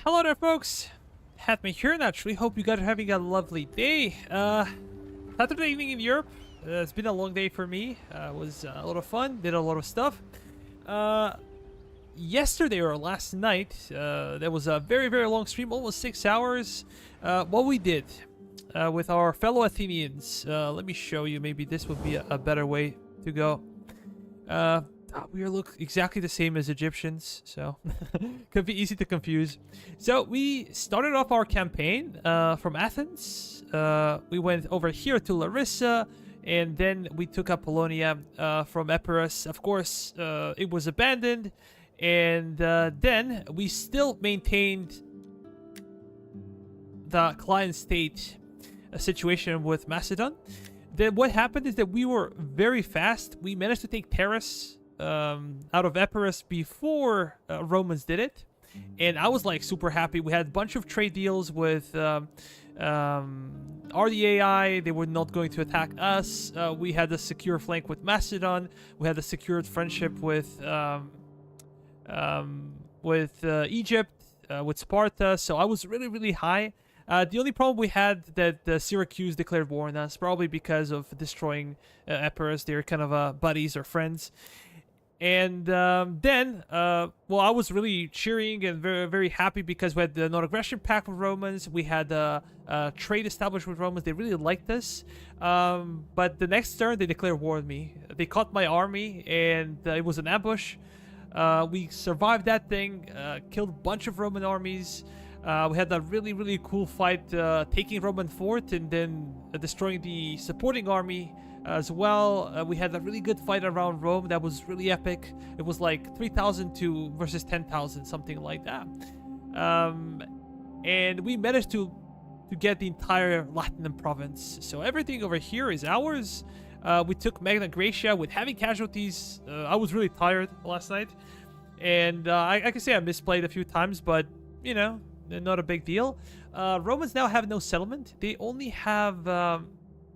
Hello there, folks. Hatme here, naturally. Hope you guys are having a lovely day. Saturday evening in Europe. It's been a long day for me. It was a lot of fun. Did a lot of stuff. Yesterday or last night, there was a very, very long stream, almost 6 hours. What we did with our fellow Athenians. Let me show you. Maybe this would be a better way to go. We look exactly the same as Egyptians, so could be easy to confuse. So we started off our campaign from Athens. We went over here to Larissa, and then we took Apollonia from Epirus. Of course, it was abandoned, and then we still maintained the client state situation with Macedon. Then what happened is that we were very fast. We managed to take Terrace out of Epirus before Romans did it, and I was like super happy. We had a bunch of trade deals with D.E.I. They were not going to attack us. We had a secure flank with Macedon. We had a secured friendship with Egypt, with Sparta. So I was really, really high. The only problem we had that Syracuse declared war on us, probably because of destroying Epirus. They're kind of buddies or friends. And then, well, I was really cheering and very, very happy because we had the non-aggression pact with Romans. We had trade established with Romans. They really liked us. But the next turn, they declared war on me. They caught my army, and it was an ambush. We survived that thing, killed a bunch of Roman armies. We had a really, really cool fight taking Roman fort and then destroying the supporting army as well. We had a really good fight around Rome that was really epic. It was like 3,000 versus 10,000, something like that. And we managed to get the entire Latin province. So everything over here is ours. We took Magna Graecia with heavy casualties. I was really tired last night. And I can say I misplayed a few times, but, you know, not a big deal. Romans now have no settlement. They only have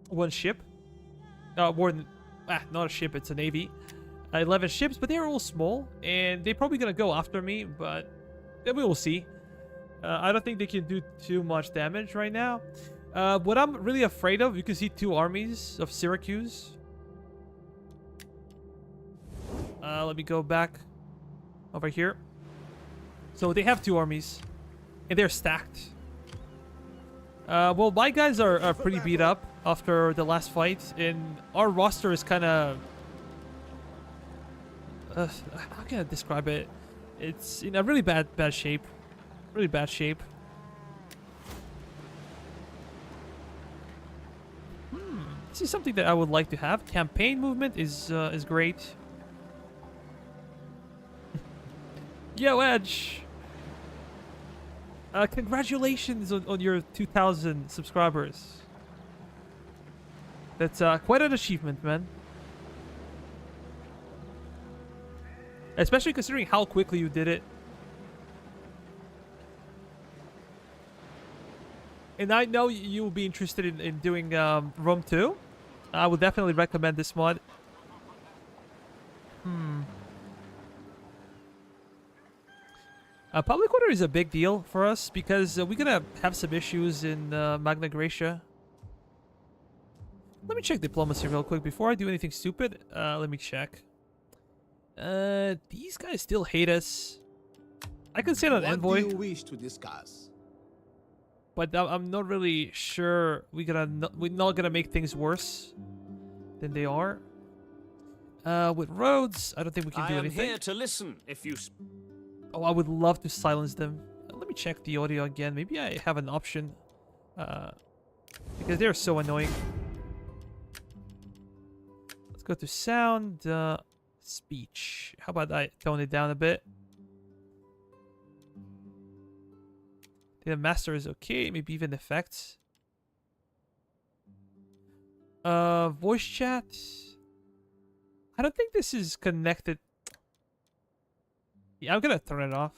one ship. More than, not a ship, it's a navy. 11 ships, but they're all small, and they're probably gonna go after me, but we will see. I don't think they can do too much damage right now. What I'm really afraid of, you can see two armies of Syracuse. Let me go back over here. So they have two armies, and they're stacked. Well, my guys are pretty beat up after the last fight, and our roster is kind of... how can I describe it? It's in a really bad shape. Really bad shape. This is something that I would like to have. Campaign movement is great. Yo, Edge! Congratulations on your 2,000 subscribers. That's quite an achievement, man. Especially considering how quickly you did it. And I know you'll be interested in doing Rome 2. I would definitely recommend this mod. Public order is a big deal for us because we're gonna have some issues in Magna Graecia. Let me check diplomacy real quick before I do anything stupid. Let me check. These guys still hate us. I can send an envoy. What do you wish to discuss? But I'm not really sure we're not gonna make things worse than they are. With roads, I don't think we can do anything. I am here to listen if you... Oh, I would love to silence them. Let me check the audio again. Maybe I have an option. Because they're so annoying. Let's go to sound. Speech. How about I tone it down a bit? The master is okay. Maybe even effects. Voice chat. I don't think this is connected. Yeah, I'm gonna turn it off.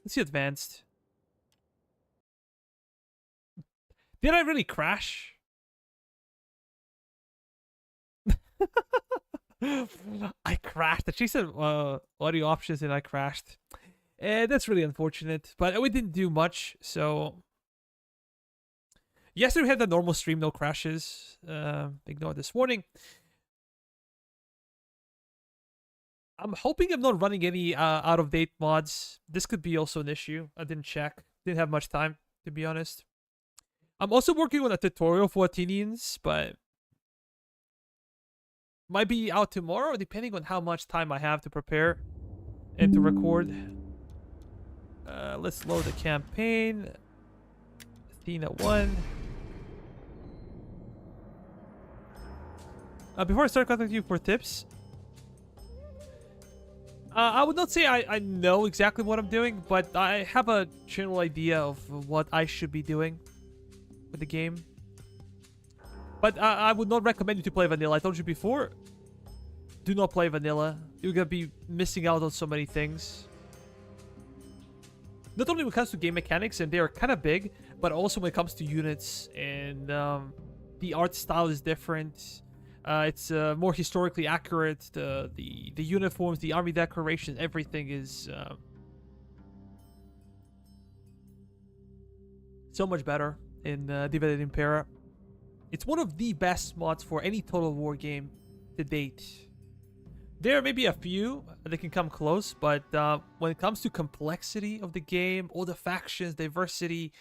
Let's see advanced. Did I really crash? I crashed. She said audio options and I crashed. And that's really unfortunate. But we didn't do much, so... Yesterday we had the normal stream, no crashes. Ignore this warning. I'm hoping I'm not running any out-of-date mods. This could be also an issue. I didn't check. Didn't have much time, to be honest. I'm also working on a tutorial for Athenians, but... might be out tomorrow, depending on how much time I have to prepare and to record. Let's load the campaign. Athena 1. Before I start contacting you for tips, I would not say I know exactly what I'm doing, but I have a general idea of what I should be doing with the game. But I would not recommend you to play vanilla. I told you before, do not play vanilla. You're going to be missing out on so many things. Not only when it comes to game mechanics, and they are kind of big, but also when it comes to units, and the art style is different. It's more historically accurate. The uniforms, the army decorations, everything is so much better in Divided Impera. It's one of the best mods for any Total War game to date. There may be a few that can come close, but when it comes to complexity of the game, all the factions, diversity,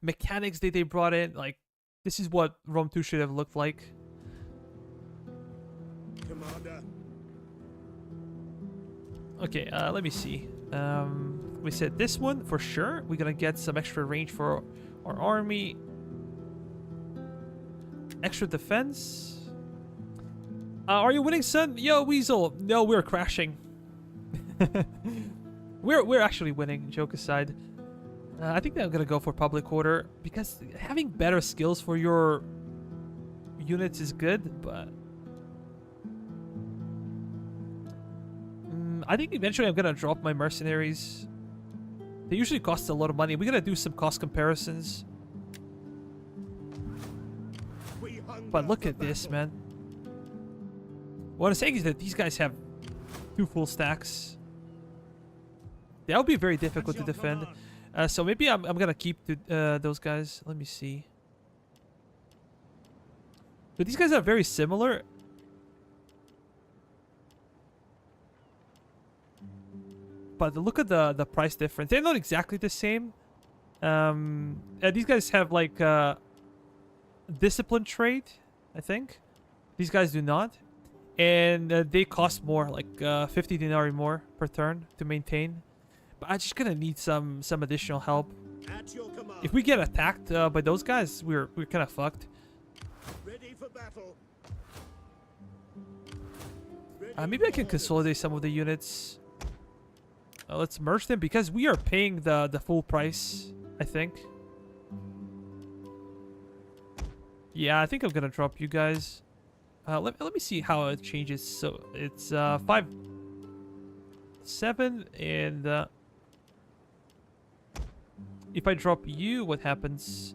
mechanics that they brought in, like, this is what Rome 2 should have looked like. Commander. Okay, let me see. We said this one for sure. We're gonna get some extra range for our army. Extra defense. Are you winning, son? Yo, Weasel. No, we're crashing. we're actually winning, joke aside. I think that I'm gonna go for public order, because having better skills for your units is good, but I think eventually I'm gonna drop my mercenaries. They usually cost a lot of money. We're gonna do some cost comparisons. But look at this, man. What I'm saying is that these guys have 2 full stacks. That would be very difficult to defend. So maybe I'm gonna keep those guys. Let me see. But these guys are very similar. But look at the price difference. They're not exactly the same. These guys have like discipline trade, I think. These guys do not. And they cost more, like 50 denarii more per turn to maintain. But I'm just gonna need some additional help. If we get attacked by those guys, we're kind of fucked. Ready for battle. Maybe I can consolidate some of the units. Let's merge them, because we are paying the full price, I think. Yeah, I think I'm gonna drop you guys. Let me see how it changes. So it's 5, 7, and if I drop you, what happens?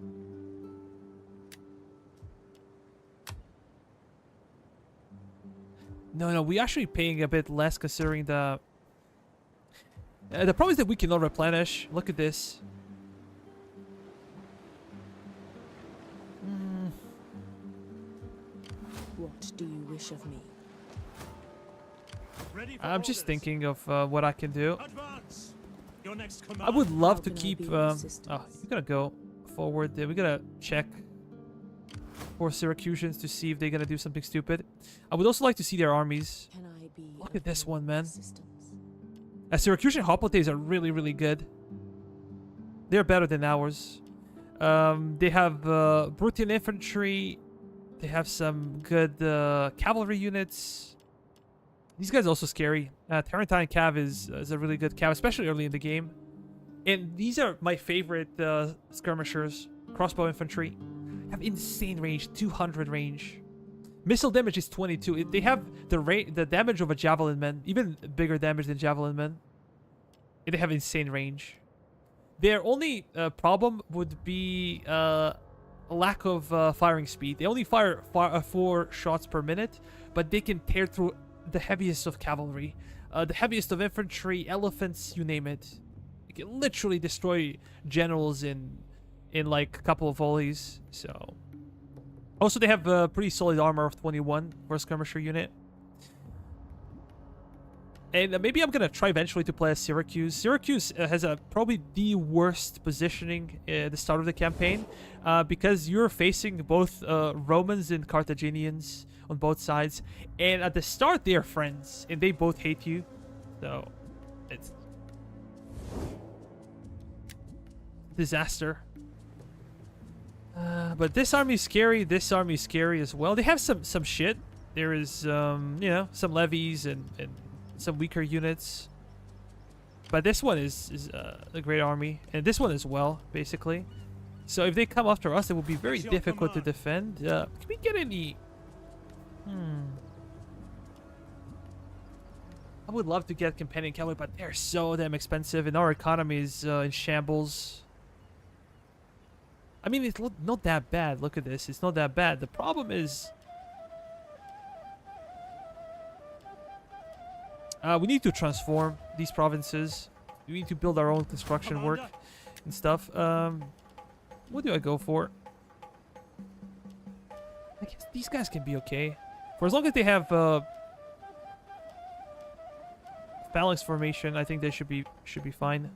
No, we're actually paying a bit less considering the problem is that we cannot replenish. Look at this. What do you wish of me? I'm just thinking of what I can do. Your next I would love to How can I keep... be of oh, assistance? we're gonna go forward there. We're gonna check for Syracusans to see if they're gonna do something stupid. I would also like to see their armies. Can I be Look of at this any one, man. assistance? Syracusan hoplites are really, really good. They're better than ours. They have Brutian infantry. They have some good cavalry units. These guys are also scary. Tarentine Cav is a really good Cav, especially early in the game. And these are my favorite skirmishers. Crossbow infantry. Have insane range, 200 range. Missile damage is 22. They have the damage of a javelin man, even bigger damage than javelin men. And they have insane range. Their only problem would be a lack of firing speed. They only fire 4 shots per minute, but they can tear through the heaviest of cavalry, the heaviest of infantry, elephants, you name it. You can literally destroy generals in like a couple of volleys. So also they have a pretty solid armor of 21 for a skirmisher unit. And maybe I'm gonna try eventually to play as Syracuse. Syracuse has probably the worst positioning at the start of the campaign, because you're facing both Romans and Carthaginians on both sides, and at the start they are friends and they both hate you. So it's disaster. But this army is scary. This army is scary as well. They have some shit. There is you know, some levies and some weaker units. But this one is a great army, and this one as well, basically. So if they come after us, it will be very difficult to defend. Can we get any? I would love to get companion cavalry, but they're so damn expensive, and our economy is in shambles. I mean, it's not that bad. Look at this. It's not that bad. The problem is, we need to transform these provinces. We need to build our own construction work and stuff. What do I go for? I guess these guys can be okay. For as long as they have phalanx formation, I think they should be fine.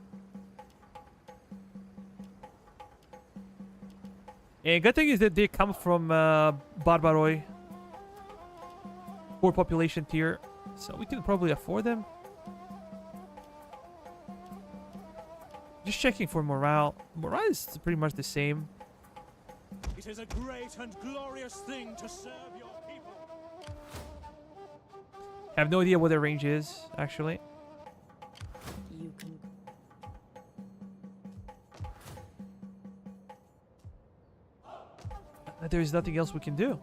And good thing is that they come from Barbaroi, poor population tier, so we can probably afford them. Just checking for morale. Morale is pretty much the same. It is a great and glorious thing to serve your people. I have no idea what their range is, actually. You can. There's nothing else we can do.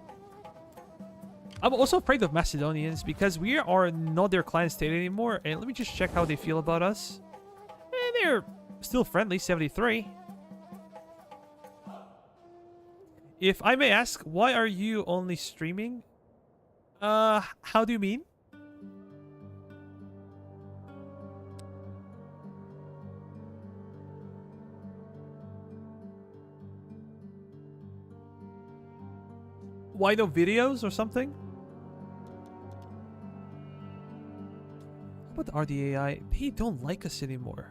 I'm also afraid of Macedonians because we are not their client state anymore. And let me just check how they feel about us. They're still friendly, 73. If I may ask, why are you only streaming? How do you mean? Why no videos or something? What are the D.E.I? They don't like us anymore.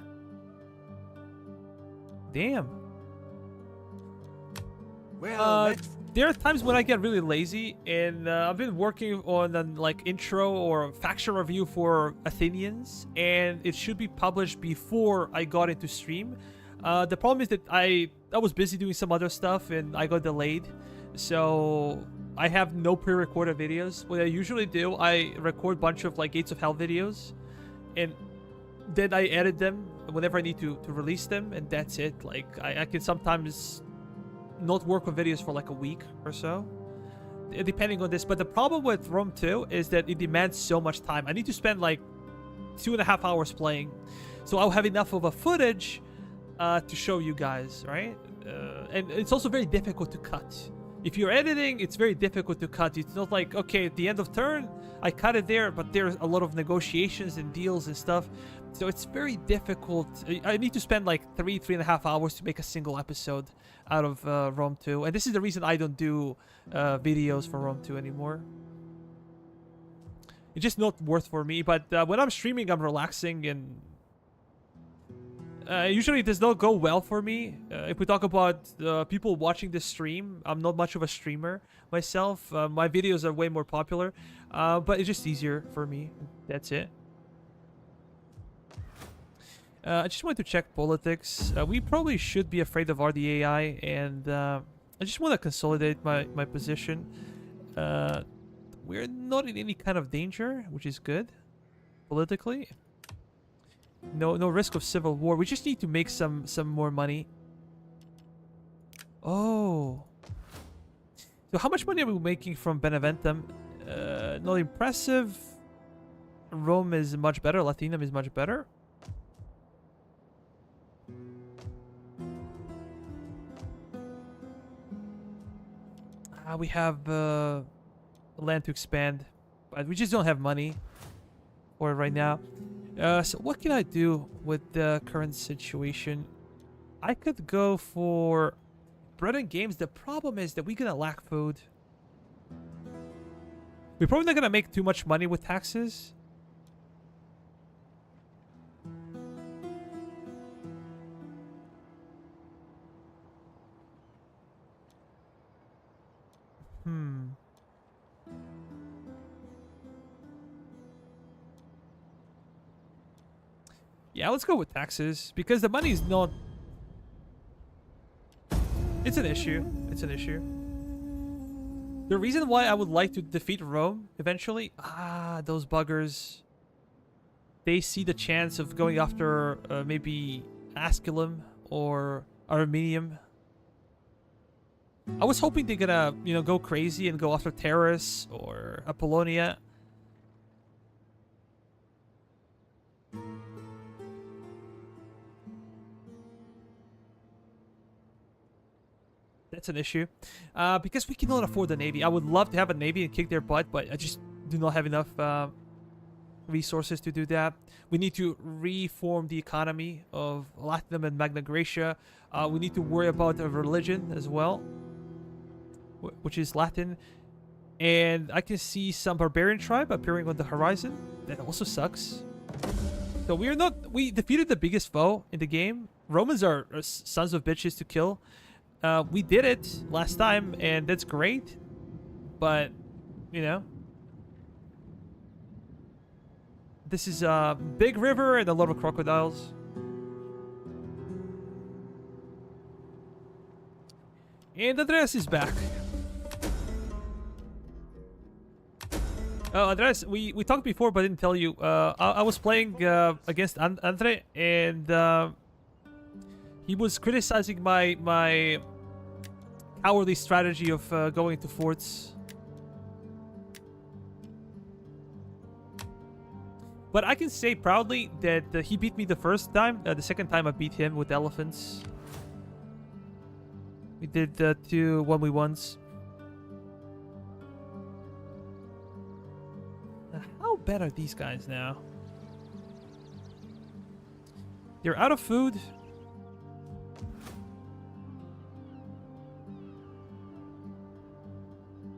Damn. Well, there are times when I get really lazy, and I've been working on an like intro or faction review for Athenians, and it should be published before I got into stream. The problem is that I was busy doing some other stuff and I got delayed, so I have no pre-recorded videos. What I usually do, I record a bunch of like Gates of Hell videos, and then I edit them whenever I need to release them, and that's it. Like I can sometimes not work on videos for like a week or so, depending on this. But the problem with Rome 2 is that it demands so much time. I need to spend like 2.5 hours playing, so I'll have enough of a footage to show you guys, right? And it's also very difficult to cut. If you're editing, it's very difficult to cut. It's not like, okay, at the end of turn, I cut it there, but there's a lot of negotiations and deals and stuff. So it's very difficult. I need to spend like 3.5 hours to make a single episode out of Rome 2. And this is the reason I don't do videos for Rome 2 anymore. It's just not worth for me. But when I'm streaming, I'm relaxing, and usually it does not go well for me. If we talk about people watching this stream, I'm not much of a streamer myself. My videos are way more popular, but it's just easier for me. That's it. I just wanted to check politics. We probably should be afraid of RDAI, and I just want to consolidate my position. We're not in any kind of danger, which is good politically. No risk of civil war. We just need to make some more money. Oh. So how much money are we making from Beneventum? Not impressive. Rome is much better. Latinum is much better. We have land to expand, but we just don't have money for it right now. So what can I do with the current situation? I could go for bread and games. The problem is that we're gonna lack food. We're probably not gonna make too much money with taxes. Yeah, let's go with taxes because the money is not. It's an issue. It's an issue. The reason why I would like to defeat Rome eventually, those buggers. They see the chance of going after maybe Asculum or Armenium. I was hoping they're gonna, go crazy and go after Terrace or Apollonia. That's an issue. Because we cannot afford a navy. I would love to have a navy and kick their butt, but I just do not have enough resources to do that. We need to reform the economy of Latinum and Magna Graecia. We need to worry about a religion as well, which is Latin. And I can see some barbarian tribe appearing on the horizon. That also sucks. So we defeated the biggest foe in the game. Romans are sons of bitches to kill. We did it last time, and that's great. But, this is a big river and a lot of crocodiles. And Andreas is back. Andreas, we talked before, but I didn't tell you. I was playing against Andre, and he was criticizing my cowardly strategy of going into forts. But I can say proudly that he beat me the first time. The second time I beat him with elephants. We did 2 1v1s. How bad are these guys now? They're out of food.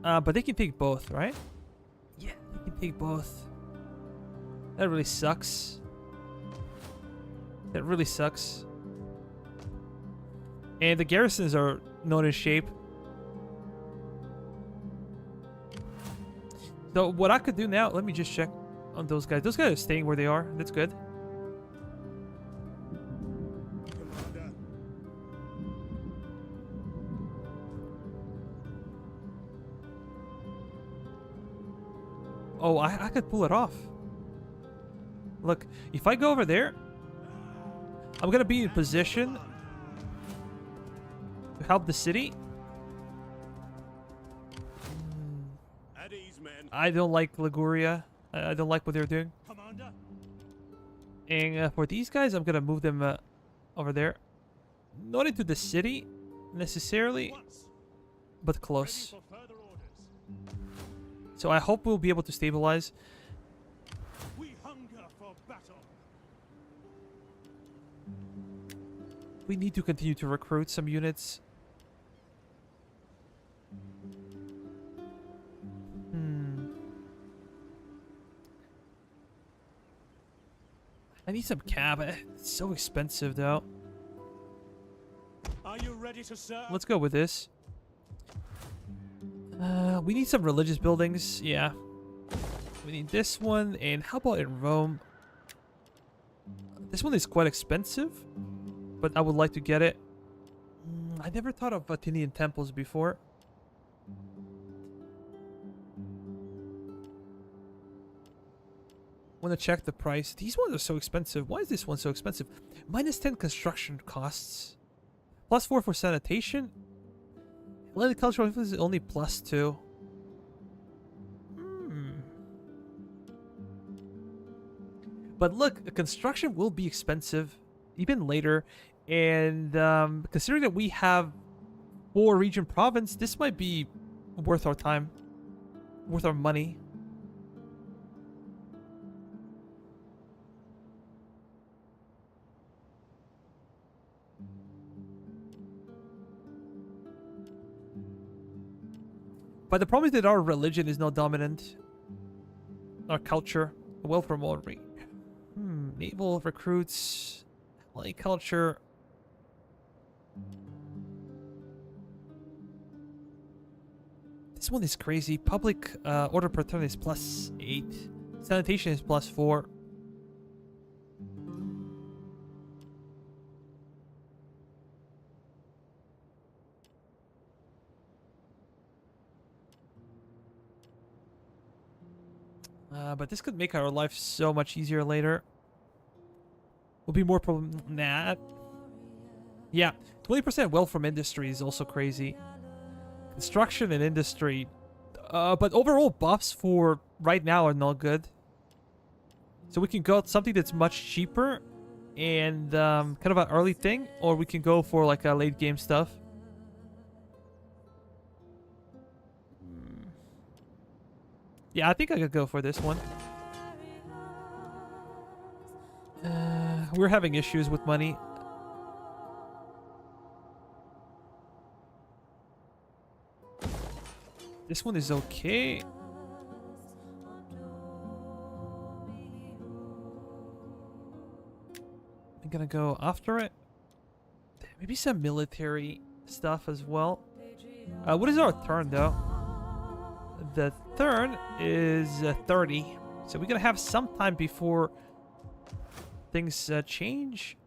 But they can take both, right? Yeah, they can take both. That really sucks. That really sucks. And the garrisons are not in shape. So what I could do now, let me just check on those guys. Those guys are staying where they are. That's good. Commander. Oh, I could pull it off. Look, if I go over there, I'm gonna be in position to help the city. At ease, men. I don't like Liguria. I don't like what they're doing. Commander. And for these guys, I'm gonna move them over there. Not into the city, necessarily, Once. but Ready close. for further orders. So I hope we'll be able to stabilize. We hunger for battle. We need to continue to recruit some units. I need some cab. It's so expensive, though. Are you ready to serve? Let's go with this. We need some religious buildings. Yeah. We need this one. And how about in Rome? This one is quite expensive, but I would like to get it. I never thought of Athenian temples before. Want to check the price. These ones are so expensive. Why is this one so expensive? -10 construction costs. +4 for sanitation. Atlantic cultural influence is only +2. But look, construction will be expensive even later. And considering that we have 4 region province, this might be worth our time. Worth our money. But the problem is that our religion is not dominant. Our culture. Well promoted. Naval recruits. Like culture. This one is crazy. Public order per turn is +8. Sanitation is +4. But this could make our life so much easier later. Will be more problem. Nah. Yeah, 20% wealth from industry is also crazy. Construction and industry. But overall buffs for right now are not good. So we can go something that's much cheaper and kind of an early thing, or we can go for like a late game stuff. Yeah, I think I could go for this one. We're having issues with money. This one is okay. I'm gonna go after it. Maybe some military stuff as well. What is our turn though? The turn is 30. So we're gonna have some time before things change.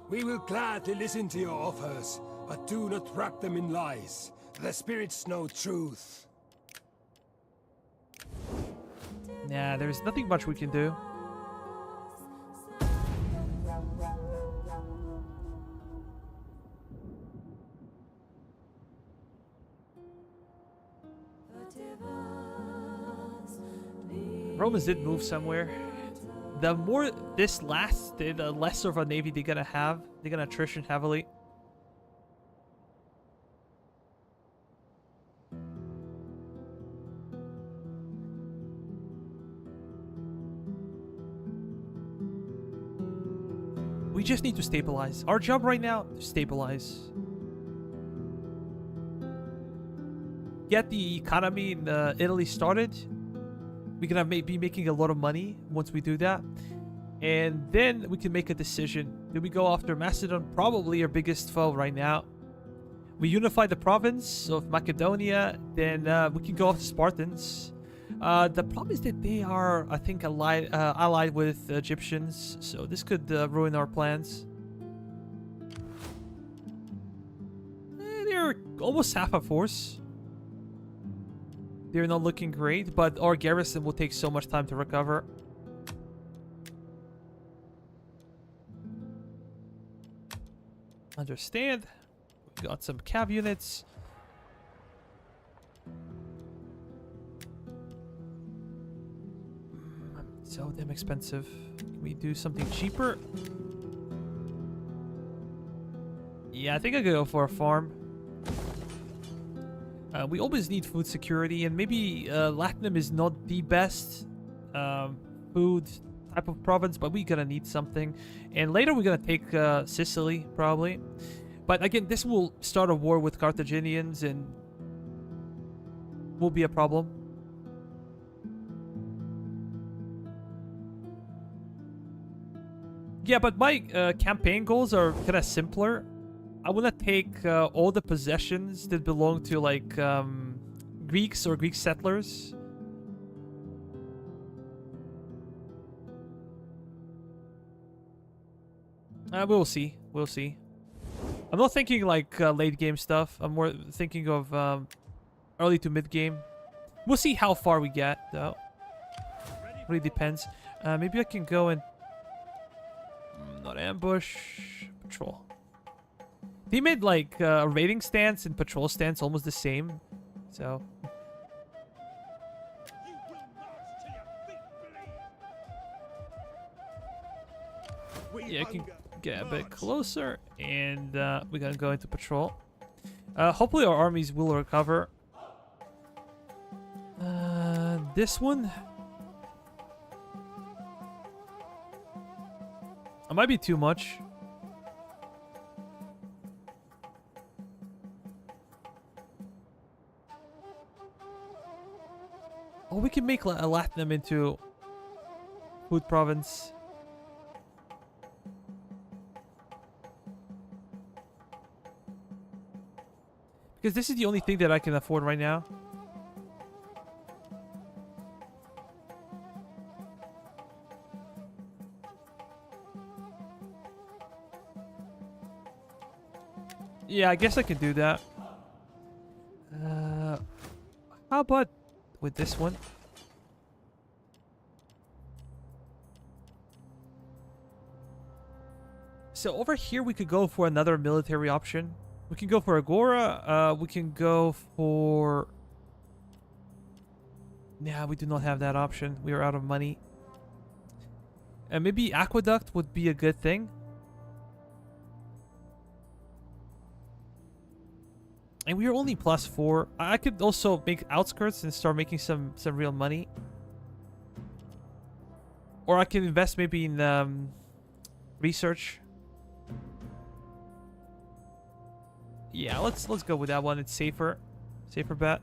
We will gladly listen to your offers, but do not wrap them in lies. The spirits know truth. Nah, there's nothing much we can do. Romans did move somewhere. The more this lasts, the less of a navy they're gonna have. They're gonna attrition heavily. We just need to stabilize. Our job right now, to stabilize. Get the economy in Italy started. We're gonna be making a lot of money once we do that. And then we can make a decision. Do we go after Macedon? Probably our biggest foe right now. We unify the province of Macedonia, then we can go after Spartans. The problem is that they are, I think, allied with Egyptians, so this could ruin our plans. They're almost half a force. They're not looking great, but our garrison will take so much time to recover. Understand. We got some cav units. So damn expensive. Can we do something cheaper? Yeah, I think I could go for a farm. We always need food security, and maybe Latinum is not the best food type of province, but we're gonna need something. And later we're gonna take Sicily, probably. But again, this will start a war with Carthaginians and will be a problem. Yeah, but my campaign goals are kind of simpler. I want to take all the possessions that belong to like Greeks or Greek settlers. We'll see. We'll see. I'm not thinking like late game stuff. I'm more thinking of early to mid game. We'll see how far we get though. Really depends. Maybe I can go and not ambush, patrol. They made like raiding stance and patrol stance almost the same, so. Yeah, I can get a bit closer, and we're gonna go into patrol. Hopefully our armies will recover. This one, it might be too much. Oh, we can make Latinum into food province. Because this is the only thing that I can afford right now. Yeah, I guess I could do that. How about with this one? So over here we could go for another military option. We can go for Agora. We can go for... Yeah, we do not have that option. We are out of money. And maybe Aqueduct would be a good thing. And we are only +4. I could also make outskirts and start making some real money. Or I can invest maybe in research. Yeah, let's go with that one. It's safer. Safer bet.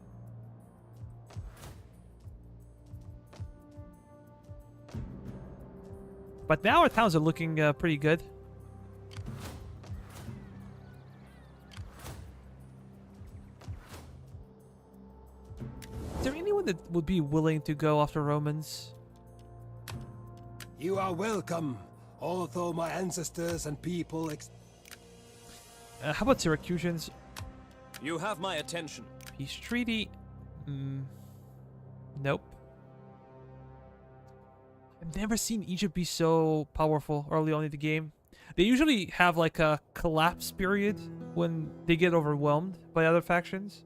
But now our towns are looking pretty good. Is there anyone that would be willing to go after Romans? You are welcome, although my ancestors and people How about Syracusans? You have my attention. Peace treaty. Nope. I've never seen Egypt be so powerful early on in the game. They usually have like a collapse period when they get overwhelmed by other factions.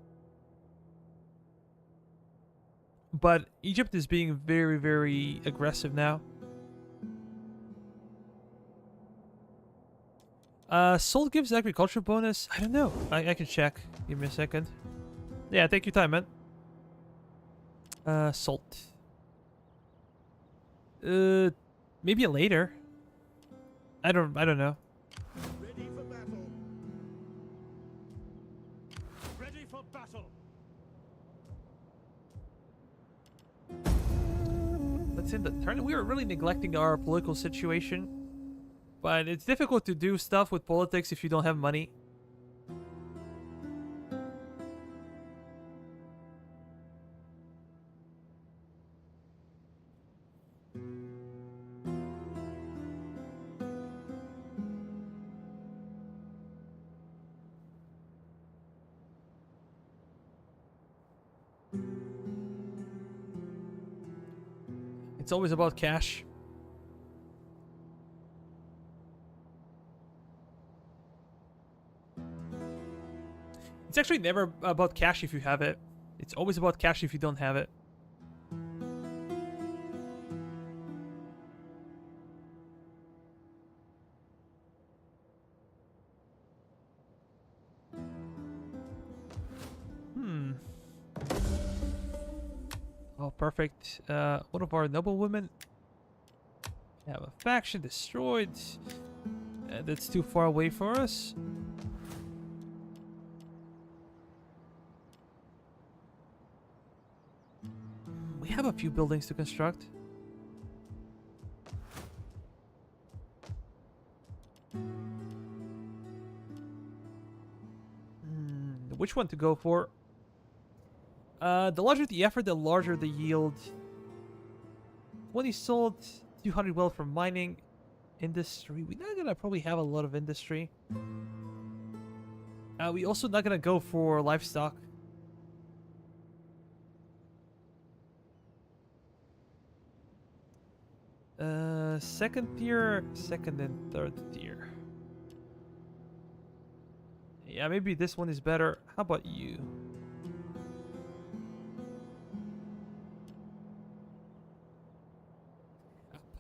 But Egypt is being very, very aggressive now. Salt gives agriculture bonus? I don't know. I can check. Give me a second. Yeah, take your time, man. Salt. Maybe later. I don't know. Ready for battle. Ready for battle. Let's end the turn. We are really neglecting our political situation. But it's difficult to do stuff with politics if you don't have money. It's always about cash. It's actually never about cash if you have it. It's always about cash if you don't have it. Oh, perfect. One of our noble women. Have a faction destroyed. That's too far away for us. We have a few buildings to construct. Which one to go for? The larger the effort, the larger the yield. 20 sold, 200 wealth from mining. Industry. We're not gonna probably have a lot of industry. We also not gonna go for livestock. Second tier, second and third tier. Yeah, maybe this one is better. How about you?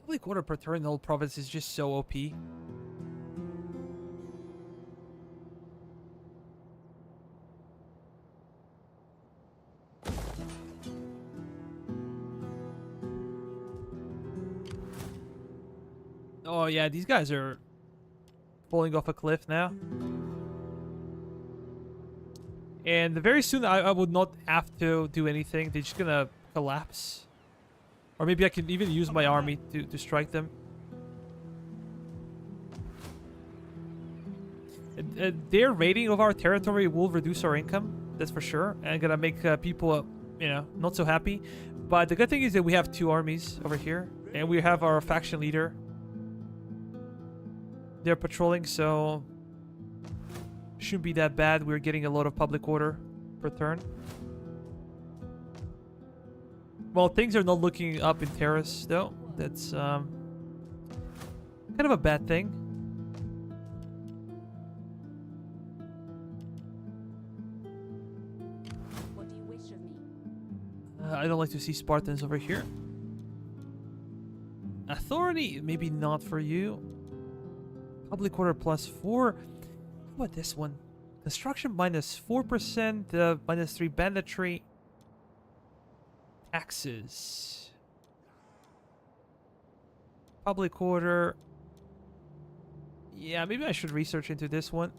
Public order paternal province is just so OP. Oh yeah, these guys are falling off a cliff now. And very soon I would not have to do anything. They're just gonna collapse. Or maybe I can even use my army to strike them. Their raiding of our territory will reduce our income, that's for sure, and gonna make people, you know, not so happy. But the good thing is that we have 2 armies over here, and we have our faction leader. They're patrolling, so shouldn't be that bad. We're getting a lot of public order per turn. Well, things are not looking up in Terrace, though. That's kind of a bad thing. What do you wish of me? I don't like to see Spartans over here. Authority, maybe not for you. Public order +4. How about this one? Construction -4%, -3 banditry. Taxes. Public order. Yeah, maybe I should research into this one.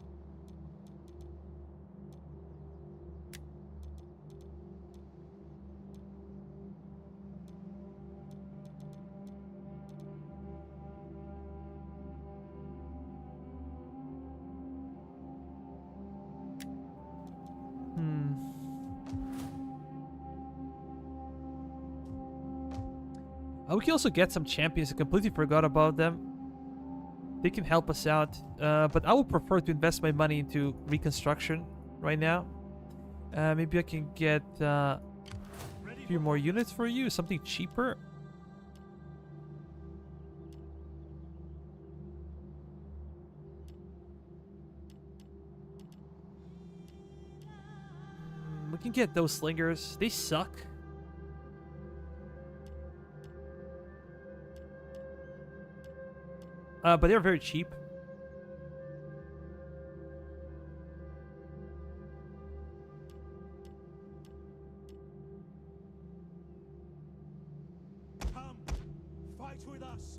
We can also get some champions. I completely forgot about them. They can help us out. But I would prefer to invest my money into reconstruction right now. Maybe I can get a few more units for you. Something cheaper. We can get those slingers. They suck. But they're very cheap. Come, fight with us.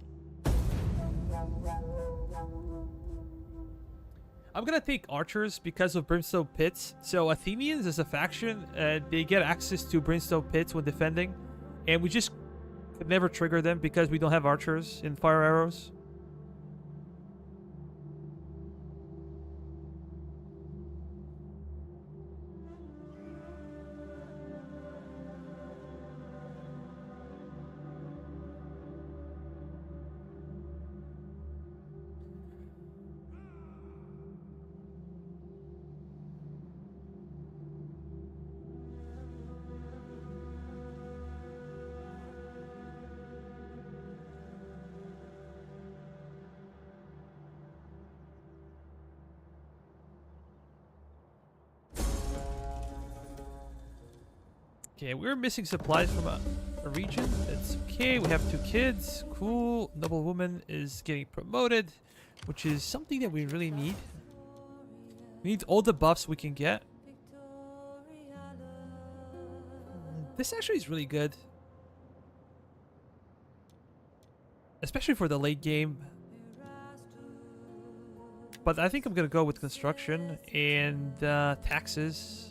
I'm gonna take archers because of Brimstone Pits. So Athenians as a faction, they get access to Brimstone Pits when defending. And we just could never trigger them because we don't have archers and fire arrows. Okay, we're missing supplies from a region. That's okay. We have 2 kids. Cool. Noblewoman is getting promoted, which is something that we really need. We need all the buffs we can get. This actually is really good. Especially for the late game. But I think I'm going to go with construction and taxes.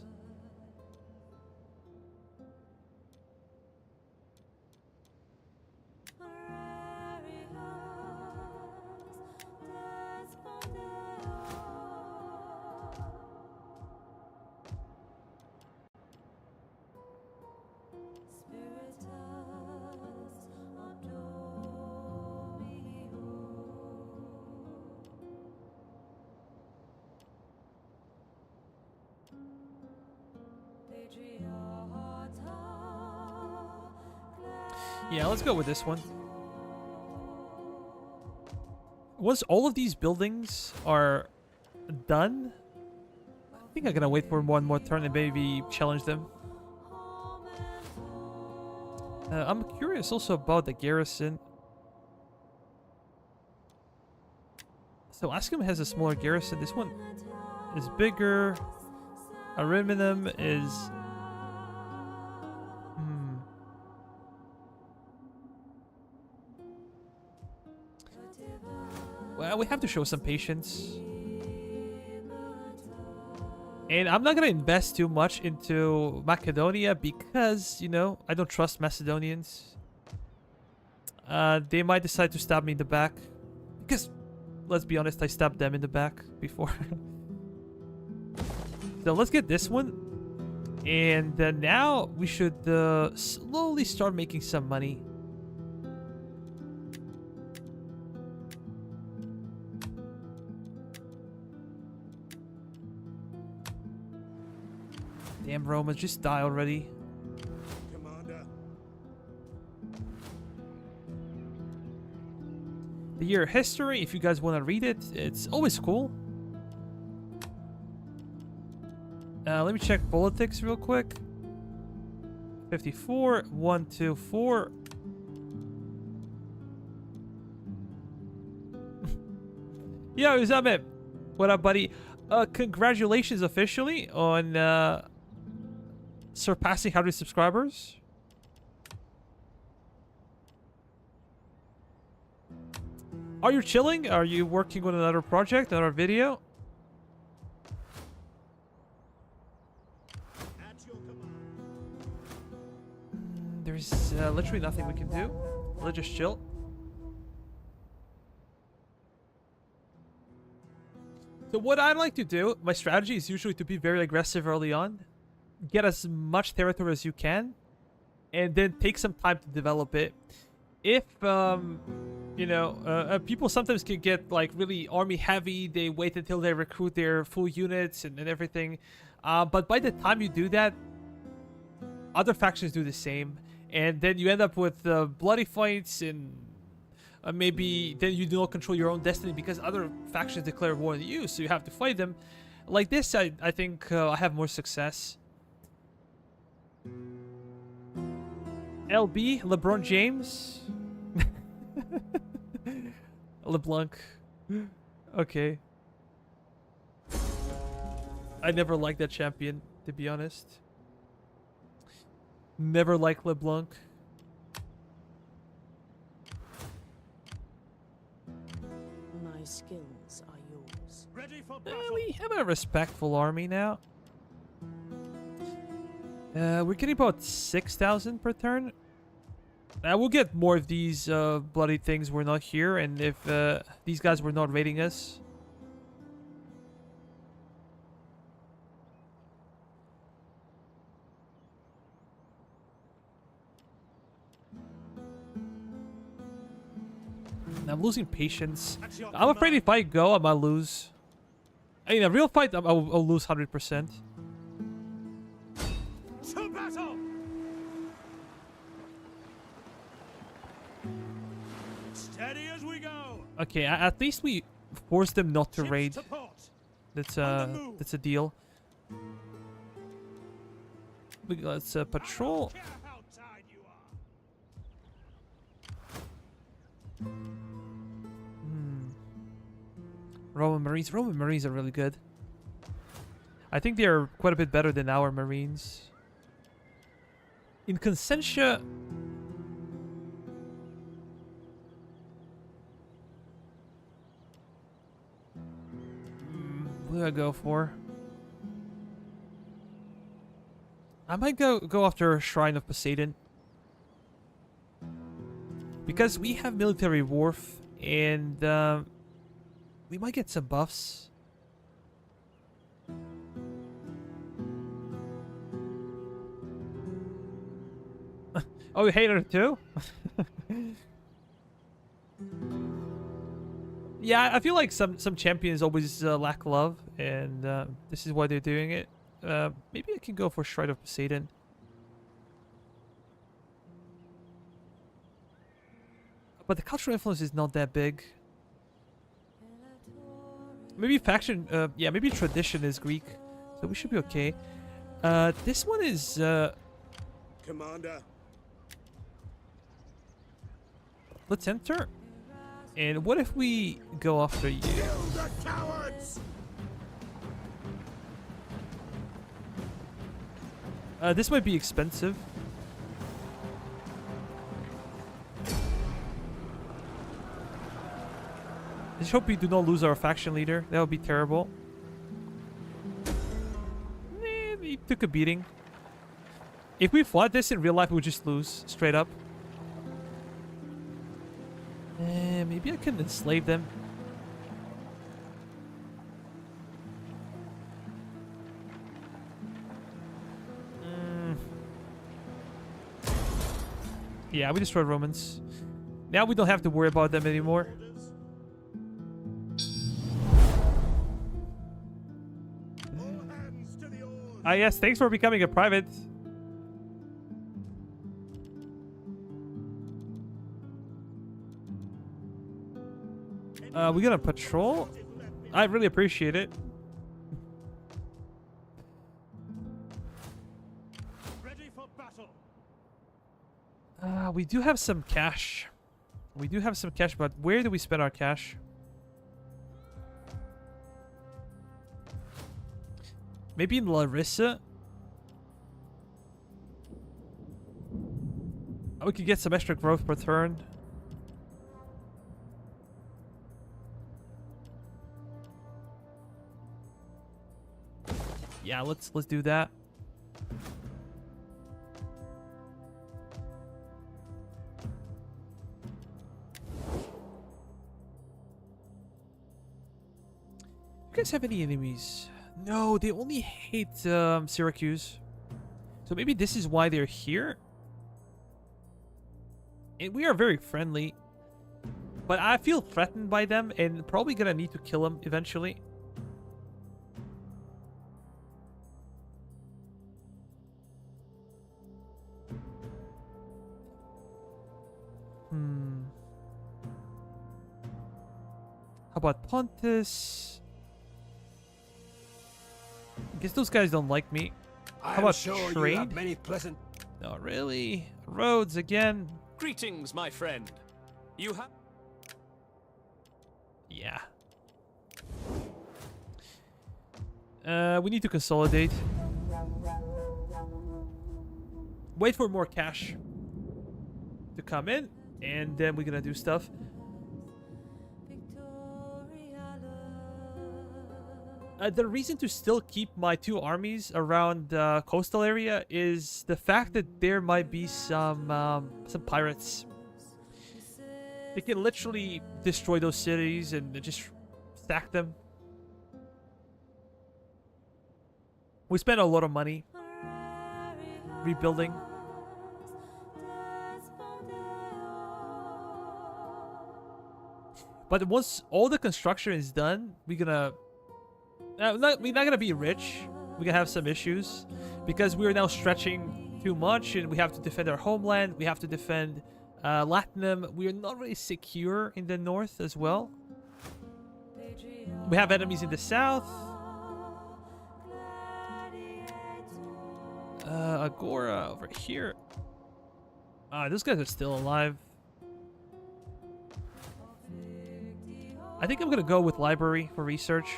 Yeah, let's go with this one. Once all of these buildings are done, I think I'm gonna wait for one more turn and maybe challenge them. I'm curious also about the garrison. So Ascom has a smaller garrison. This one is bigger. Ariminum is... Well, we have to show some patience. And I'm not going to invest too much into Macedonia because, you know, I don't trust Macedonians. They might decide to stab me in the back. Because, let's be honest, I stabbed them in the back before. So let's get this one. And now we should slowly start making some money. Damn Romans, just die already. Commander. The year history, if you guys want to read it, it's always cool. Let me check politics real quick. 54, 124. Yo, Uzame. What up, buddy? Congratulations officially on surpassing 100 subscribers. Are you chilling? Are you working on another project, another video? At your command. There's literally nothing we can do. Let's just chill. So what I like to do, my strategy is usually to be very aggressive early on. Get as much territory as you can. And then take some time to develop it. If, you know, people sometimes can get like really army heavy. They wait until they recruit their full units and everything. But by the time you do that, other factions do the same. And then you end up with bloody fights and maybe then you do not control your own destiny because other factions declare war on you. So you have to fight them. Like this, I think I have more success. LB, LeBron James. LeBlanc. Okay. I never liked that champion, to be honest. Never liked LeBlanc. My skills are yours. Ready for battle. We have a respectful army now. We're getting about 6,000 per turn. We'll get more if these bloody things were not here and if these guys were not raiding us. I'm losing patience. At your I'm afraid command. if I go, I might lose. In a real fight, I'll lose 100%. To battle. Steady as we go. Okay, at least we force them not to Ships raid. to port. That's On the move. that's a deal. Let's patrol. I don't care how tired you are. Roman Marines. Roman Marines are really good. I think they are quite a bit better than our Marines. In Consentia... what do I go for? I might go after Shrine of Poseidon. Because we have military wharf and we might get some buffs. Oh, you hate her too? Yeah, I feel like some champions always lack love, and this is why they're doing it. Maybe I can go for Shrine of Poseidon. But the cultural influence is not that big. Maybe faction, yeah, maybe tradition is Greek, so we should be okay. This one is, Commander. let's enter. And what if we go after you? Kill the cowards. This might be expensive. I just hope we do not lose our faction leader. That would be terrible. took a beating. If we fought this in real life, we would just lose straight up. Maybe I can enslave them. Yeah, we destroyed Romans. Now we don't have to worry about them anymore. Ah, yes, thanks for becoming a private. We gonna patrol? I really appreciate it. Ready for battle. We do have some cash. We do have some cash, but where do we spend our cash? Maybe in Larissa? Oh, we could get some extra growth per turn. Yeah, let's do that. You guys have any enemies? No, they only hate Syracuse. So maybe this is why they're here. And we are very friendly. But I feel threatened by them and probably gonna need to kill them eventually. How about Pontus? I guess those guys don't like me. How about sure you trade? have many pleasant. Not really. Roads again. Greetings, my friend. You have... Yeah. We need to consolidate. Wait for more cash to come in, and then we're gonna do stuff. The reason to still keep my two armies around the coastal area is the fact that there might be some pirates. They can literally destroy those cities and just sack them. We spent a lot of money rebuilding. But once all the construction is done, we're gonna... we're not gonna be rich. We're gonna have some issues because we are now stretching too much and we have to defend our homeland. We have to defend Latinum. We are not really secure in the north as well. We have enemies in the south. Agora over here. Those guys are still alive. I think I'm gonna go with library for research.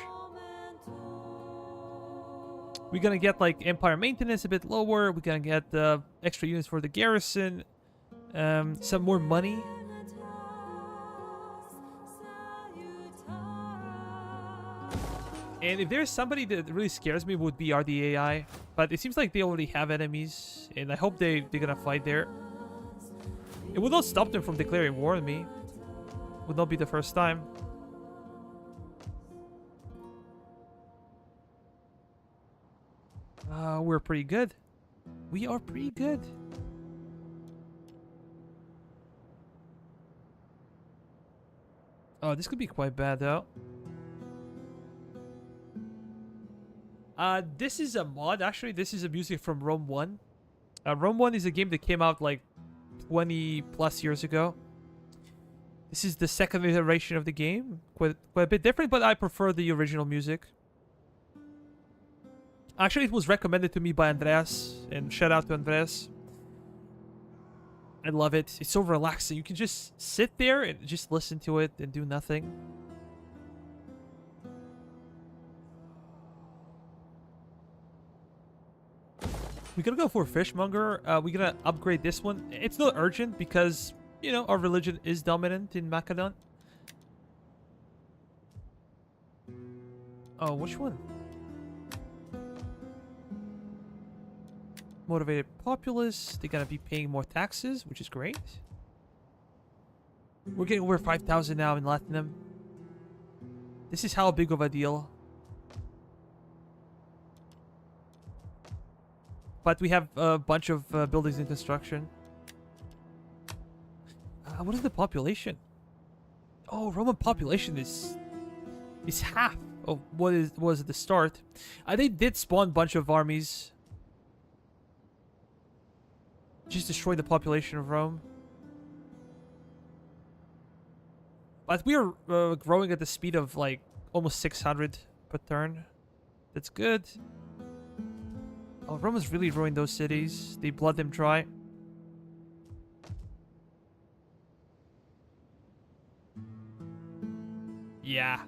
We're gonna get like Empire maintenance a bit lower. We're gonna get extra units for the garrison. Some more money. And if there's somebody that really scares me, would be our D.E.I. But it seems like they already have enemies, and I hope they're gonna fight there. It will not stop them from declaring war on me. Would not be the first time. We're pretty good. We are pretty good. Oh, this could be quite bad though. This is a mod. Actually, this is a music from Rome 1. Rome 1 is a game that came out like 20 plus years ago. This is the second iteration of the game. Quite a bit different, but I prefer the original music. Actually, it was recommended to me by Andreas, and shout out to Andreas. I love it. It's so relaxing. You can just sit there and just listen to it and do nothing. We're gonna go for Fishmonger. We're gonna upgrade this one. It's not urgent because, you know, our religion is dominant in Macedon. Oh, which one? Motivated populace. They're gonna be paying more taxes, which is great. We're getting over 5,000 now in Latinum. This is how big of a deal. But we have a bunch of buildings in construction. What is the population? Oh, Roman population is half of what was at the start. They did spawn a bunch of armies. Just destroy the population of Rome. But we are growing at the speed of like almost 600 per turn. That's good. Oh, Romans really ruined those cities. They blood them dry. Yeah.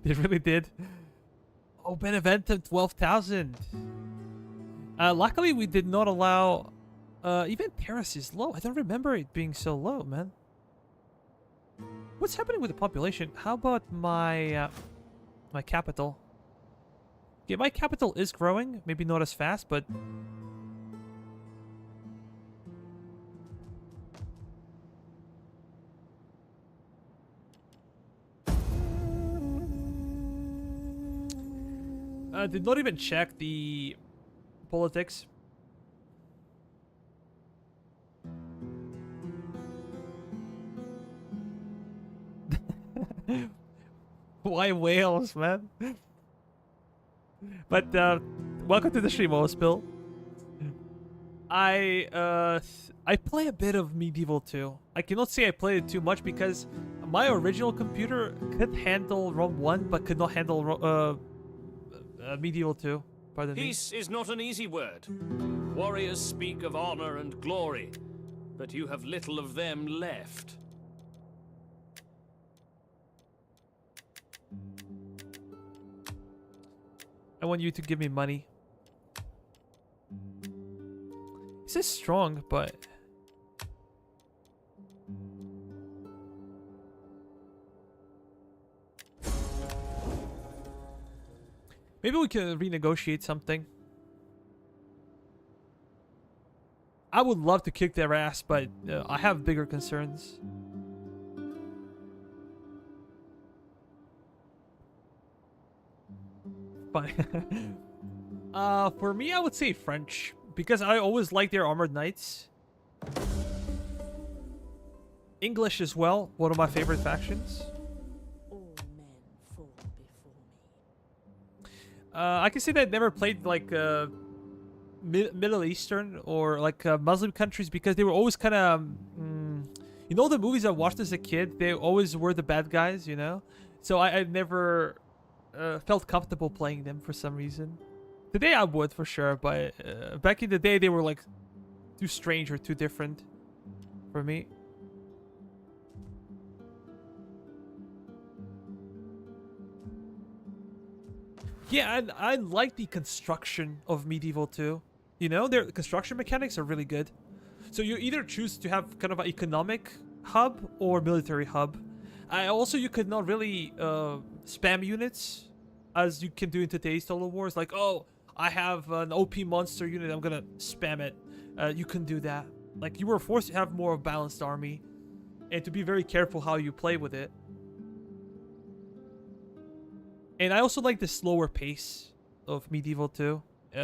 They really did. Oh, Beneventum, 12,000. Luckily, we did not allow... even Paris is low. I don't remember it being so low, man. What's happening with the population? How about my my capital? Yeah, my capital is growing. Maybe not as fast, but... did not even check the politics. Why Wales, man? But welcome to the stream, Ospill. I play a bit of Medieval 2. I cannot say I played it too much because my original computer could handle Rome 1 but could not handle Medieval 2. Pardon me. Peace is not an easy word. Warriors speak of honor and glory, but you have little of them left. I want you to give me money. This is strong, but... maybe we can renegotiate something. I would love to kick their ass, but I have bigger concerns. Fine. For me, I would say French, because I always like their armored knights. English as well, one of my favorite factions. All men fall before me. I can say that I never played like Middle Eastern or like Muslim countries because they were always kind of, you know, the movies I watched as a kid, they always were the bad guys, you know. So I never felt comfortable playing them for some reason. Today I would for sure, but back in the day they were like too strange or too different for me. Yeah, and I like the construction of Medieval 2. You know, their construction mechanics are really good. So you either choose to have kind of an economic hub or military hub. Also, you could not really spam units as you can do in today's Total Wars. Like, oh, I have an OP monster unit, I'm gonna spam it. You couldn't do that. Like, you were forced to have more of a balanced army and to be very careful how you play with it. And I also like the slower pace of Medieval 2.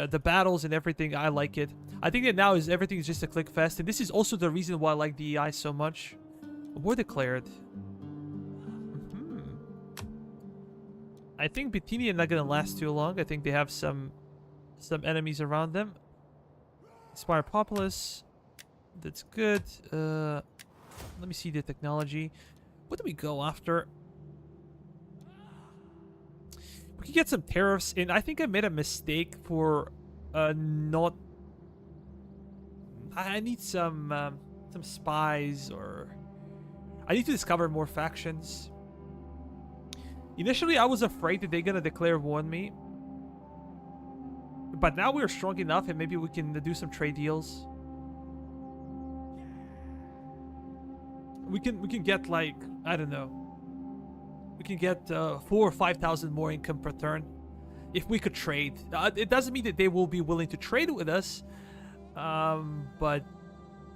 The battles and everything, I like it. I think that now everything is just a click fest. And this is also the reason why I like D.E.I so much. War declared. I think Bithynia not gonna last too long. I think they have some enemies around them. Inspire Populace. That's good. Let me see the technology. What do we go after? We can get some tariffs, and I think I made a mistake for not... I need some spies, or... I need to discover more factions. Initially, I was afraid that they're gonna declare war on me. But now we're strong enough, and maybe we can do some trade deals. We can get, like, I don't know. We can get 4,000 or 5,000 more income per turn. if we could trade. It doesn't mean that they will be willing to trade with us, but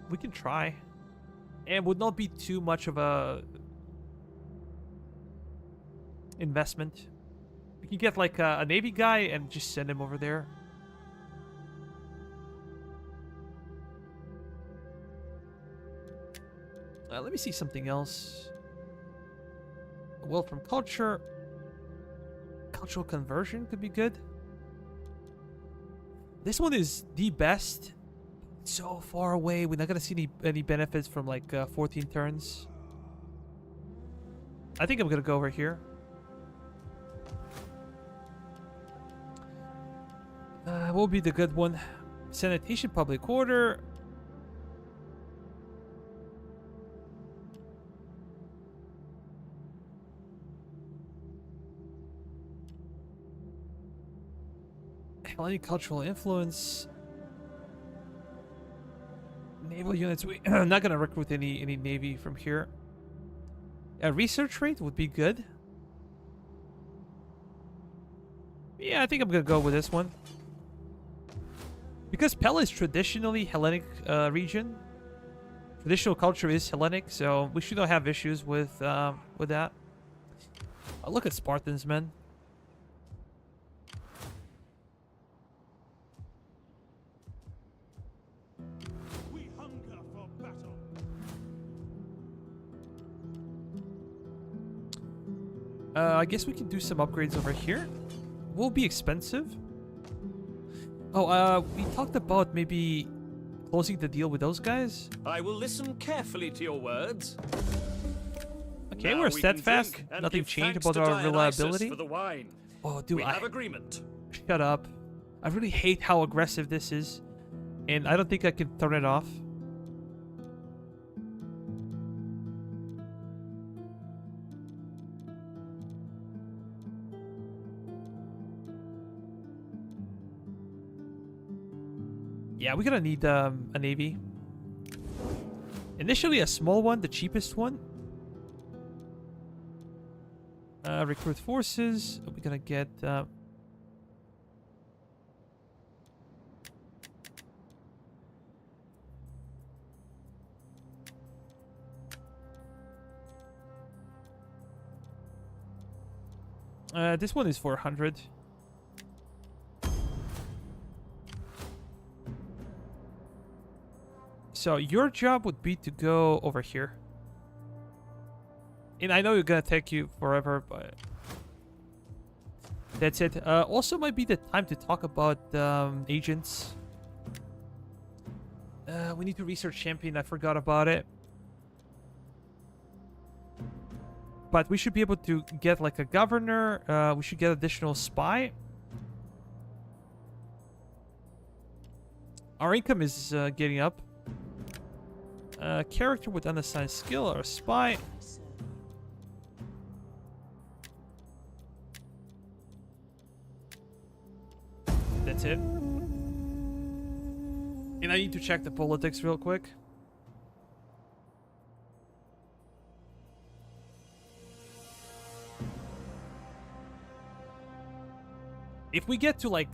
we can try. And would not be too much of a investment. We can get like a Navy guy and just send him over there. Let me see something else. Wealth from culture. Cultural conversion could be good. This one is the best. So far away. We're not gonna see any benefits from like 14 turns. I think I'm gonna go over here. What will be the good one? Sanitation, public order. Hellenic cultural influence. Naval units. I'm not gonna recruit any navy from here. A research rate would be good. Yeah, I think I'm gonna go with this one. Because Pella is traditionally Hellenic region. Traditional culture is Hellenic, so we should not have issues with that. Look at Spartans, man. We hunger for battle. I guess we can do some upgrades over here. Will be expensive. Oh, we talked about maybe closing the deal with those guys. I will listen carefully to your words. Okay, Now we're we can steadfast. drink and Nothing give changed thanks about to our Dionysus reliability. for the wine. Oh, dude, We have agreement. shut up. I really hate how aggressive this is, and I don't think I can turn it off. Yeah, we're gonna need a navy. Initially a small one, the cheapest one. Recruit forces. We're gonna get this one is 400. So your job would be to go over here. And I know it's gonna take you forever, but that's it. Also might be the time to talk about agents. We need to research champion. I forgot about it. But we should be able to get like a governor. We should get additional spy. Our income is getting up. Character with unassigned skill or a spy. That's it. And I need to check the politics real quick. If we get to like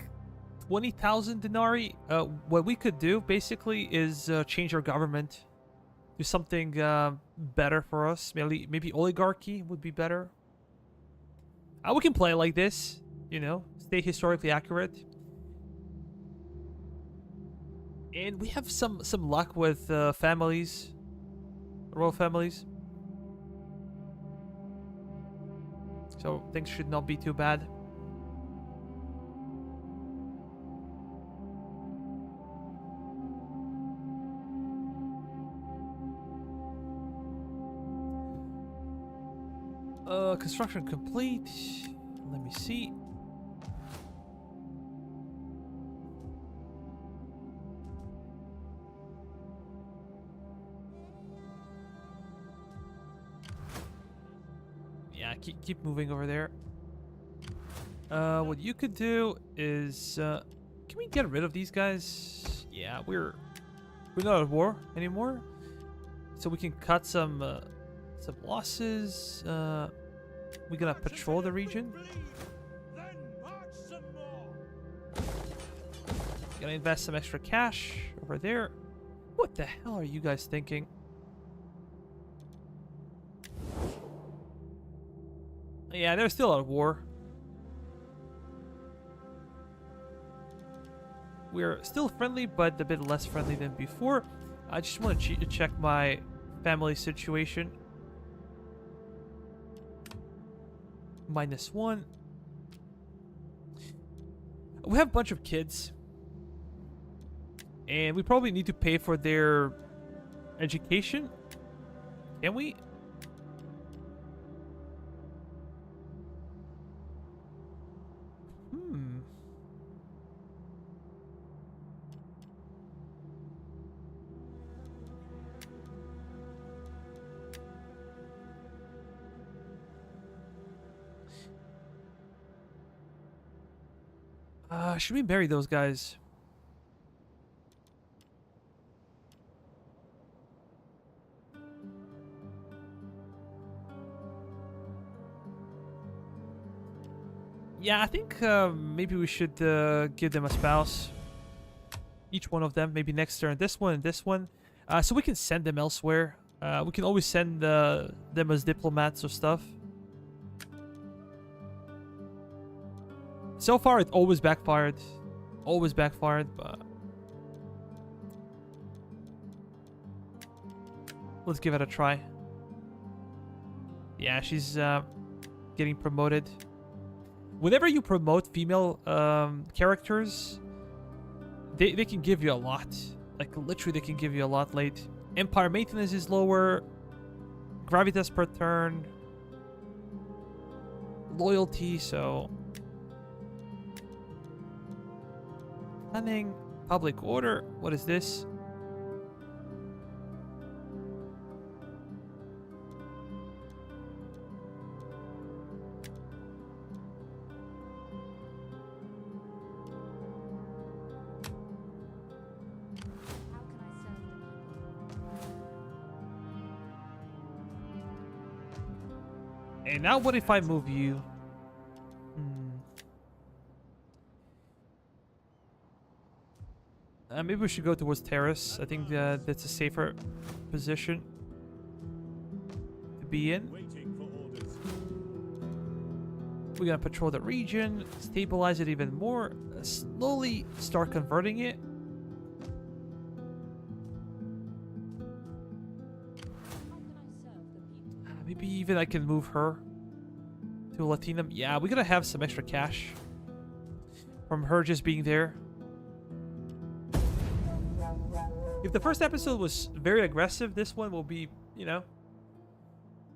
20,000 denarii, what we could do basically is change our government. Do something better for us. Maybe oligarchy would be better. We can play like this, you know, stay historically accurate. And we have some luck with families, royal families. So things should not be too bad. Construction complete. Let me see. Yeah, keep moving over there. What you could do is, can we get rid of these guys? Yeah, we're not at war anymore, so we can cut some losses. We're gonna patrol the region. Then march some more. Gonna invest some extra cash over there. What the hell are you guys thinking? Yeah, they're still at war. We're still friendly, but a bit less friendly than before. I just want to check my family situation. -1. We have a bunch of kids. And we probably need to pay for their education. Can we? Should we bury those guys? Yeah, I think maybe we should give them a spouse. Each one of them, maybe next turn. This one and this one. So we can send them elsewhere. We can always send them as diplomats or stuff. So far, it always backfired. Always backfired, but... let's give it a try. Yeah, she's getting promoted. Whenever you promote female characters, they can give you a lot. Like, literally, they can give you a lot late. Empire maintenance is lower. Gravitas per turn. Loyalty, so... planning. Public order. What is this? And now what if I move you? Maybe we should go towards terrace. I think that's a safer position to be in. We're gonna patrol the region, stabilize it even more, slowly start converting it. Maybe even I can move her to Latinum. Yeah, we're gonna have some extra cash from her just being there. If the first episode was very aggressive, this one will be, you know,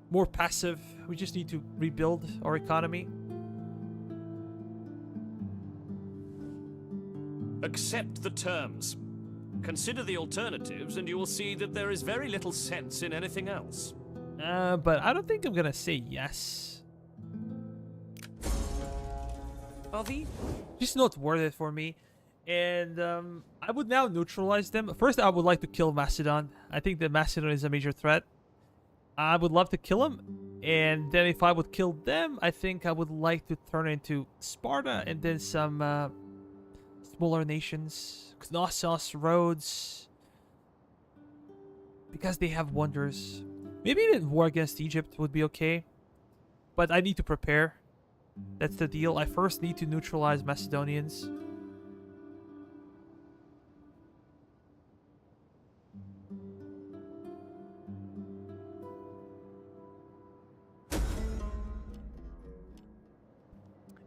more passive. We just need to rebuild our economy. Accept the terms. Consider the alternatives, and you will see that there is very little sense in anything else. But I don't think I'm gonna say yes. Are these? Just not worth it for me. And I would now neutralize them. First, I would like to kill Macedon. I think that Macedon is a major threat. I would love to kill him. And then if I would kill them, I think I would like to turn into Sparta and then some smaller nations. Knossos, Rhodes. Because they have wonders. Maybe even war against Egypt would be okay. But I need to prepare. That's the deal. I first need to neutralize Macedonians.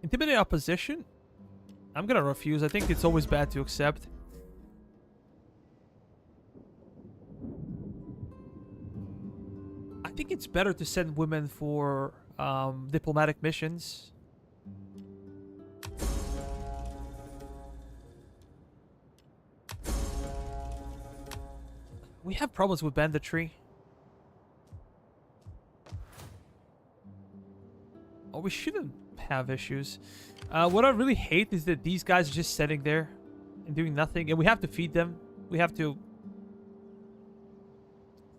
Intimidate opposition? I'm gonna refuse. I think it's always bad to accept. I think it's better to send women for diplomatic missions. We have problems with banditry. Oh, we shouldn't have issues. What I really hate is that these guys are just sitting there and doing nothing, and we have to feed them. We have to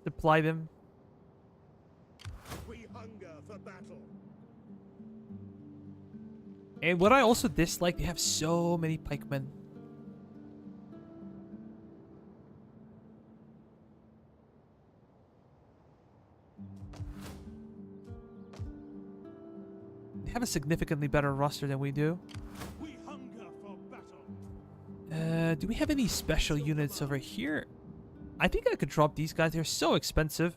supply them. We hunger for battle. And what I also dislike, they have so many pikemen. They have a significantly better roster than we do. We hunger for battle. Do we have any special units over here? I think I could drop these guys. They're so expensive.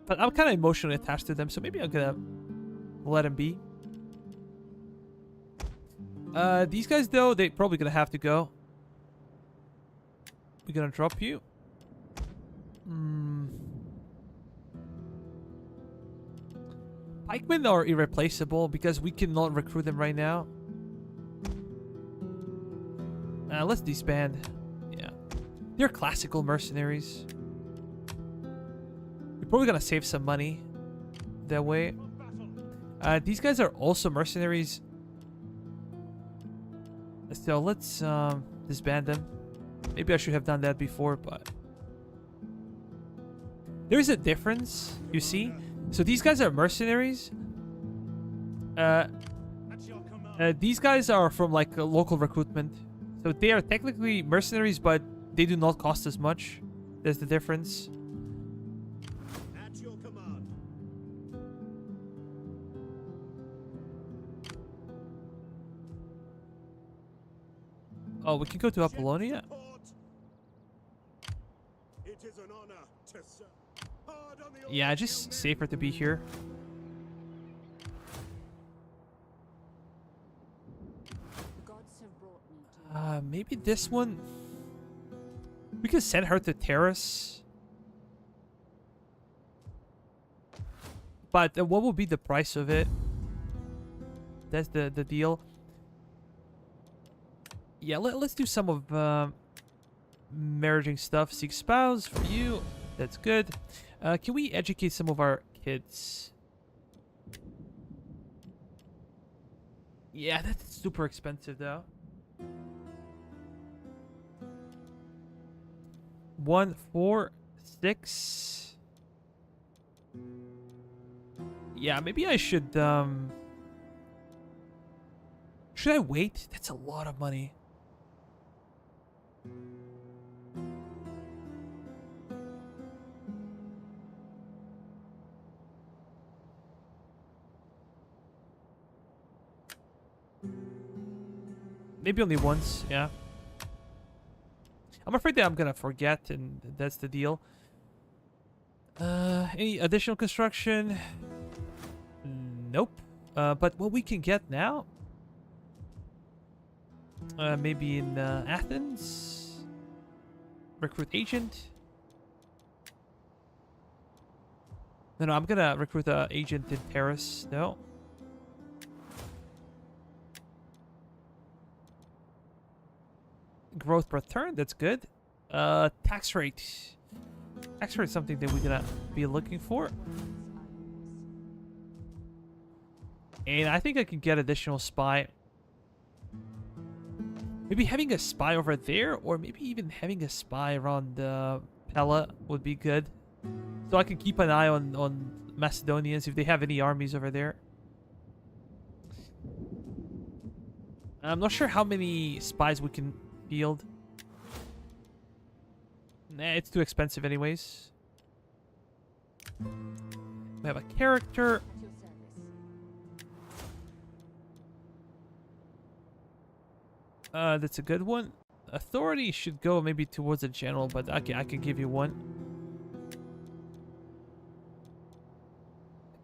But I'm kind of emotionally attached to them, so maybe I'm gonna let them be. These guys, though, they're probably gonna have to go. We're gonna drop you. Pikemen are irreplaceable because we cannot recruit them right now. Let's disband. Yeah. They're classical mercenaries. We're probably gonna save some money that way. These guys are also mercenaries. So let's disband them. Maybe I should have done that before, but there's a difference, you see? So these guys are mercenaries. At your command. These guys are from like a local recruitment. So they are technically mercenaries, but they do not cost as much. There's the difference. At your command. Oh, we can go to Apollonia? Support. It is an honor to serve. Hard on the Yeah, orders, just you men. safer to be here. The gods have brought me to Maybe this one. We can send her to Terrace. But what will be the price of it? That's the deal. Yeah, let's do some of marrying stuff. Seek spouse for you. That's good. Can we educate some of our kids? Yeah, that's super expensive though. 1, 4, 6. Yeah, maybe I should I wait? That's a lot of money. Maybe only once, yeah. I'm afraid that I'm gonna forget, and that's the deal. Any additional construction? Nope. But what we can get now? Maybe in Athens? Recruit agent? No, I'm gonna recruit an agent in Paris. No. Growth per turn, that's good. Tax rate. Tax rate is something that we're gonna be looking for. And I think I can get additional spy. Maybe having a spy over there, or maybe even having a spy around Pella would be good. So I can keep an eye on Macedonians if they have any armies over there. I'm not sure how many spies we can field. Nah, it's too expensive anyways. We have a character. at your service. That's a good one. Authority should go maybe towards the general, but okay, I can give you one.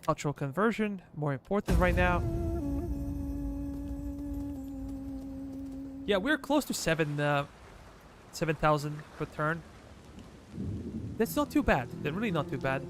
Cultural conversion, more important right now. Yeah, we're close to 7,000 per turn. That's not too bad. They're really not too bad.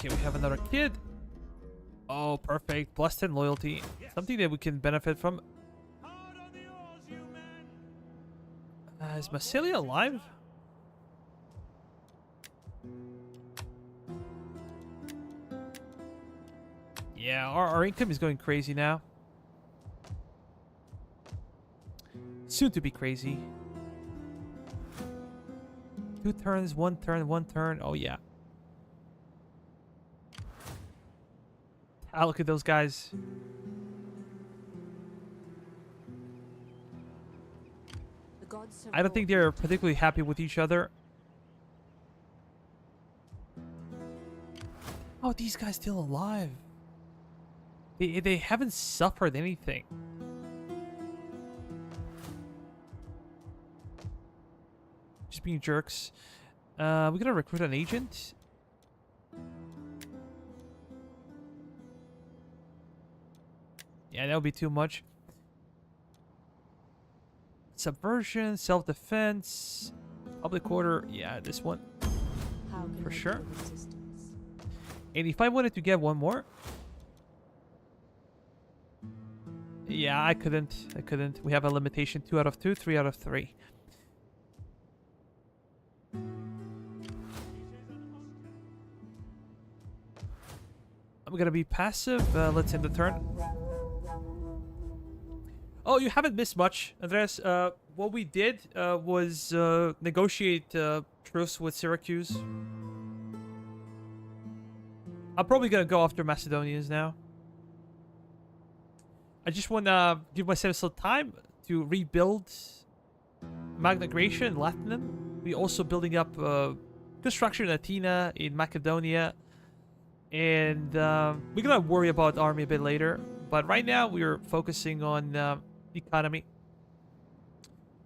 Okay, we have another kid. Oh, perfect. Plus 10 loyalty. Something that we can benefit from. Hard on the oars, you men! Is Macedonia alive? Yeah, our income is going crazy now. Soon to be crazy. 2 turns, 1 turn, 1 turn. Oh, yeah. Ah, look at those guys. The gods have I don't think brought they're me to particularly happy with each other. Oh, these guys still alive. They haven't suffered anything. Just being jerks. We're gonna recruit an agent. Yeah, that would be too much. Subversion, self-defense, public order. Yeah, this one. How can For I sure. be of assistance? And if I wanted to get one more, yeah, I couldn't. We have a limitation: 2 out of 2, 3 out of 3. I'm gonna be passive. Let's end the turn. Oh, you haven't missed much, Andres. What we did was negotiate truce with Syracuse. I'm probably gonna go after Macedonians now. I just want to give myself some time to rebuild Magna Graecia and Latinum. We're also building up construction in Athena, in Macedonia. And we're going to worry about army a bit later. But right now, we're focusing on economy.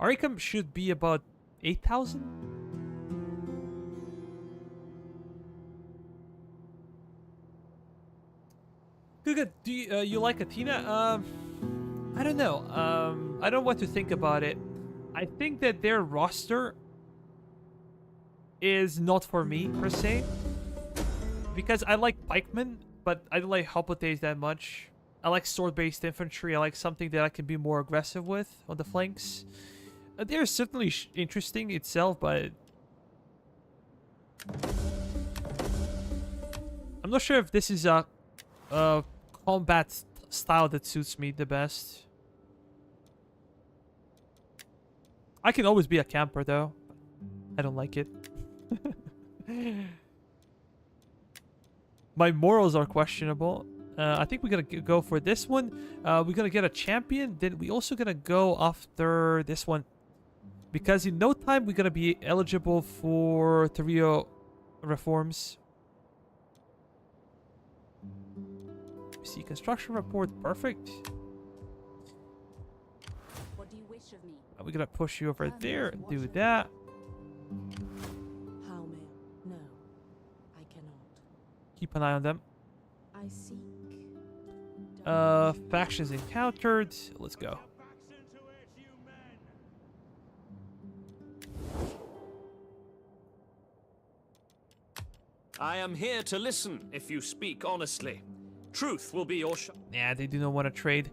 Our income should be about 8,000. Good. Do you like Athena? I don't know. I don't know what to think about it. I think that their roster is not for me, per se. Because I like pikemen, but I don't like hoplites that much. I like sword-based infantry. I like something that I can be more aggressive with on the flanks. They're certainly interesting itself, but I'm not sure if this is a combat style that suits me the best. I can always be a camper, though. I don't like it. My morals are questionable. I think we're gonna go for this one. We're gonna get a champion. Then we also gonna go after this one, because in no time we're gonna be eligible for Terrarum reforms. See, construction report, perfect. What do you wish of me? We're gonna push you over there and do that. How may? No, I cannot. Keep an eye on them. I seek. Factions encountered. Let's go. Backs into it, you men! I am here to listen if you speak honestly. Truth will be your Nah, they do not want to trade.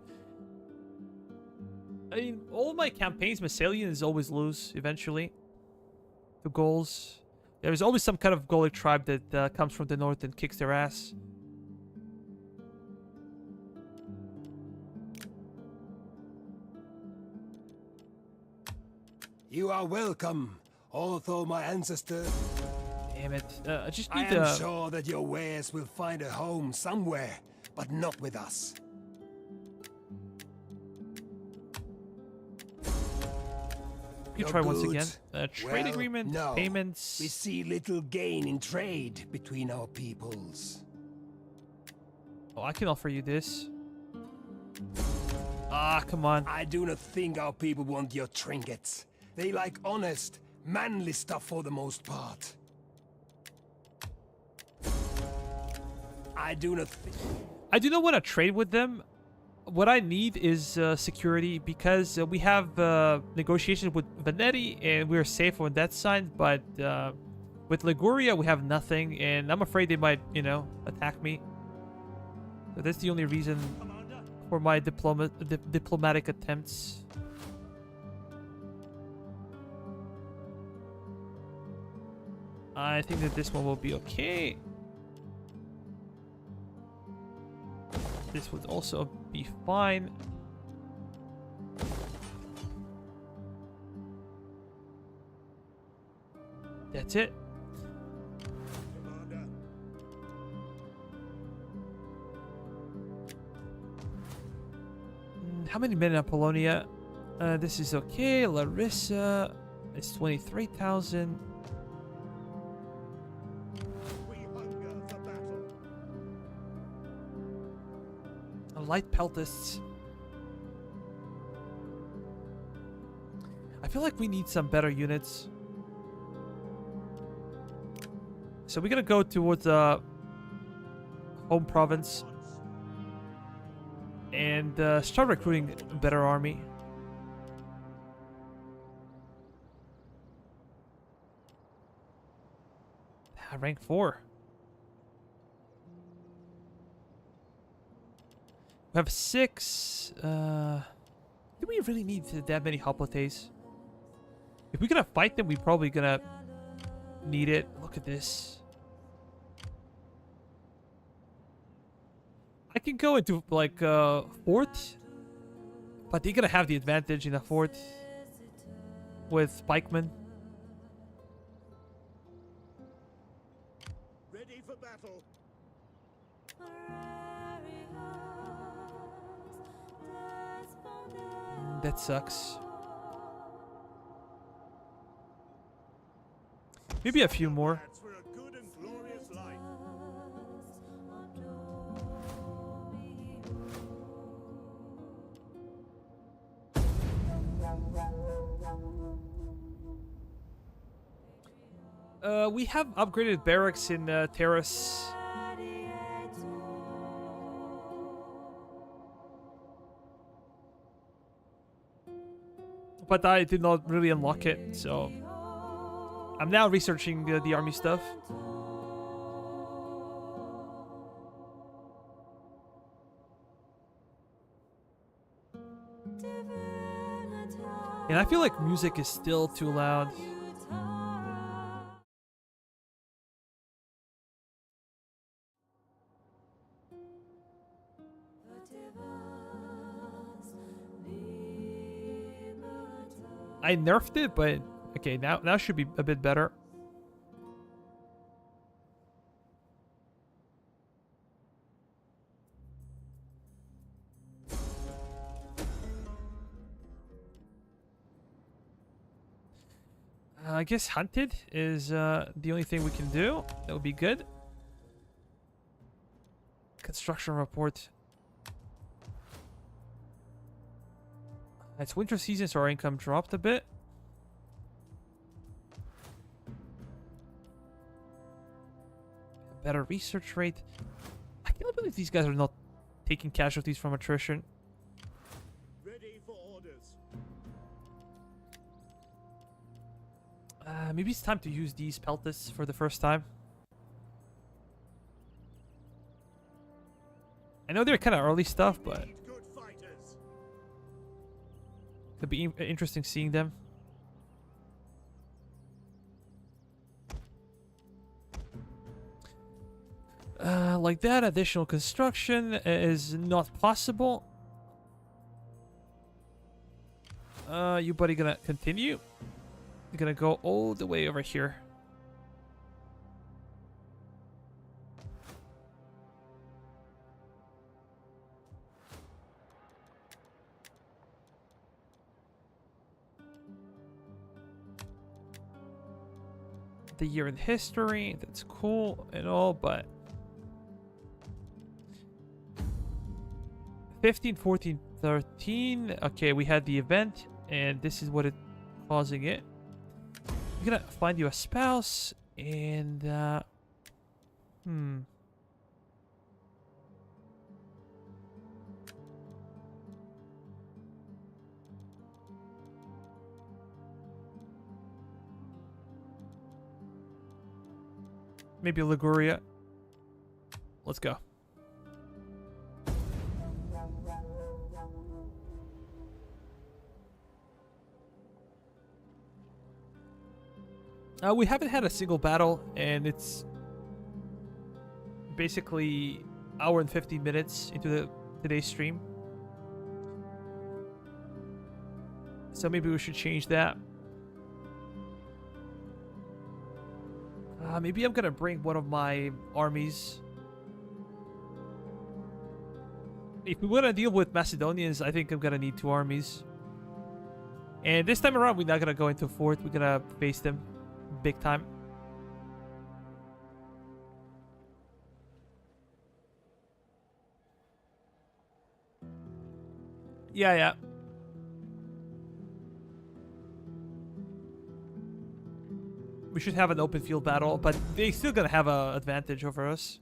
I mean, all my campaigns, Macedonians always lose eventually. The goals. There's always some kind of Gaulic tribe that comes from the north and kicks their ass. You are welcome, although my ancestor... Damn it. I just I need am sure that your wares will find a home somewhere, but not with us. You Your try once again. goods? Trade Well, agreement, no. payments. We see little gain in trade between our peoples. Oh, I can offer you this. Ah, come on. I do not think our people want your trinkets. They like honest, manly stuff for the most part. I do not think... I do not want to trade with them. What I need is security, because we have negotiations with Venetti and we're safe on that side, but With Liguria, we have nothing, and I'm afraid they might, you know, attack me. So that's the only reason Commander, for my diplomatic attempts. I think that this one will be okay. This would also be fine. That's it. Commander. How many men in Apollonia? This is okay. Larissa is 23,000. We hunger for battle. Light peltists. I feel like we need some better units. So we're gonna go towards home province and start recruiting a better army. Rank 4. We have 6. Do we really need that many hoplites? If we're gonna fight them, we're probably gonna need it. Look at this. I can go into like fort, but they're gonna have the advantage in a fort with pikemen. Ready for battle. That sucks. Maybe a few more. Lads, for a good and glorious life. We have upgraded barracks in Terrace. But I did not really unlock it, so I'm now researching the army stuff. And I feel like music is still too loud. I nerfed it, but okay, now should be a bit better. I guess hunted is the only thing we can do. That would be good. Construction report. It's winter season, so our income dropped a bit. Better research rate. I can't believe these guys are not taking casualties from attrition. Ready for orders. Maybe it's time to use these peltists for the first time. I know they're kind of early stuff, but Need good fighters. could be interesting seeing them. Like that, additional construction is not possible. You buddy gonna continue? You're gonna go all the way over here. The year in history, that's cool and all, but 15, 14, 13. Okay, we had the event, and this is what it's causing it. I'm gonna find you a spouse, and Maybe Liguria. Let's go. We haven't had a single battle, and it's basically hour and 50 minutes into today's stream. So maybe we should change that. Maybe I'm gonna bring one of my armies. If we want to deal with Macedonians, I think I'm gonna need 2 armies. And this time around, we're not gonna go into fort. We're gonna face them big time. Yeah. We should have an open field battle, but they're still gonna have an advantage over us.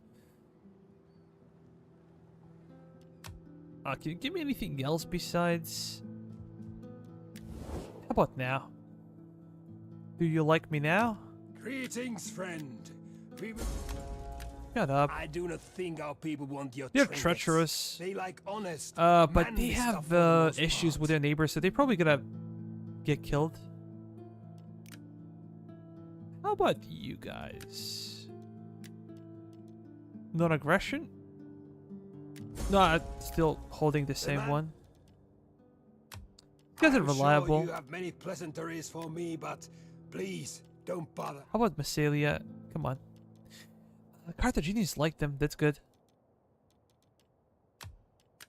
Can you give me anything else besides... How about now? Do you like me now? Greetings, friend. Shut up. I do not think our people want your They're trinkets. treacherous. They like honest, But manly they stuff have for the most issues part. with their neighbors, so they're probably gonna get killed. How about you guys? Non-aggression? No, I'm still holding the same man. one. You guys are I'm reliable. Sure you have many pleasantries for me, but please don't bother. How about Massalia? Come on. Carthaginians like them. That's good.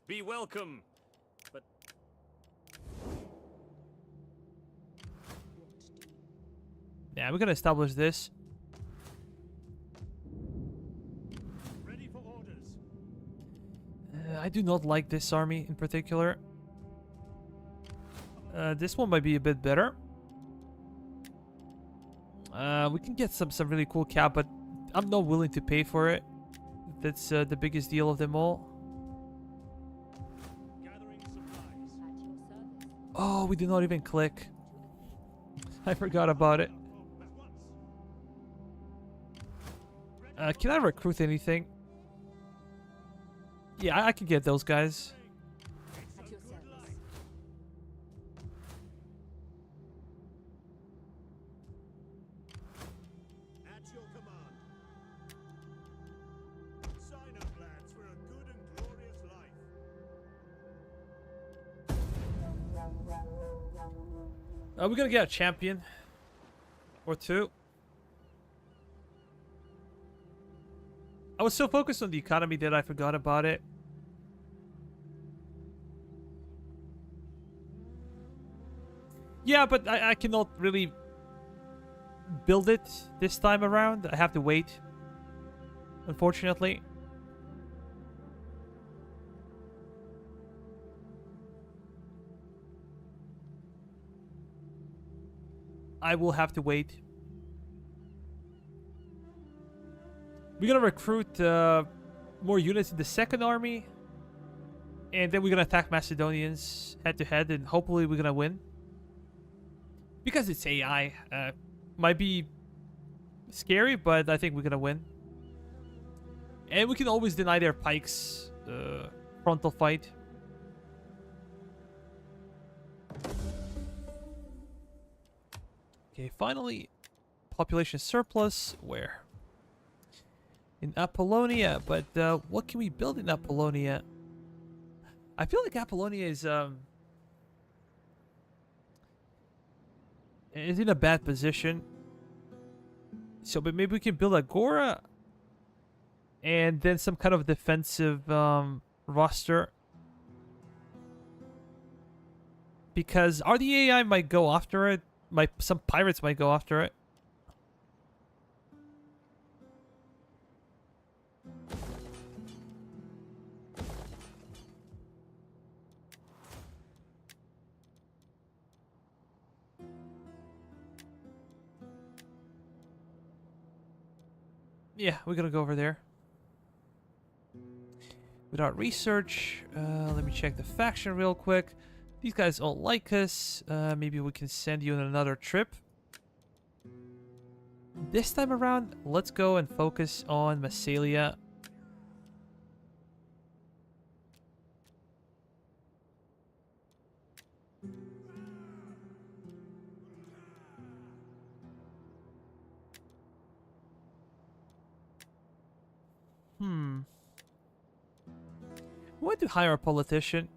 Be welcome. But Yeah, we're gonna establish this. Ready for orders. I do not like this army in particular. This one might be a bit better. We can get some really cool cap, but I'm not willing to pay for it. That's the biggest deal of them all. Gathering supplies. At your service. Oh, we did not even click. I forgot about it. At once. Can I recruit anything? Yeah, I can get those guys. At your service. At your command. Sign up, lads, for a good and glorious life. We're gonna get a champion or 2. I was so focused on the economy that I forgot about it. Yeah, but I cannot really build it this time around. I have to wait, unfortunately. I will have to wait. We're gonna recruit more units in the second army, and then we're gonna attack Macedonians head to head, and hopefully we're gonna win. Because it's AI, might be scary, but I think we're gonna win. And we can always deny their pikes frontal fight. Okay, finally, population surplus. Where? In Apollonia, but what can we build in Apollonia? I feel like Apollonia is in a bad position. So, but maybe we can build Agora and then some kind of defensive roster. Because RDAI might go after it. Some pirates might go after it. Yeah, we're gonna go over there. Without research, let me check the faction real quick. These guys all like us. Maybe we can send you on another trip. This time around, let's go and focus on Massalia. We want to hire a politician.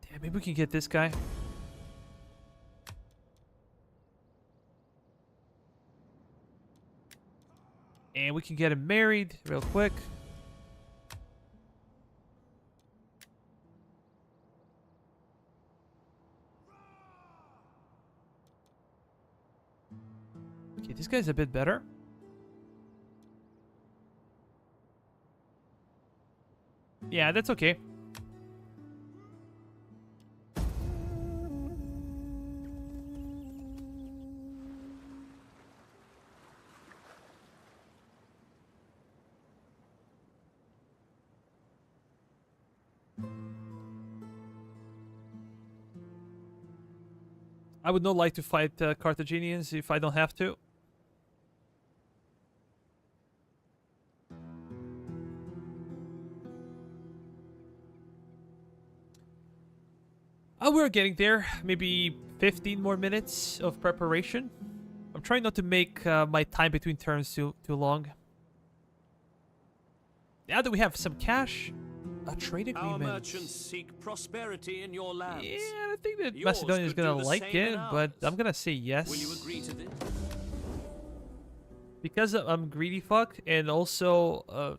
Damn, maybe we can get this guy. And we can get him married real quick. Okay, this guy's a bit better. Yeah, that's okay. I would not like to fight Carthaginians if I don't have to. We're getting there. Maybe 15 more minutes of preparation. I'm trying not to make my time between turns too long. Now that we have some cash, a trade agreement. Our merchants seek prosperity in your lands. Yeah, I think that Yours Macedonia is could gonna do the like same it, in but ours. I'm gonna say yes. Will you agree to this? Because I'm greedy fuck, and also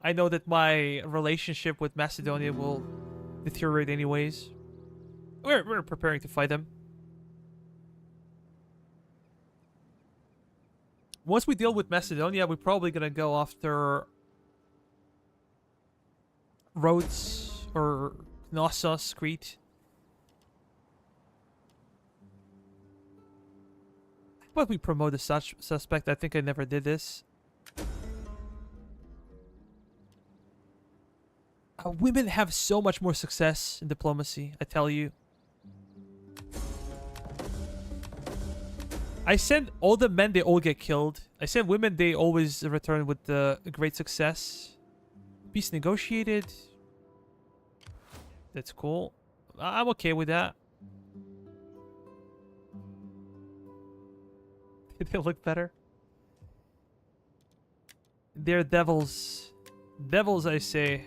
I know that my relationship with Macedonia will deteriorate anyways. We're preparing to fight them. Once we deal with Macedonia, we're probably gonna go after Rhodes or Knossos, Crete. But we promote a suspect. I think I never did this. Women have so much more success in diplomacy, I tell you. I send all the men, they all get killed. I send women, they always return with great success. Peace negotiated. That's cool. I'm okay with that. They look better. They're devils. Devils, I say.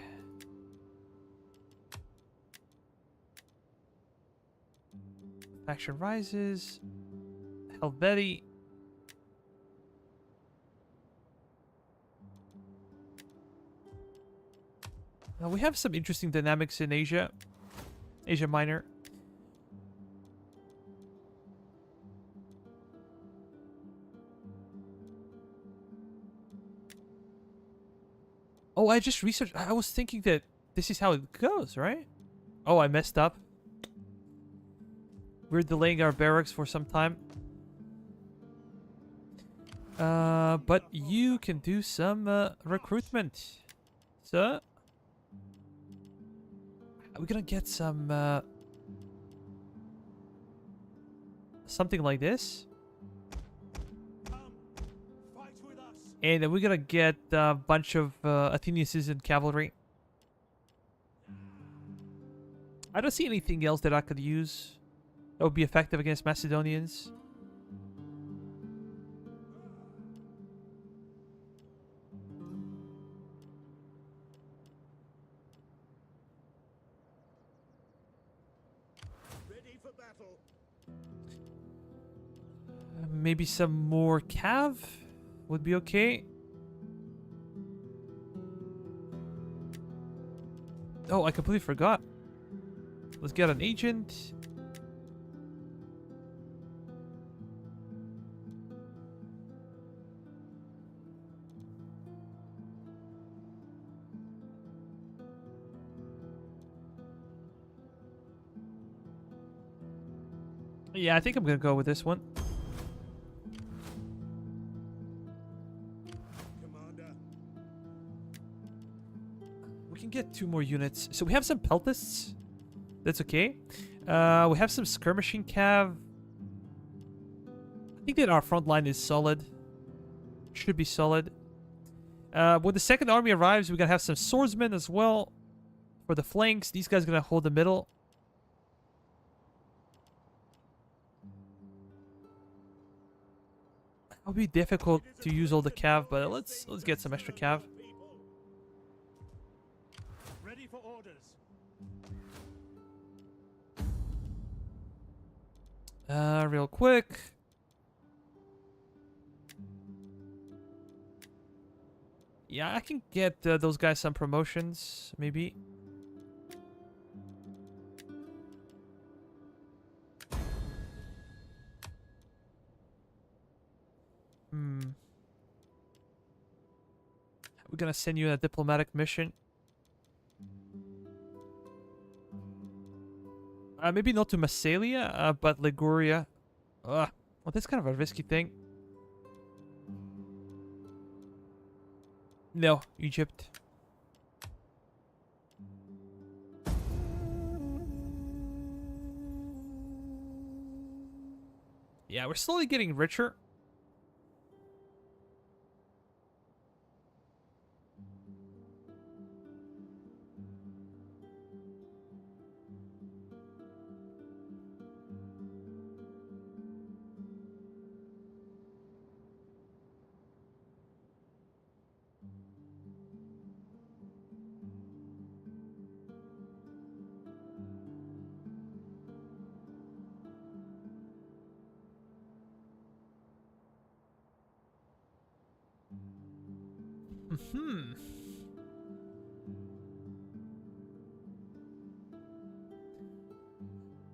Faction rises. Helveti. Now we have some interesting dynamics in Asia. Asia Minor. Oh, I just researched. I was thinking that this is how it goes, right? Oh, I messed up. We're delaying our barracks for some time. But you can do some recruitment. So, we're gonna get some something like this. Fight with us. And then we're gonna get a bunch of Athenian citizen cavalry. I don't see anything else that I could use that would be effective against Macedonians. Ready for battle. Maybe some more cav would be okay. Oh, I completely forgot. Let's get an agent. Yeah, I think I'm gonna go with this one. Command we can get 2 more units. So we have some peltists. That's okay. We have some skirmishing cav. I think that our front line is solid. Should be solid. When the second army arrives, we're gonna have some swordsmen as well for the flanks. These guys are gonna hold the middle. It'll be difficult to use all the cav, but let's get some extra cav. Ready for orders. Real quick. Yeah, I can get those guys some promotions, maybe. We're gonna send you on a diplomatic mission. Maybe not to Massalia, but Liguria. Well, that's kind of a risky thing. No, Egypt. Yeah, we're slowly getting richer.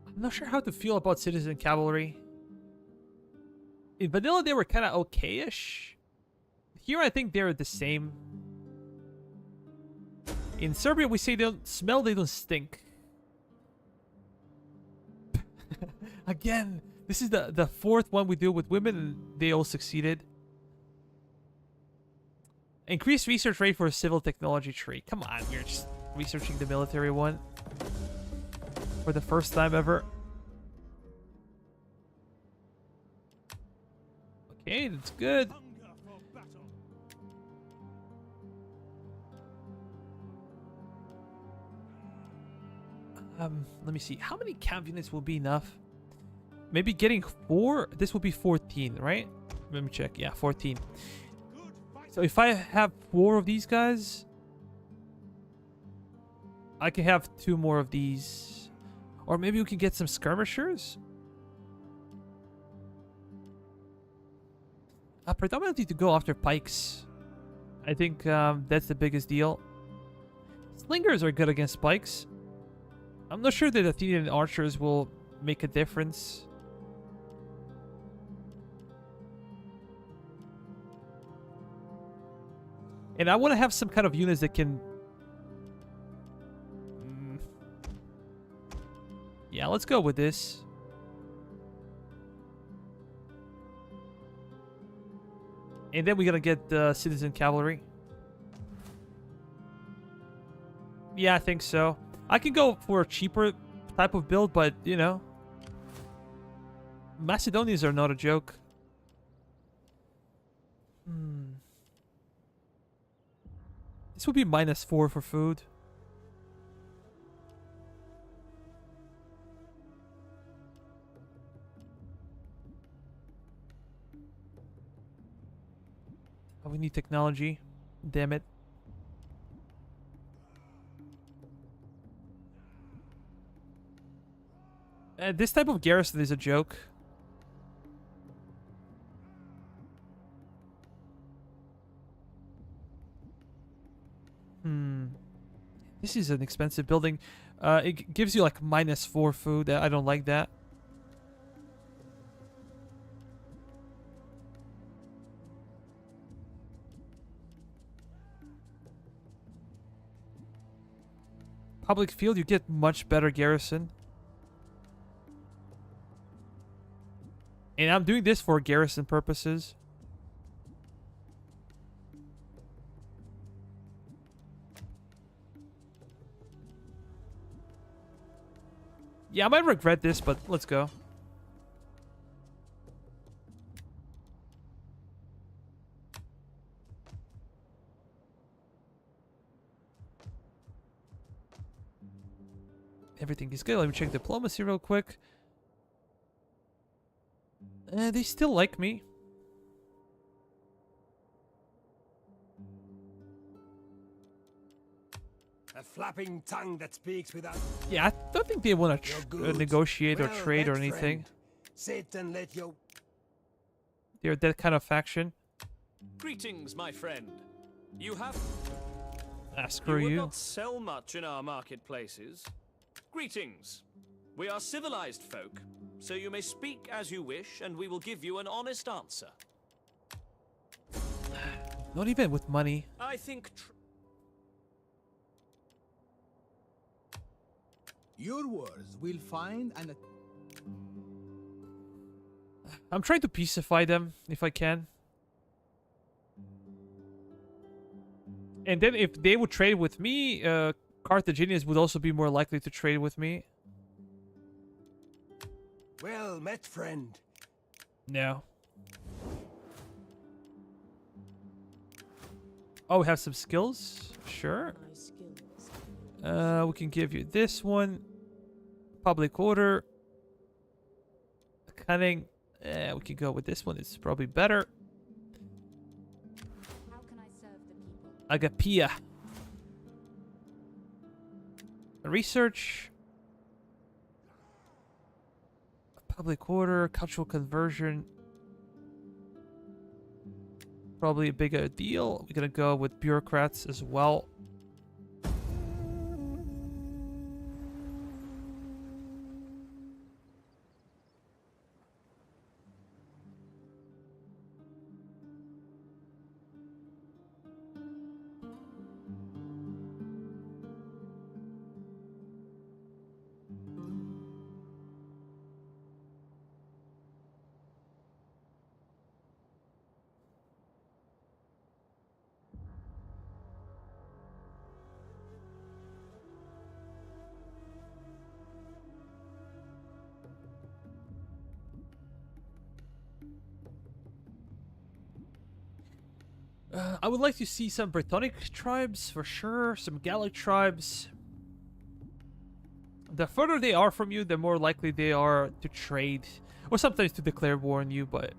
I'm not sure how to feel about citizen cavalry. In vanilla, they were kind of okay-ish. Here, I think they're the same. In Serbia, we say they don't smell, they don't stink. Again, this is the 4th one we do with women, and they all succeeded. Increased research rate for a civil technology tree. Come on, you're just researching the military one. For the first time ever. Okay, that's good. Hunger for battle. Let me see. How many camp units will be enough? Maybe getting 4? This will be 14, right? Let me check. Yeah, 14. Good fight. So if I have 4 of these guys, I can have 2 more of these. Or maybe we can get some skirmishers? Predominantly to go after pikes. I think that's the biggest deal. Slingers are good against pikes. I'm not sure that Athenian archers will make a difference. And I want to have some kind of units that can... Yeah, let's go with this. And then we're gonna get the citizen cavalry. Yeah, I think so. I can go for a cheaper type of build, but, you know... Macedonians are not a joke. This would be -4 for food. Oh, we need technology. Damn it. This type of garrison is a joke. This is an expensive building. It gives you like -4 food. I don't like that. Public field, you get much better garrison. And I'm doing this for garrison purposes. Yeah, I might regret this, but let's go. Everything is good. Let me check diplomacy real quick. They still like me. A flapping tongue that speaks without Yeah, I don't think they want to your goods. negotiate or Well trade or met, anything. friend. Sit and let your They're that kind of faction. Greetings, my friend. You have... Ah, screw would you. not sell much in our marketplaces. Greetings. We are civilized folk, so you may speak as you wish, and we will give you an honest answer. Not even with money. I think... Your words will find an... I'm trying to peacify them if I can. And then if they would trade with me, Carthaginians would also be more likely to trade with me. well met, friend. No. Oh, we have some skills? Sure. My skills. We can give you this one. Public order. Cunning. We can go with this one. It's probably better. How can I serve the people? Agapia. Research. Public order. Cultural conversion. Probably a bigger deal. We're gonna go with bureaucrats as well. I would like to see some Brittonic tribes for sure, some Gallic tribes. The further they are from you, the more likely they are to trade, or sometimes to declare war on you, but...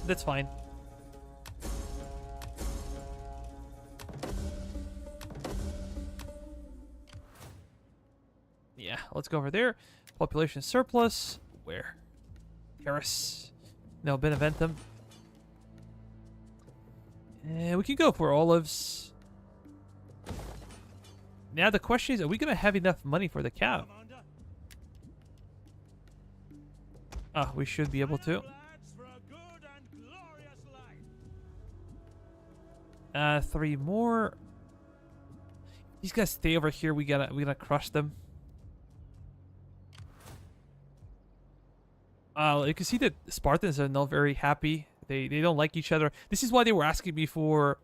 that's fine. Yeah, let's go over there. Population surplus. Where? Paris. No, Beneventum. And we can go for olives. Now the question is, are we going to have enough money for the cow? Commander, Ah, we should be able to. lads, for a good and glorious life. 3 more. These guys stay over here. We gotta crush them. You can see that Spartans are not very happy. They don't like each other. This is why they were asking me for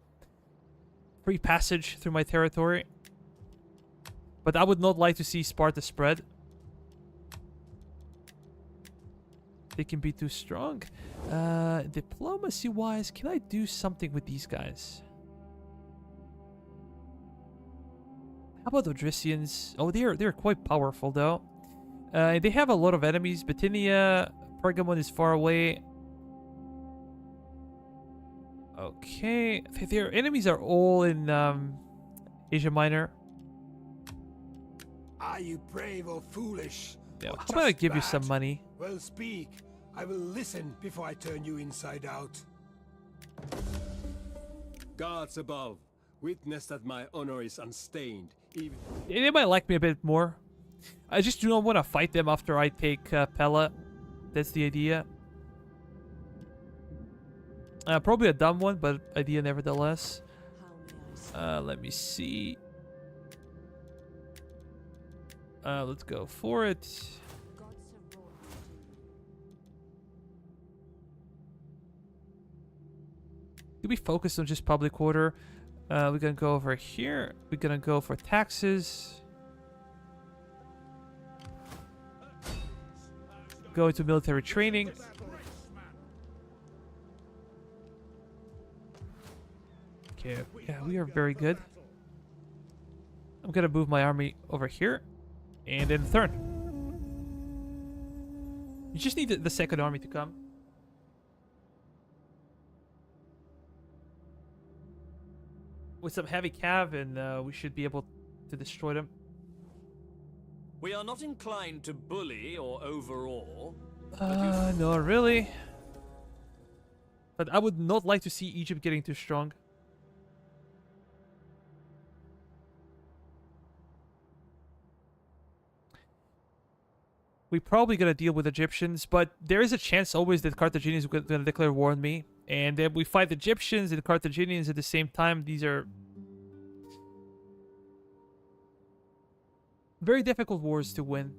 free passage through my territory. But I would not like to see Sparta spread. They can be too strong. Diplomacy-wise, can I do something with these guys? How about the Odrysians? Oh, they're quite powerful though. They have a lot of enemies. Bithynia, Pergamon is far away. Okay, their enemies are all in Asia Minor. Are you brave or foolish? Yeah, or how about I just give you bad? some money? Well, speak. I will listen before I turn you inside out. Gods above, witness that my honor is unstained. Even They might like me a bit more. I just do not want to fight them after I take Pella. That's the idea. Probably a dumb one, but idea nevertheless. How may I serve? Let me see. Let's go for it. The gods have brought me to you. Do we focus on just public order? We're gonna go over here. We're gonna go for taxes. Go to military training. Okay, yeah, we are very good. I'm gonna move my army over here. And then third. You just need the second army to come. With some heavy cav, and we should be able to destroy them. We are not inclined to bully or overawe. No, really. But I would not like to see Egypt getting too strong. We're probably gonna deal with Egyptians, but there is a chance always that Carthaginians are gonna declare war on me. And then we fight Egyptians and Carthaginians at the same time. These are very difficult wars to win.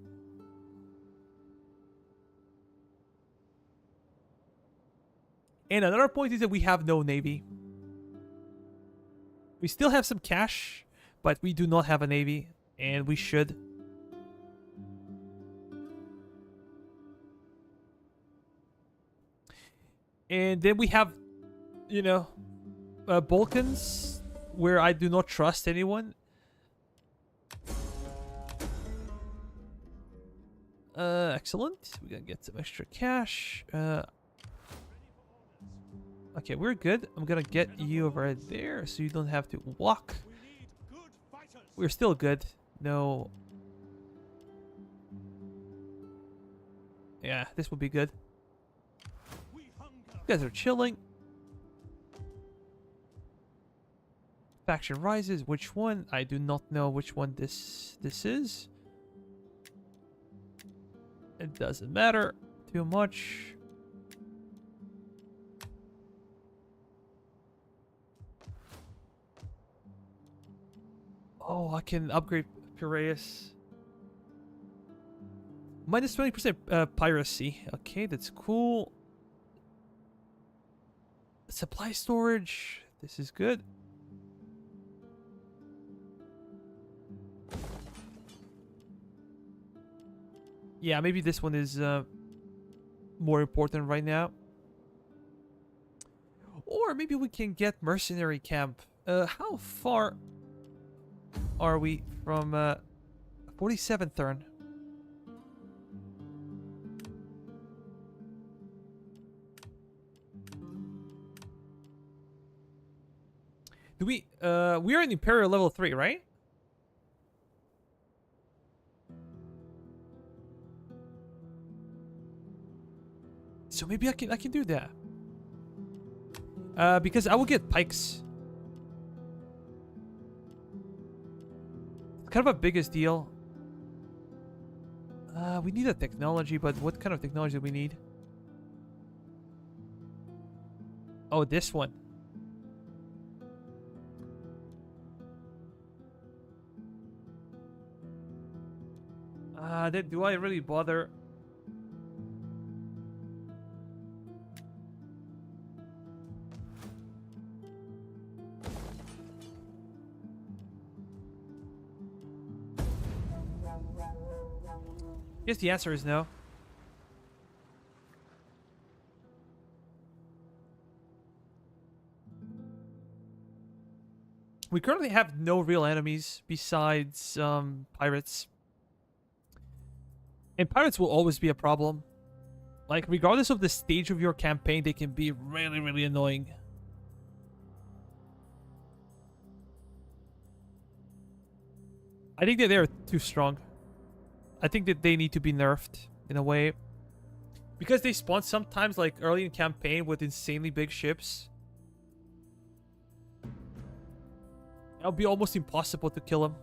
And another point is that we have no navy. We still have some cash, but we do not have a navy, and we should. And then we have, you know, Balkans, where I do not trust anyone. Excellent. We're gonna get some extra cash. Okay, we're good. I'm gonna get you over there so you don't have to walk. We're still good. No. Yeah, this will be good. You guys are chilling. Faction rises. Which one? I do not know which one this is. It doesn't matter too much. Oh, I can upgrade Piraeus. Minus 20% piracy. Okay, that's cool. Supply storage. This is good. Yeah, maybe this one is more important right now. Or maybe we can get mercenary camp. How far are we from 47th turn? Do we are in Imperial level 3, right? So maybe I can do that. Because I will get pikes. It's kind of a biggest deal. We need a technology, but what kind of technology do we need? Oh, this one. Do I really bother? Guess the answer is no. We currently have no real enemies besides pirates. And pirates will always be a problem. Like, regardless of the stage of your campaign, they can be really, really annoying. I think that they're too strong. I think that they need to be nerfed in a way. Because they spawn sometimes, like, early in campaign with insanely big ships. It'll be almost impossible to kill them.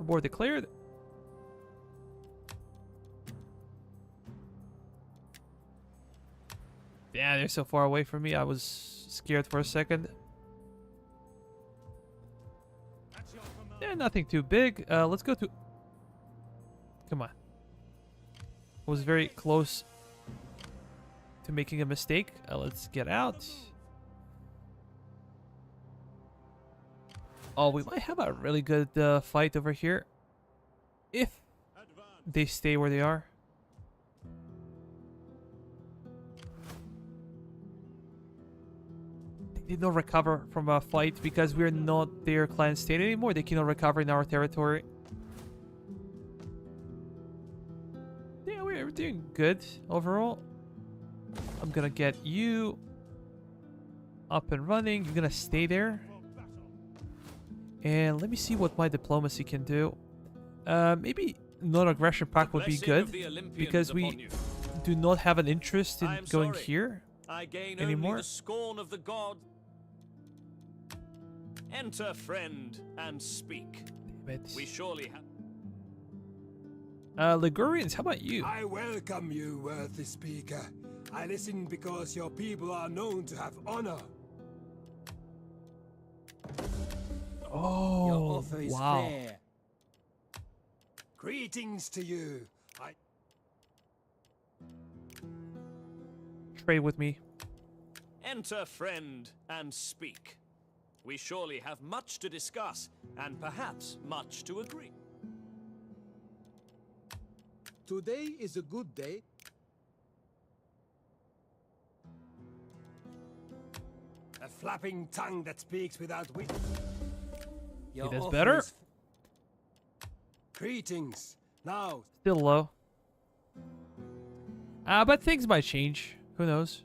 War declared. Damn, they're so far away from me. I was scared for a second. At your command. Yeah, nothing too big. Let's go to... Come on. I was very close to making a mistake. Let's get out. Oh, we might have a really good fight over here. If Advance. they stay where they are. They did not recover from a fight because we're not their client state anymore. They cannot recover in our territory. Yeah, we're doing good overall. I'm gonna get you up and running. You're gonna stay there. For battle. And let me see what my diplomacy can do. Maybe non-aggression pact would be Blessing good of the Olympians because we upon you. do not have an interest in I am going sorry. here I gain anymore. only the scorn of the god. Enter, friend, and speak. But We surely have. Ligurians, how about you? I welcome you, worthy speaker. I listen because your people are known to have honor. Oh, Your offer is wow. fair. Greetings to you. I Trade with me. Enter, friend, and speak. We surely have much to discuss, and perhaps much to agree. Today is a good day. a flapping tongue that speaks without wit. Your that's offer better. is Greetings. Now, Still low. But things might change. Who knows?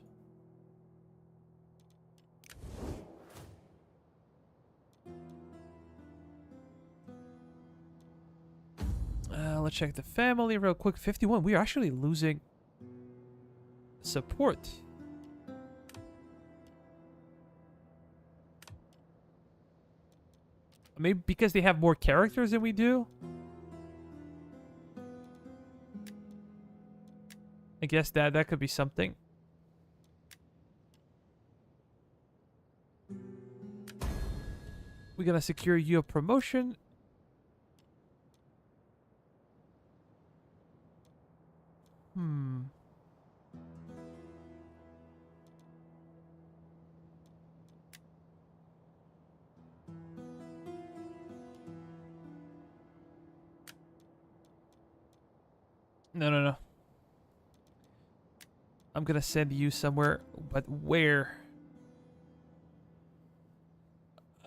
Let's check the family real quick. 51. We are actually losing support. Maybe because they have more characters than we do. I guess that could be something. We're gonna secure you a promotion. No. I'm gonna send you somewhere, but where?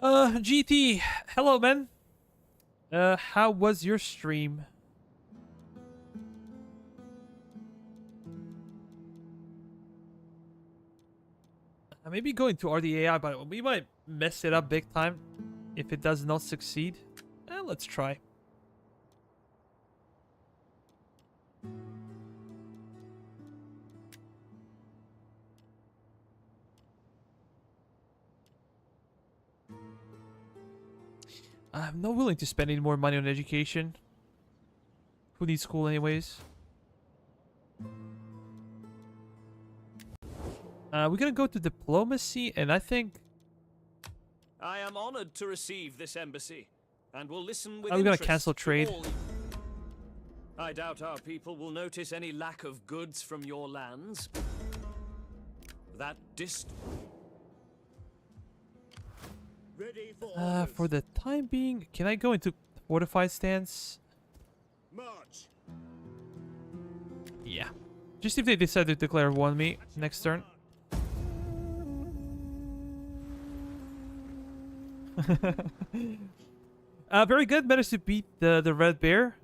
GT, hello, man. How was your stream? Maybe going to RDAI, but we might mess it up big time if it does not succeed. Let's try. I'm not willing to spend any more money on education. Who needs school anyways? We're gonna go to diplomacy, and I think I am honored to receive this embassy, and will listen with I'm gonna interest cancel to trade. all- I doubt our people will notice any lack of goods from your lands. That Ready for orders. for the time being, can I go into fortified stance? March. Yeah. Just if they decide to declare war on me next turn. Very good. Managed to beat the red bear.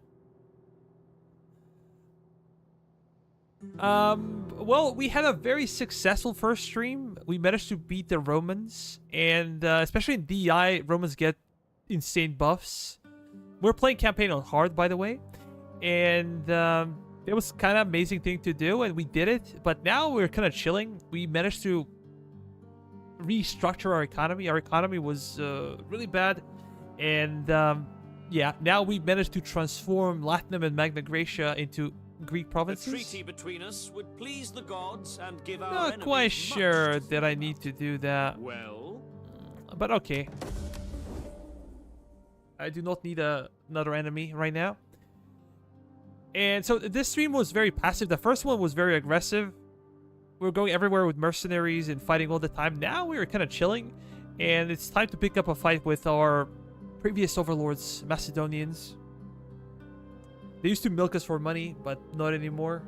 Well, we had a very successful first stream. We managed to beat the Romans, and especially in D.E.I, Romans get insane buffs. We're playing campaign on hard, by the way, and it was kind of amazing thing to do, and we did it. But now we're kind of chilling. We managed to restructure our economy. Our economy was really bad, and yeah, now we managed to transform Latinum and Magna Graecia into Greek The provinces. treaty between us would please the gods and give our Not enemies quite much sure to that I need to do that, Well, but okay. I do not need another enemy right now. And so this stream was very passive. The first one was very aggressive. We were going everywhere with mercenaries and fighting all the time. Now we are kind of chilling, and it's time to pick up a fight with our previous overlords, Macedonians. They used to milk us for money, but not anymore.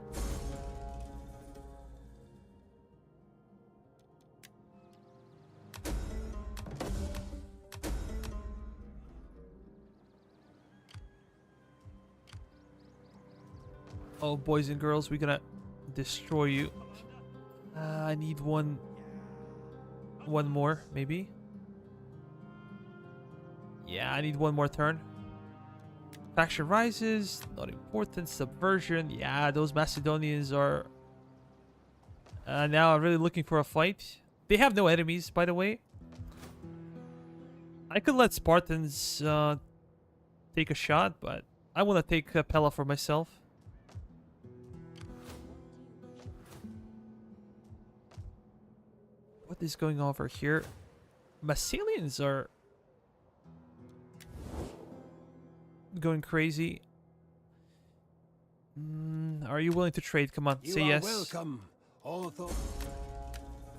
Oh, boys and girls, we're gonna destroy you. I need one more, maybe. Yeah, I need one more turn. Faction rises, not important. Subversion, yeah, those Macedonians are now really looking for a fight. They have no enemies, by the way. I could let Spartans take a shot, but I want to take Pella for myself. What is going on over here? Macedonians are going crazy. Are you willing to trade? Come on, You say are yes. welcome, although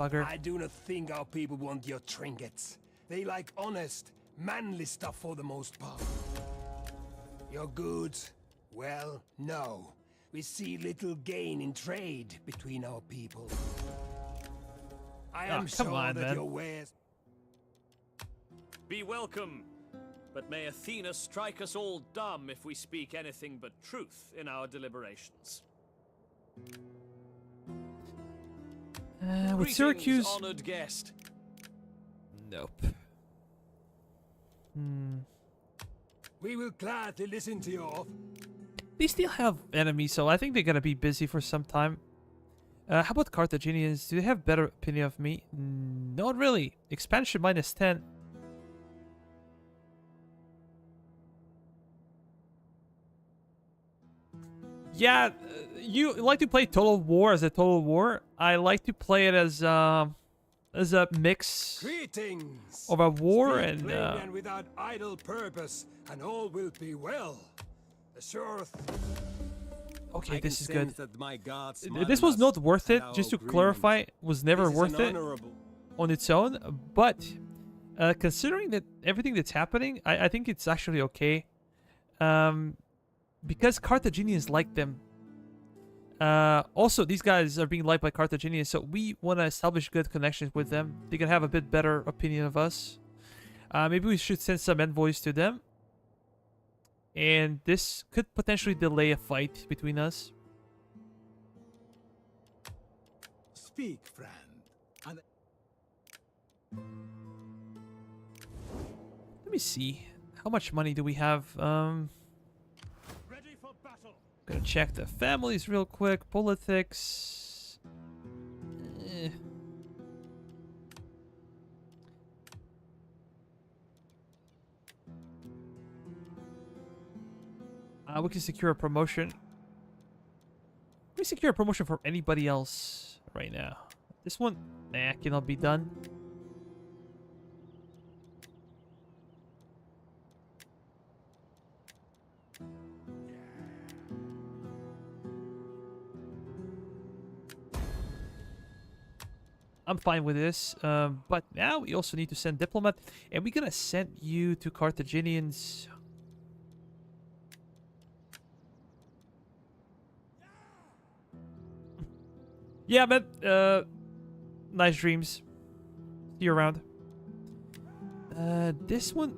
Bugger. I do not think our people want your trinkets. They like honest, manly stuff for the most part. Your goods? Well, no. We see little gain in trade between our people. I am come sure on, that man. your wares... be welcome. But may Athena strike us all dumb if we speak anything but truth in our deliberations. With Greetings, Syracuse. honored guest. Nope. We will gladly listen to your... They still have enemies, so I think they're gonna be busy for some time. How about Carthaginians? Do they have better opinion of me? Not really. Expansion -10. Yeah, you like to play Total War as a Total War. I like to play it as a mix Greetings! of a war Speak and plainly and without idle purpose, and all will be well. Assure... okay, this is good. That my gods This was not worth it. and Just to our clarify, was never This is worth an it honorable- on its own. But considering that everything that's happening, I think it's actually okay. Because Carthaginians like them. Also, these guys are being liked by Carthaginians, so we want to establish good connections with them. They can have a bit better opinion of us. Maybe we should send some envoys to them. And this could potentially delay a fight between us. Speak, friend. And Let me see. How much money do we have? Ready for battle. Gonna check the families real quick. Politics. Eh. We can secure a promotion. We secure a promotion from anybody else right now. This one, nah, cannot be done. I'm fine with this, but now we also need to send diplomat, and we're gonna send you to Carthaginians. Yeah, man. Nice dreams. See you around. This one.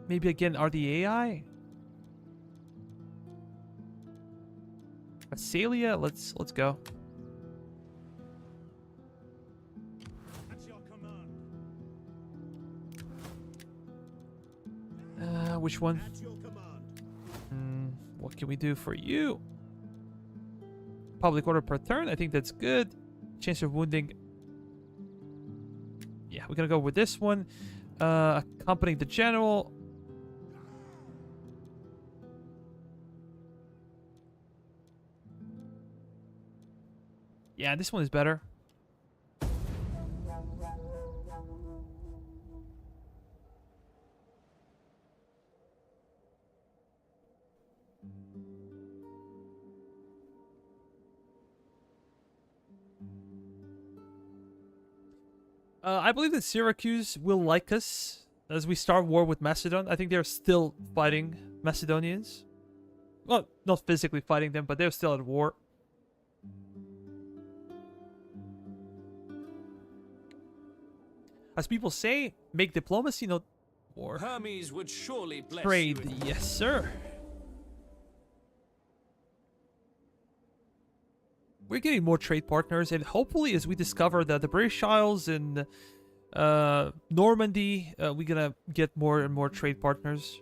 Maybe again D.E.I. Acelia, let's go. At your command. Which one? At your command. What can we do for you? Public order per turn. I think that's good. Chance of wounding. Yeah, we're gonna go with this one. Accompanying the general. Yeah, this one is better. I believe that Syracuse will like us as we start war with Macedon. I think they're still fighting Macedonians. Well, not physically fighting them, but they're still at war. As people say, make diplomacy, not war. Hermes would surely bless Trade, you. yes, sir. We're getting more trade partners, and hopefully, as we discover that the British Isles and Normandy, we're gonna get more and more trade partners.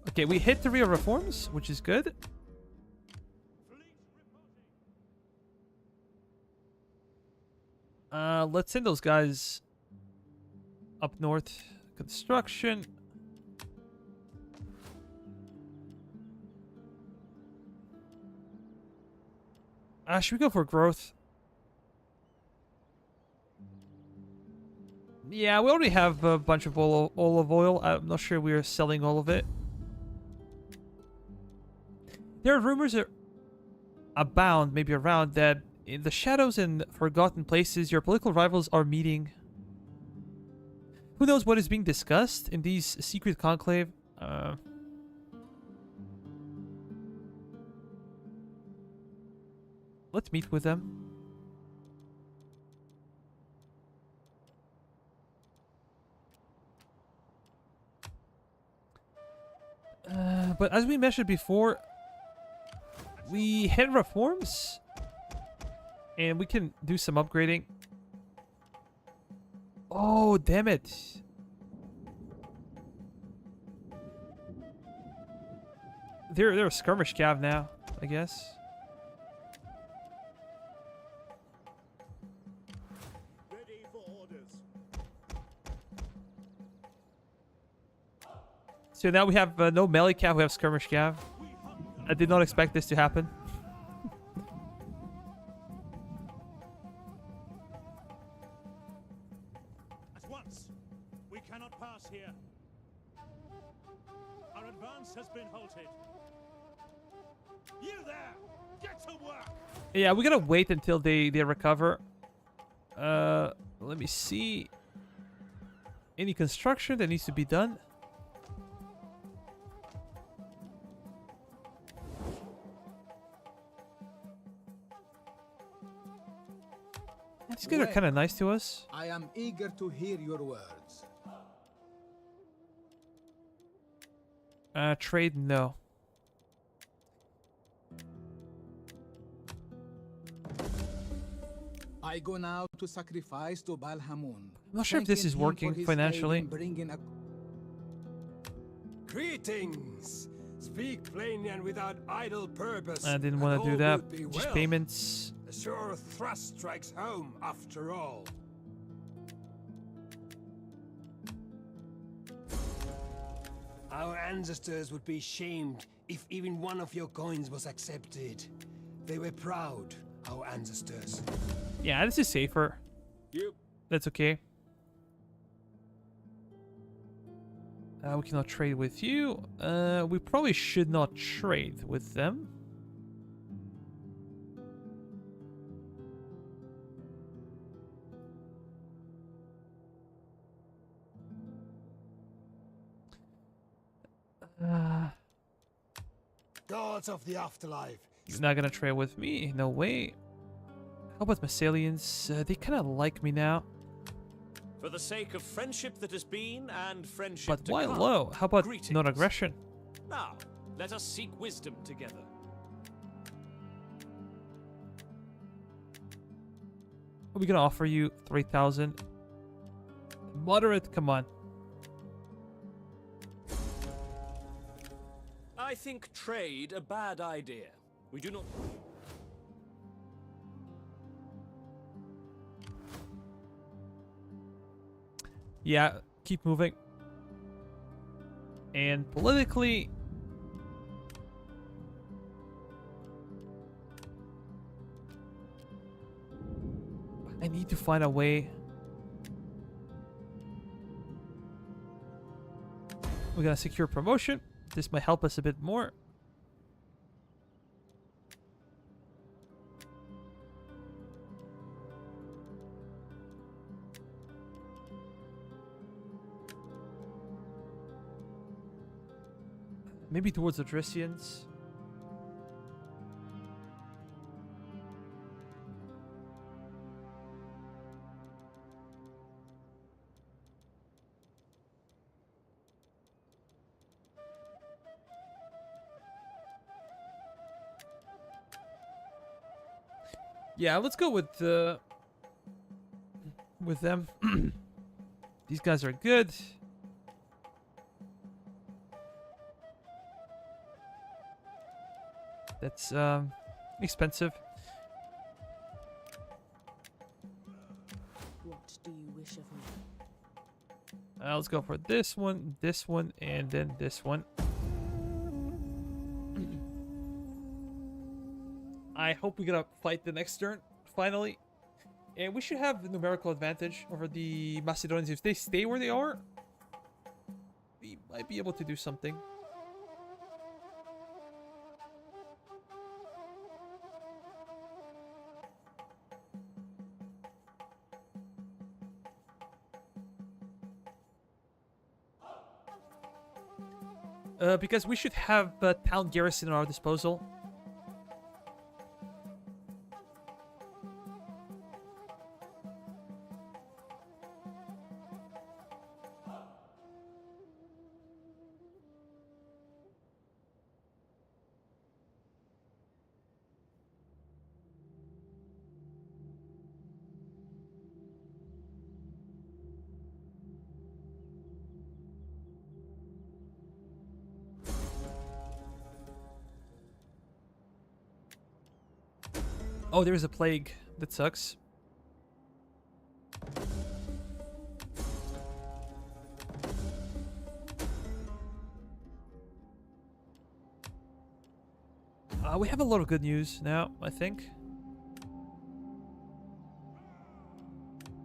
Okay, we hit the real reforms, which is good. Let's send those guys up north. Construction. Should we go for growth? Yeah, we already have a bunch of olive oil. I'm not sure we are selling all of it. There are rumors abound, maybe around, that in the shadows and forgotten places, your political rivals are meeting. Who knows what is being discussed in these secret conclave? Let's meet with them. But as we mentioned before, we hit reforms, and we can do some upgrading. Oh, damn it. They're a skirmish cav now, I guess. Ready for orders. So now we have no melee cav, we have skirmish cav. I did not expect this to happen. At once. We cannot pass here. Our advance has been halted. You there! Get to work! Yeah, we gotta wait until they recover. Let me see. Any construction that needs to be done? These guys are kind of nice to us. I am eager to hear your words. Trade, no. I go now to sacrifice to Balhamun. I'm not sure if this is working financially. Greetings! Speak plainly and without idle purpose. I didn't want to do that. Just payments. A sure thrust strikes home, after all. Our ancestors would be shamed if even one of your coins was accepted. They were proud, our ancestors. Yeah, this is safer. Yep. That's okay. We cannot trade with you. We probably should not trade with them. Gods of the afterlife. You're not gonna trade with me? No way. How about Macedonians? They kind of like me now. For the sake of friendship that has been and friendship But to why come. low? How about Greetings. non-aggression? Now, let us seek wisdom together. We're gonna offer you 3,000. Moderate, come on. I think trade a bad idea. We do not... Yeah, keep moving. And politically... I need to find a way. We're gonna secure promotion. This might help us a bit more. Maybe towards the Drisians. Yeah, let's go with them. These guys are good. That's expensive. What do you wish of me? Let's go for this one, and then this one. I hope we're gonna fight the next turn, finally. And we should have the numerical advantage over the Macedonians. If they stay where they are, we might be able to do something. Because we should have a town garrison at our disposal. Oh, there's a plague. That sucks. We have a lot of good news now, I think.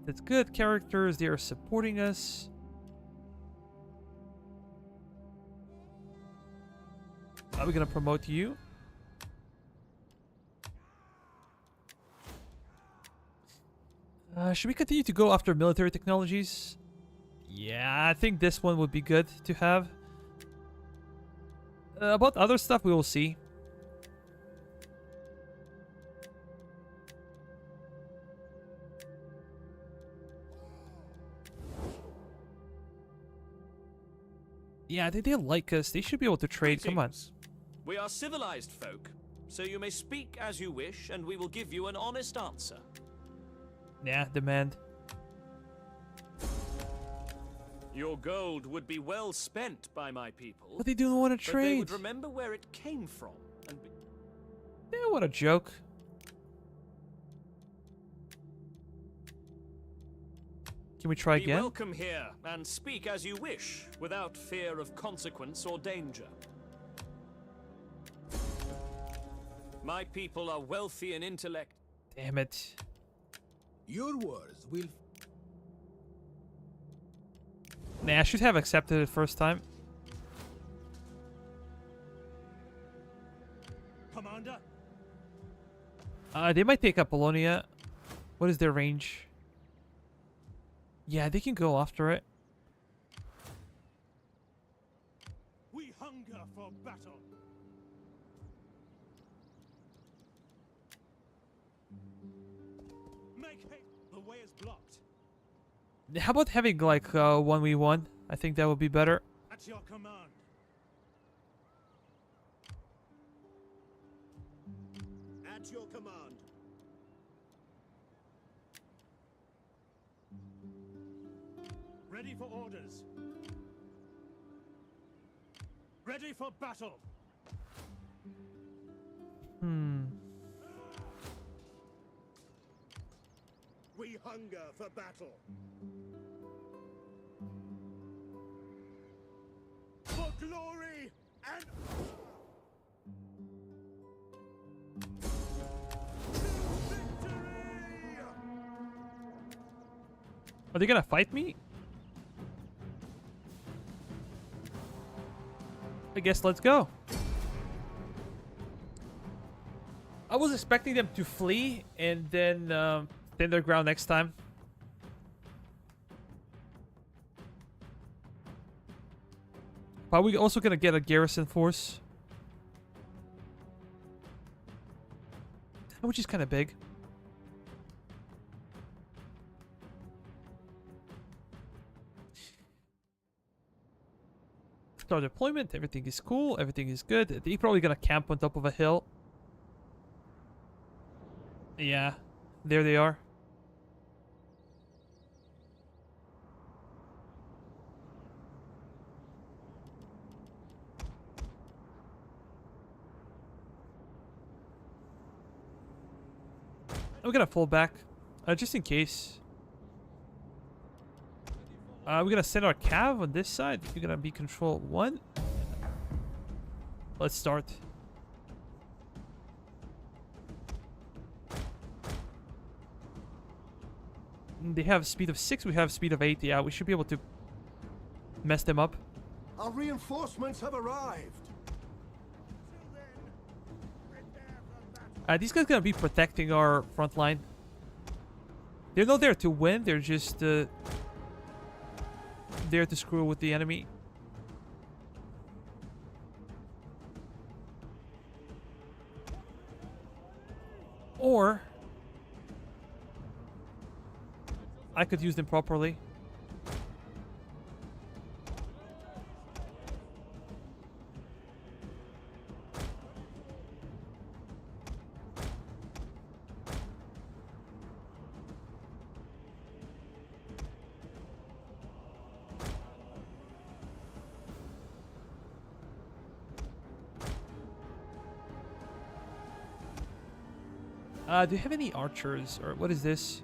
That's good. Characters, they are supporting us. Are we gonna promote you? Should we continue to go after military technologies? Yeah, I think this one would be good to have. About other stuff, we will see. Yeah, they like us. They should be able to trade. Come on. Greetings. We are civilized folk, so you may speak as you wish, and we will give you an honest answer. Yeah, demand. Your gold would be well spent by my people. But they don't want to But they trade. would remember where it came from. And be Yeah, what a joke. Can we try Be again? welcome here, and speak as you wish, without fear of consequence or danger. My people are wealthy in intellect. Damn it. Your words will... Nah, I should have accepted it first time. Commander, They might take Apollonia. What is their range? Yeah, they can go after it. we hunger for battle. Make haste. The way is blocked. How about having like 1v1? I think that would be better. At your command. At your command. Ready for orders. Ready for battle. We hunger for battle. For glory and victory! Are they gonna fight me? I guess let's go. I was expecting them to flee and then stand their ground next time. But we also gonna get a garrison force, which is kind of big. Start deployment. Everything is cool. Everything is good. They're probably gonna camp on top of a hill. Yeah, there they are. I'm gonna fall back, just in case. We're gonna send our cav on this side. We're gonna be control 1. Let's start. They have speed of 6. We have speed of 8. Yeah, we should be able to mess them up. Our reinforcements have arrived. These guys gonna be protecting our front line. They're not there to win. They're just there to screw with the enemy. Or I could use them properly. Do you have any archers, or what is this?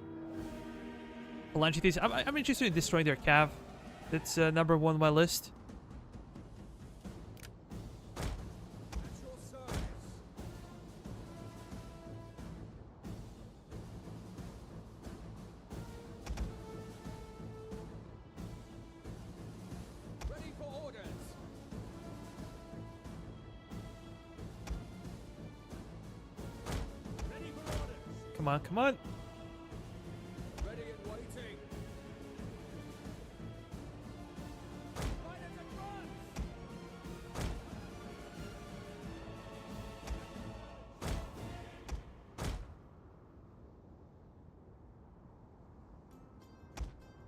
Phalangites. I'm interested in destroying their cav. That's number 1 on my list. At your service. Ready for orders. Ready for orders. Come on, come on. Ready and waiting. Fighters advance.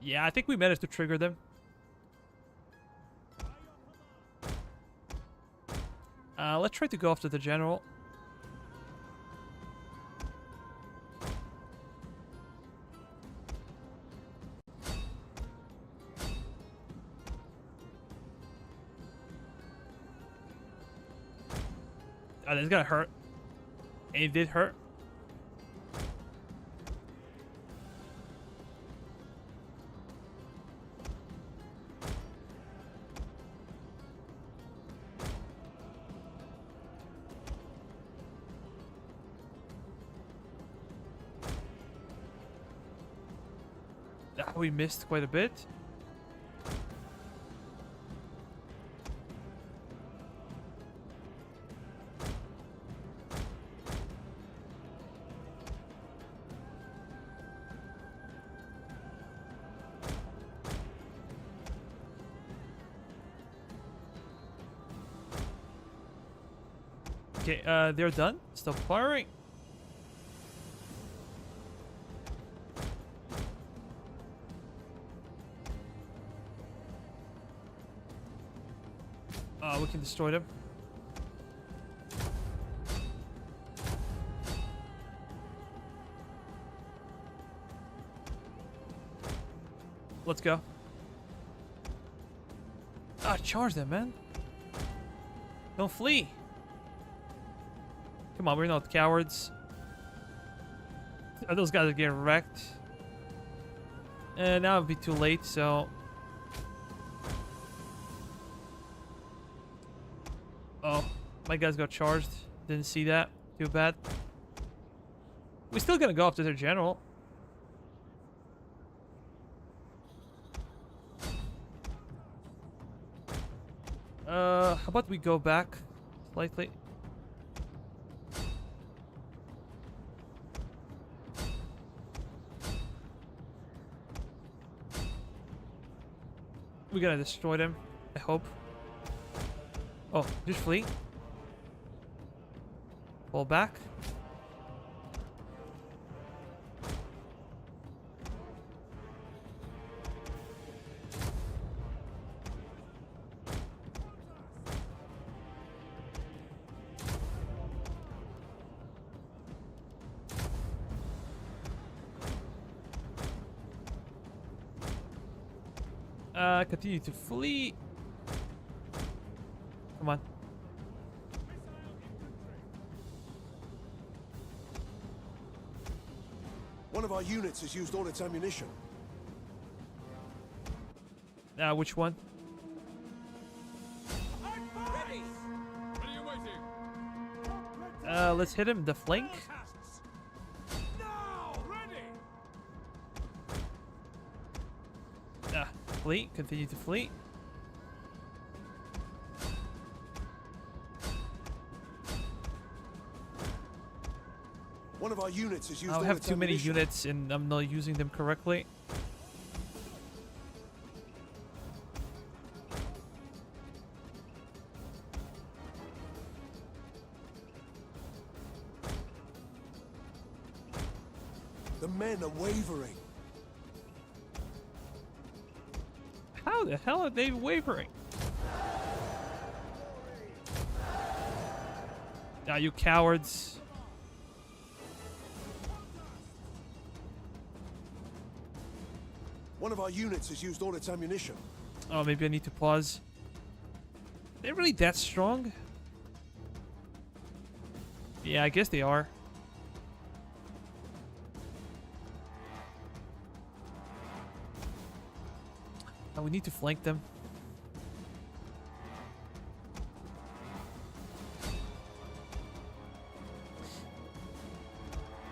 Yeah, I think we managed to trigger them. Let's try to go after the general. Oh, that's gonna hurt. And it did hurt. Ah, we missed quite a bit. Okay, they're done. Stop firing. We can destroy them. Let's go. charge them, man. Don't flee. Come on, we're not cowards. Those guys are getting wrecked. And now it'll be too late, so... Oh, my guys got charged. Didn't see that. Too bad. We're still gonna go after their general. How about we go back slightly? We're gonna destroy them, I hope. Oh, just flee. Fall back. Continue to flee. Come on. One of our units has used all its ammunition. Which one? Ready. What are you waiting? Let's hit him the flank. Now, ready. Flee. Continue to flee. One of our units has used I all have its too many ammunition. units and I'm not using them correctly. The men are wavering. How the hell are they wavering? Ah, you cowards. One of our units has used all its ammunition. Oh, maybe I need to pause. They're really that strong? Yeah, I guess they are. We need to flank them.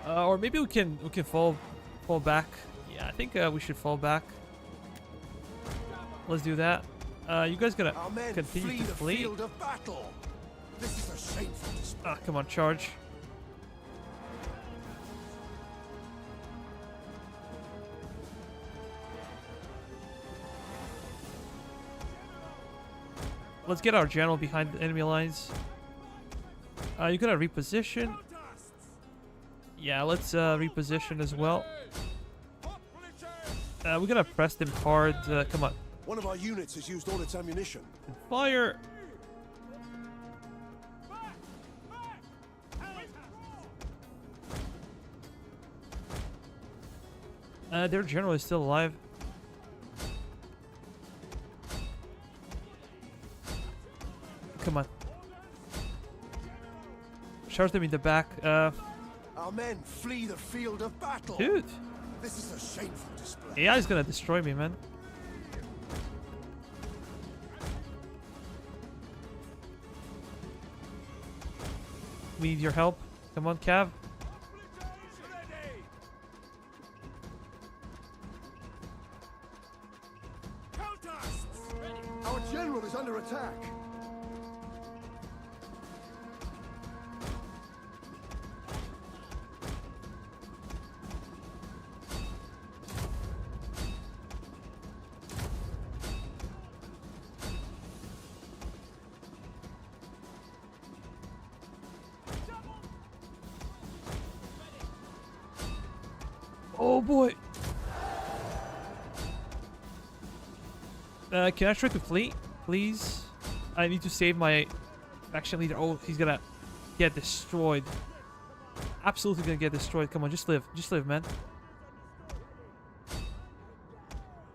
Or maybe we can fall back. Yeah, I think we should fall back. Let's do that. You guys gonna Our men continue flee to the flee? field of battle. This is a shameful display. Ah, come on, charge. Let's get our general behind the enemy lines. You gotta reposition. Yeah, let's reposition as well. We're gonna press them hard. Come on. One of our units has used all its ammunition. Fire! Their general is still alive. Come on. Charge them in the back. Our men flee the field of battle. Dude. This is a shameful display. AI is gonna destroy me, man. We need your help. Come on, Cav. Our general is under attack. Oh boy. Can I try to flee, please? I need to save my faction leader. Oh, he's gonna get destroyed. Absolutely gonna get destroyed. Come on, just live. Just live, man.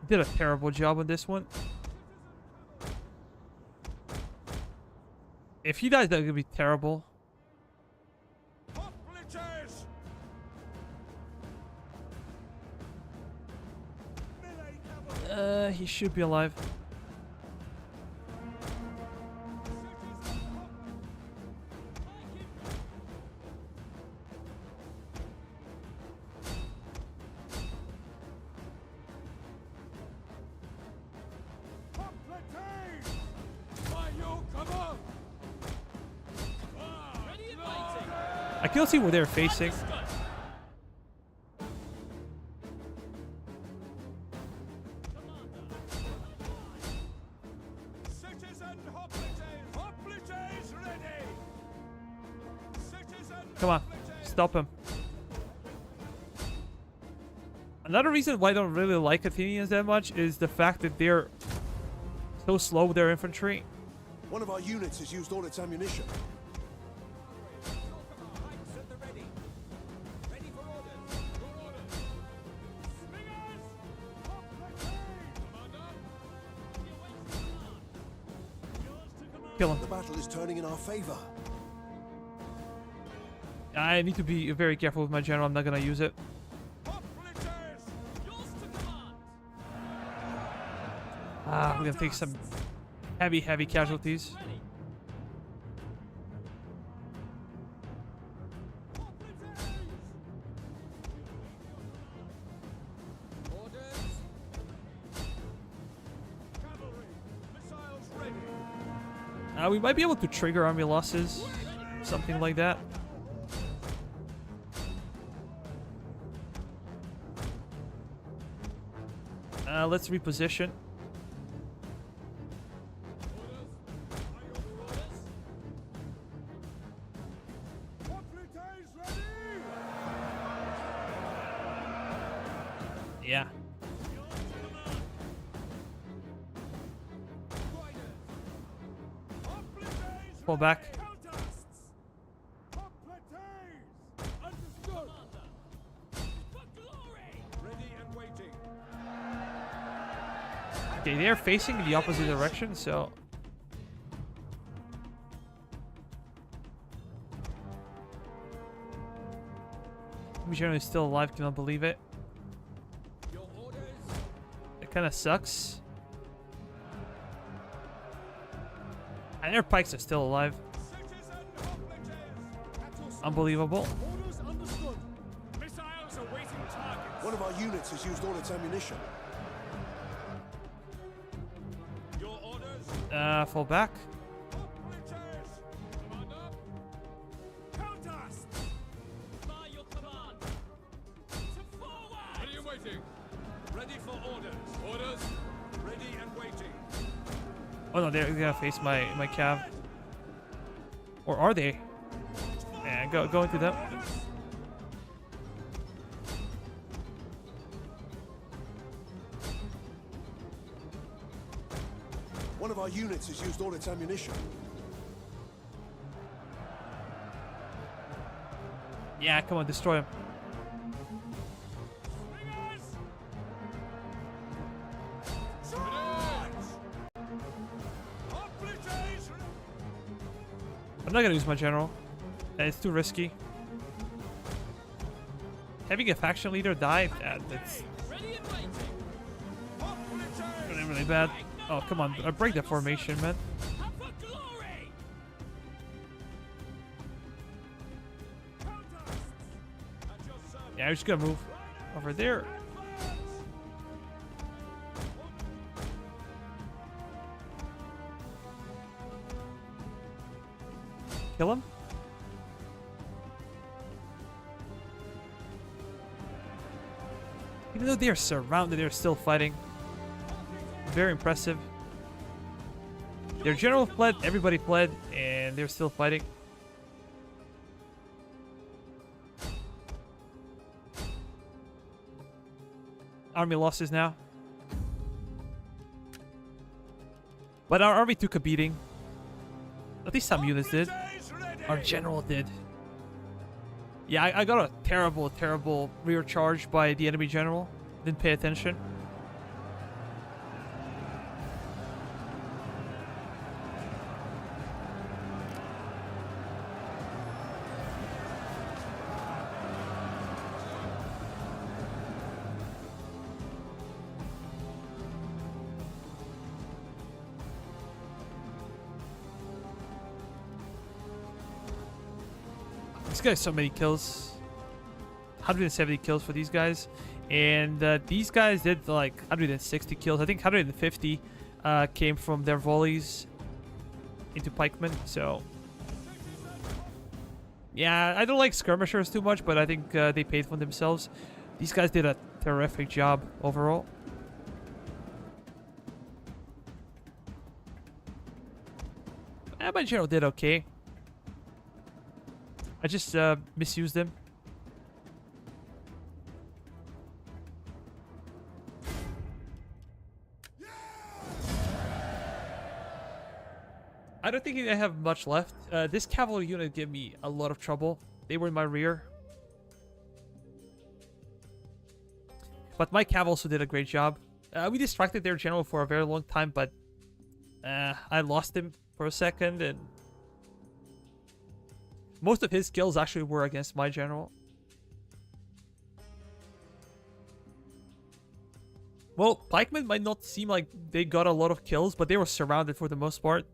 Did a terrible job on this one. If he dies, that would be terrible. Hoplites! Melee cavalry! He should be alive. Hoplites! By your cover! Ready and waiting. I can't see where they're facing. Understood. Citizen Hoplites! Hoplites ready! Citizen Come on, Hoplites! stop him. Another reason why I don't really like Athenians that much is the fact that they're so slow with their infantry. One of our units has used all its ammunition. Kill him. The battle is turning in our favor. I need to be very careful with my general. I'm not gonna use it. Ah, we're gonna take some heavy casualties. We might be able to trigger army losses, something like that. Let's reposition. Yeah. Pull back. Okay, they're facing the opposite direction, so General is still alive, cannot believe it. It kinda sucks. And their pikes are still alive. Unbelievable. Orders understood. Missiles awaiting targets. One of our units has used all its ammunition. Your orders. Fall back. Hoplites! Commander. Count us. By your command. To forward. Ready and waiting. Ready for orders. Orders. Ready and waiting. Oh no, they're gonna face my cav. Or are they? Yeah, go into them. One of our units has used all its ammunition. Yeah, come on, destroy him. I'm not gonna use my general. It's too risky. Having a faction leader die, that's Ready and waiting. really bad. Oh, come on. Break the formation, man. Up for glory. Yeah, I'm just gonna move over there. Kill him. Even though they're surrounded, they're still fighting. Very impressive. Their general fled, everybody fled, and they're still fighting. Army losses now. But our army took a beating. At least some units did. Our general did. Yeah, I got a terrible rear charge by the enemy general. Didn't pay attention. This guy's so many kills. 170 kills for these guys. And these guys did like 160 kills. I think 150 came from their volleys into pikemen. So yeah, I don't like skirmishers too much, but I think they paid for themselves. These guys did a terrific job overall. My general did okay. I just misused him. I don't think I have much left. This cavalry unit gave me a lot of trouble. They were in my rear. But my cav also did a great job. We distracted their general for a very long time, but I lost him for a second, and most of his kills actually were against my general. Well, pikemen might not seem like they got a lot of kills, but they were surrounded for the most part.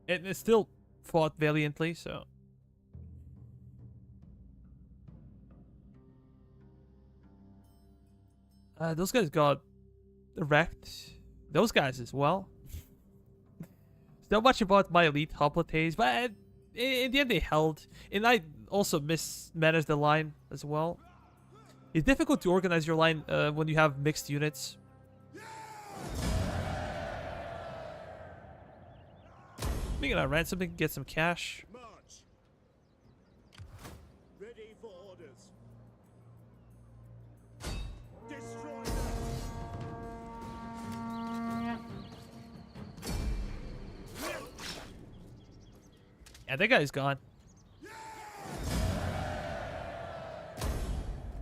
And it still fought valiantly, so. Those guys got wrecked. Those guys as well. Not much about my elite hoplites, but in the end they held. And I also mismanaged the line as well. It's difficult to organize your line when you have mixed units. I'm gonna ransom and get some cash. March. Ready for orders. Destroy them. Yeah, that guy's gone.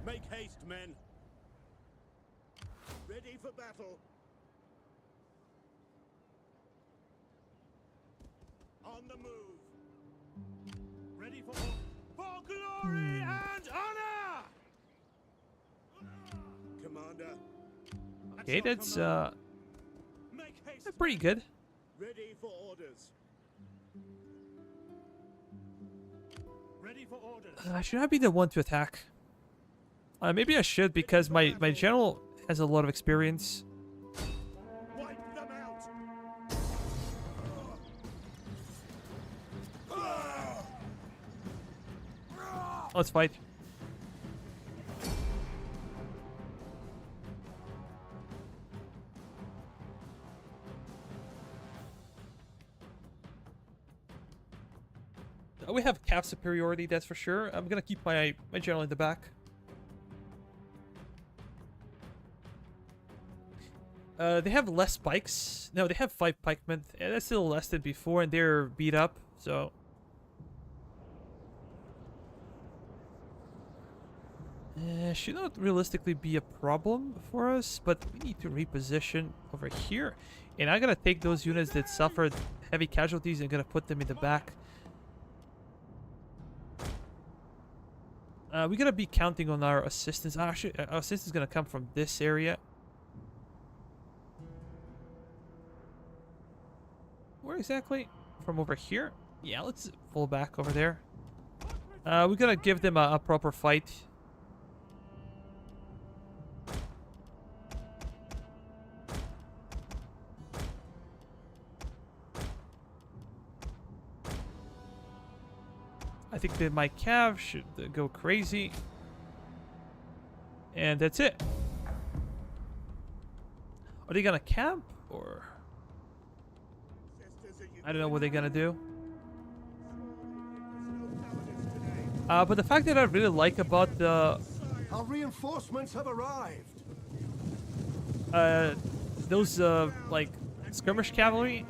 Make haste, men. Ready for battle. On the move. Ready for glory and honor. Commander. Okay, that's Make haste. pretty good. Ready for orders. Ready for orders. Should I be the one to attack? Maybe I should, because my general has a lot of experience. Wipe them out. Let's fight. We have cap superiority, that's for sure. I'm gonna keep my general in the back. They have less spikes. No, they have 5 pikemen. Yeah, that's still less than before, and they're beat up, so. Should not realistically be a problem for us, but we need to reposition over here. And I'm gonna take those units that suffered heavy casualties and gonna put them in the back. We're gonna be counting on our assistance. Actually, our assistance is gonna come from this area. Where exactly? From over here? Yeah, let's fall back over there. We're gonna give them a proper fight. I think that my cav should go crazy. And that's it. Are they gonna camp? Or I don't know what they're gonna do. But the fact that I really like about the Our reinforcements have arrived. those like skirmish cavalry,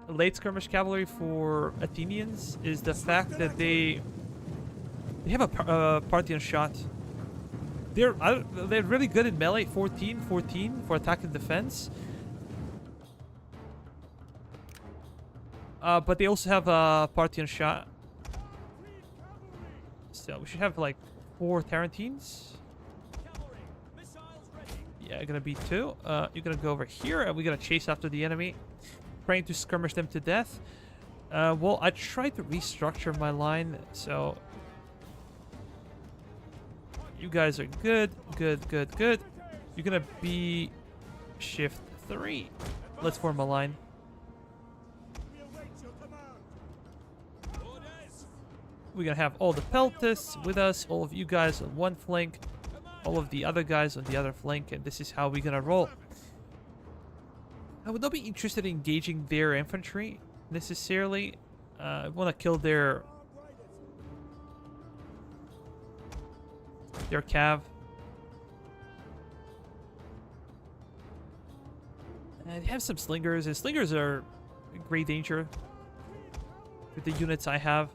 late skirmish cavalry for Athenians, is the fact that they have a Parthian shot. They're really good in melee. 14 for attack and defense. But they also have a Parthian shot. So we should have like 4 Tarentines. Yeah, gonna be 2. You're gonna go over here, and we're gonna chase after the enemy, trying to skirmish them to death. Well, I tried to restructure my line, so you guys are good. You're gonna be shift 3. Let's form a line. We await your command. Orders. We're gonna have all the peltists with us, all of you guys on one flank, all of the other guys on the other flank, and this is how we're gonna roll. I would not be interested in engaging their infantry necessarily. I want to kill their cav. And they have some slingers, and slingers are a great danger with the units I have.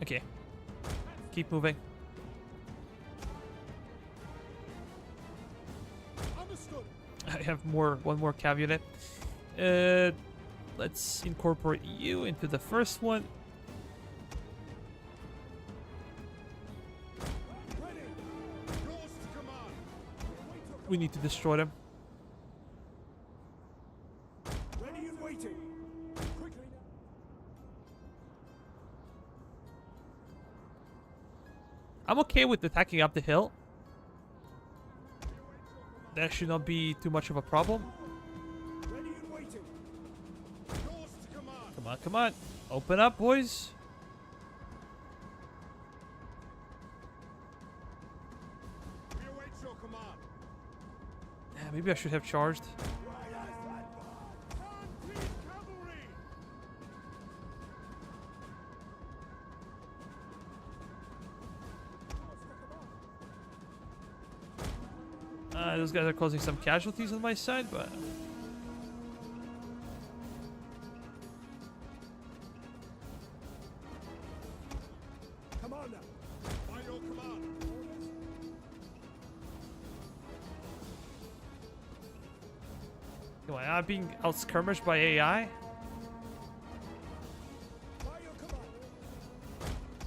Okay. Keep moving. Understood. I have one more cav unit. Let's incorporate you into the first one. Ready. Yours to command. We need to destroy them. Ready and waiting. Quickly now. I'm okay with attacking up the hill. That should not be too much of a problem. Ready and waiting. Yours to command. Come on, come on. Open up, boys. We await your command. Yeah, maybe I should have charged. Concrete cavalry. Those guys are causing some casualties on my side, but... Commander. By your command. Am I being out-skirmished by AI? By your command.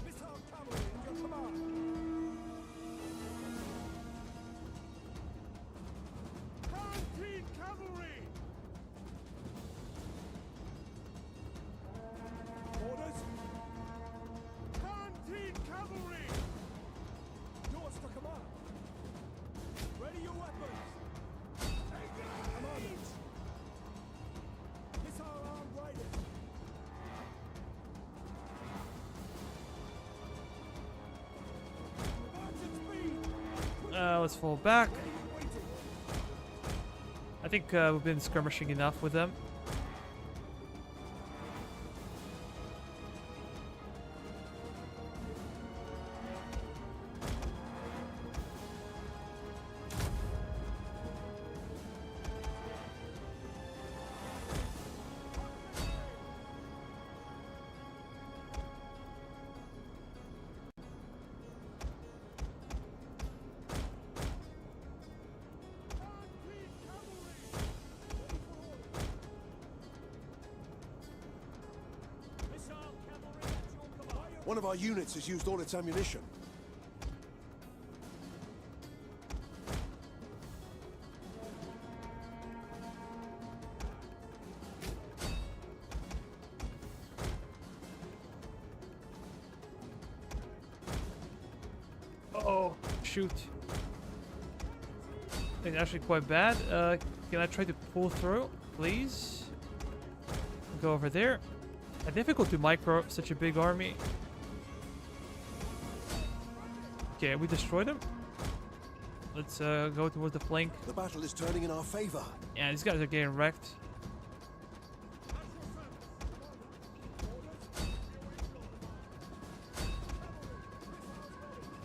Missile cavalry at your command. Concrete cavalry. Orders. Concrete cavalry. Yours to command. Ready your weapons. Commanders. Missile armed riders. March at speed. Let's fall back. Waiting. I think we've been skirmishing enough with them. One of our units has used all its ammunition. Oh, shoot. It's actually quite bad. Can I try to pull through, please? Go over there. Difficult to micro such a big army. Okay, we destroyed him. Let's go towards the flank. The battle is turning in our favor. Yeah, these guys are getting wrecked.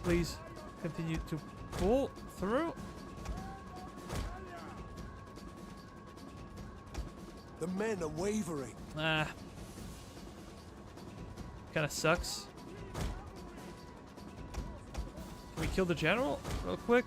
Please continue to pull through. The men are wavering. Ah. Kind of sucks. Can we kill the general real quick?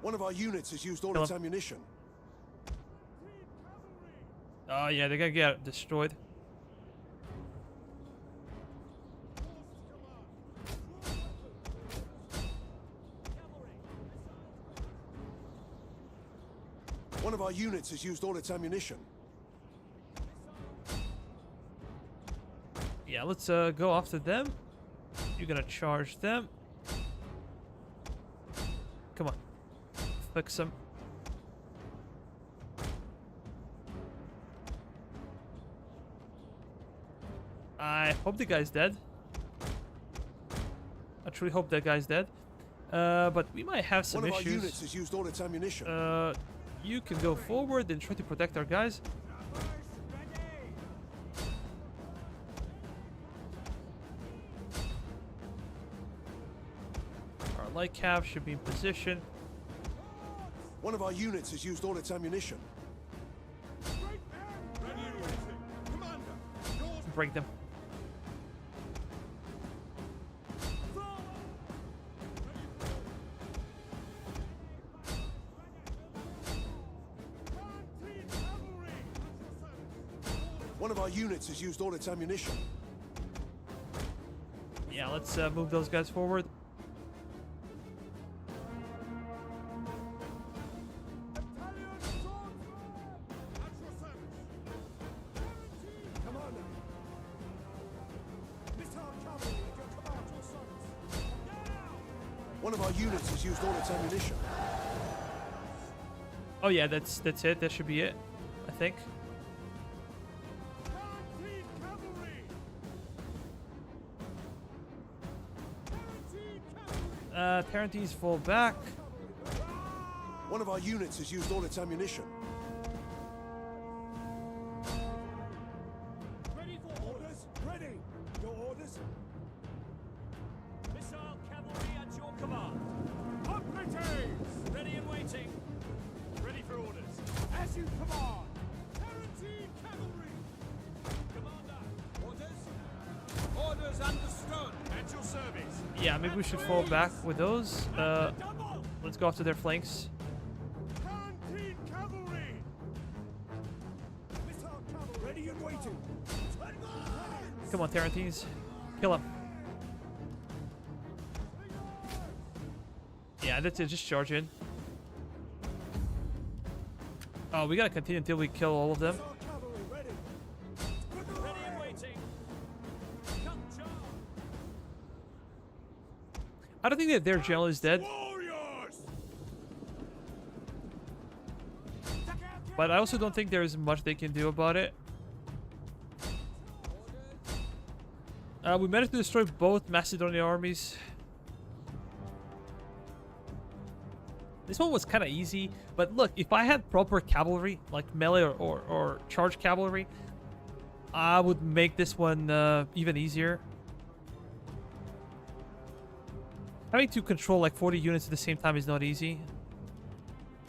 One of our units has used all Kill its him. ammunition. Oh yeah, they're gonna get destroyed. One of our units has used all its ammunition. Yeah, let's go after them. You're gonna charge them. Come on. Fix them. I hope the guy's dead. I truly hope that guy's dead. But we might have some One of our units issues. has used all its ammunition. You can go forward and try to protect our guys. Our light cav should be in position. One of our units has used all its ammunition. Break them. One of our units has used all its ammunition. Yeah, let's move those guys forward. One of our units has used all its ammunition. Oh yeah, that's it. That should be it, I think. Tarantines fall back. One of our units has used all its ammunition. Ready for orders? Ready! Your orders? Missile cavalry at your command. Operatives! Ready and waiting. Ready for orders. As you command. Tarantine cavalry! Commander, orders? Orders understood. At your service. Yeah, maybe we should fall back with those. Double! Let's go after their flanks. Tarantine cavalry! Missile cavalry! Ready and waiting. Come on, Tarantines. Kill him. Yeah, that's it. Just charge in. Oh, we gotta continue until we kill all of them. Missile cavalry ready. Ready and waiting. Come charge. I don't think that their general is dead, Warriors! but I also don't think there is much they can do about it. We managed to destroy both Macedonian armies. This one was kind of easy, but look, if I had proper cavalry, like melee or charge cavalry, I would make this one even easier. Having to control like 40 units at the same time is not easy. You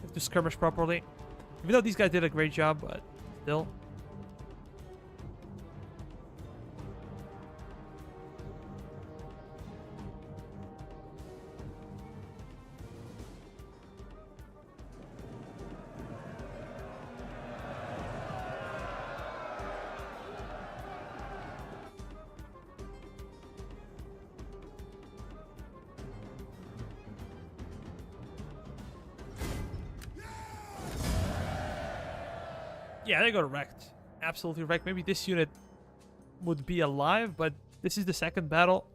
have to skirmish properly. Even though these guys did a great job, but still. Yeah, they got wrecked. Absolutely wrecked. Maybe this unit would be alive, but this is the second battle.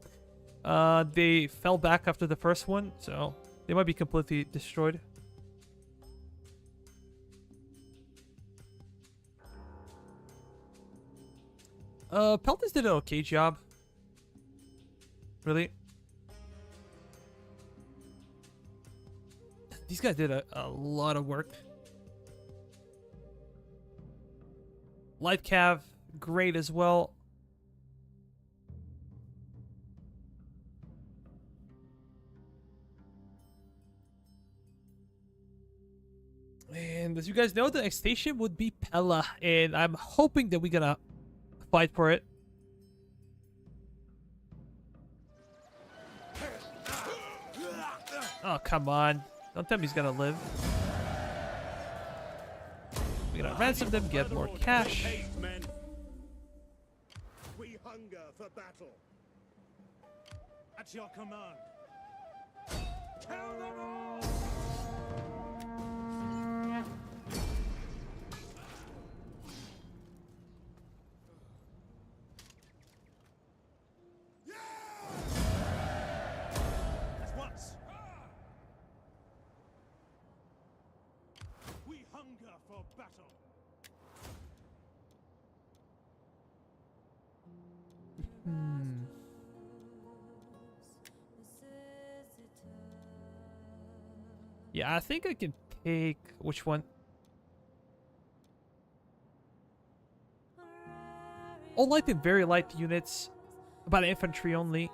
They fell back after the first one, so they might be completely destroyed. Peltas did an okay job. Really. These guys did a lot of work. Light cav, great as well. And as you guys know, the next station would be Pella, and I'm hoping that we're gonna fight for it. Oh, come on. Don't tell me he's gonna live. We're gonna ransom them, get more cash. Haste, men. We hunger for battle. At your command. Kill them all! At once. We hunger for battle. Yeah, I think I can take which one? All light and very light units, about infantry only.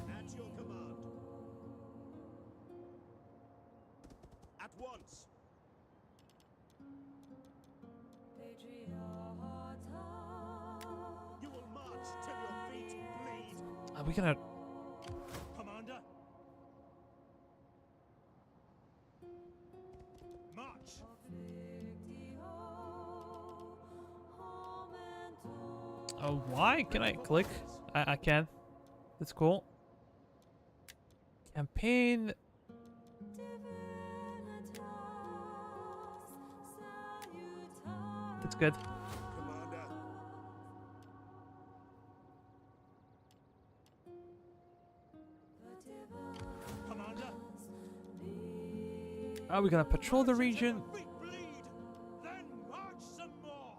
At your command. At once. You will march till your feet bleed. Are we gonna... Commander. March. Oh, why? Can I click? I can. That's cool. Campaign. That's good. Commander. Commander. Are we gonna patrol the region? Feet bleed. Then march some more.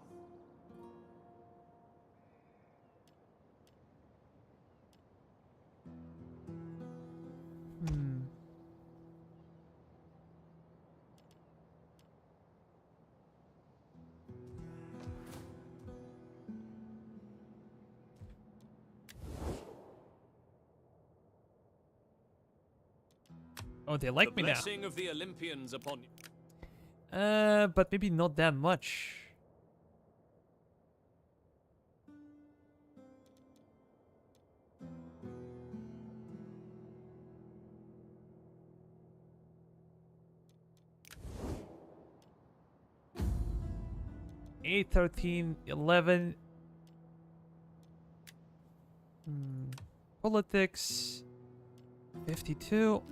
Oh, they like the me now. blessing of the Olympians upon you. But maybe not that much. Eight, 13, 11. Politics. 52.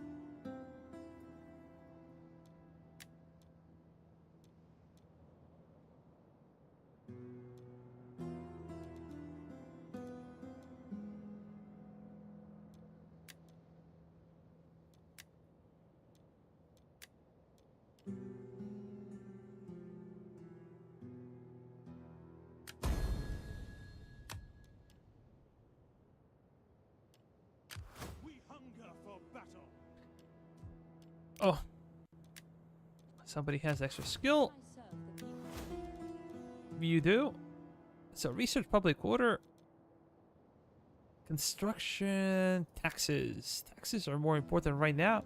We hunger for battle. Oh. Somebody has extra skill. I serve the people. You do. So research public order. Construction. Taxes. Taxes are more important right now.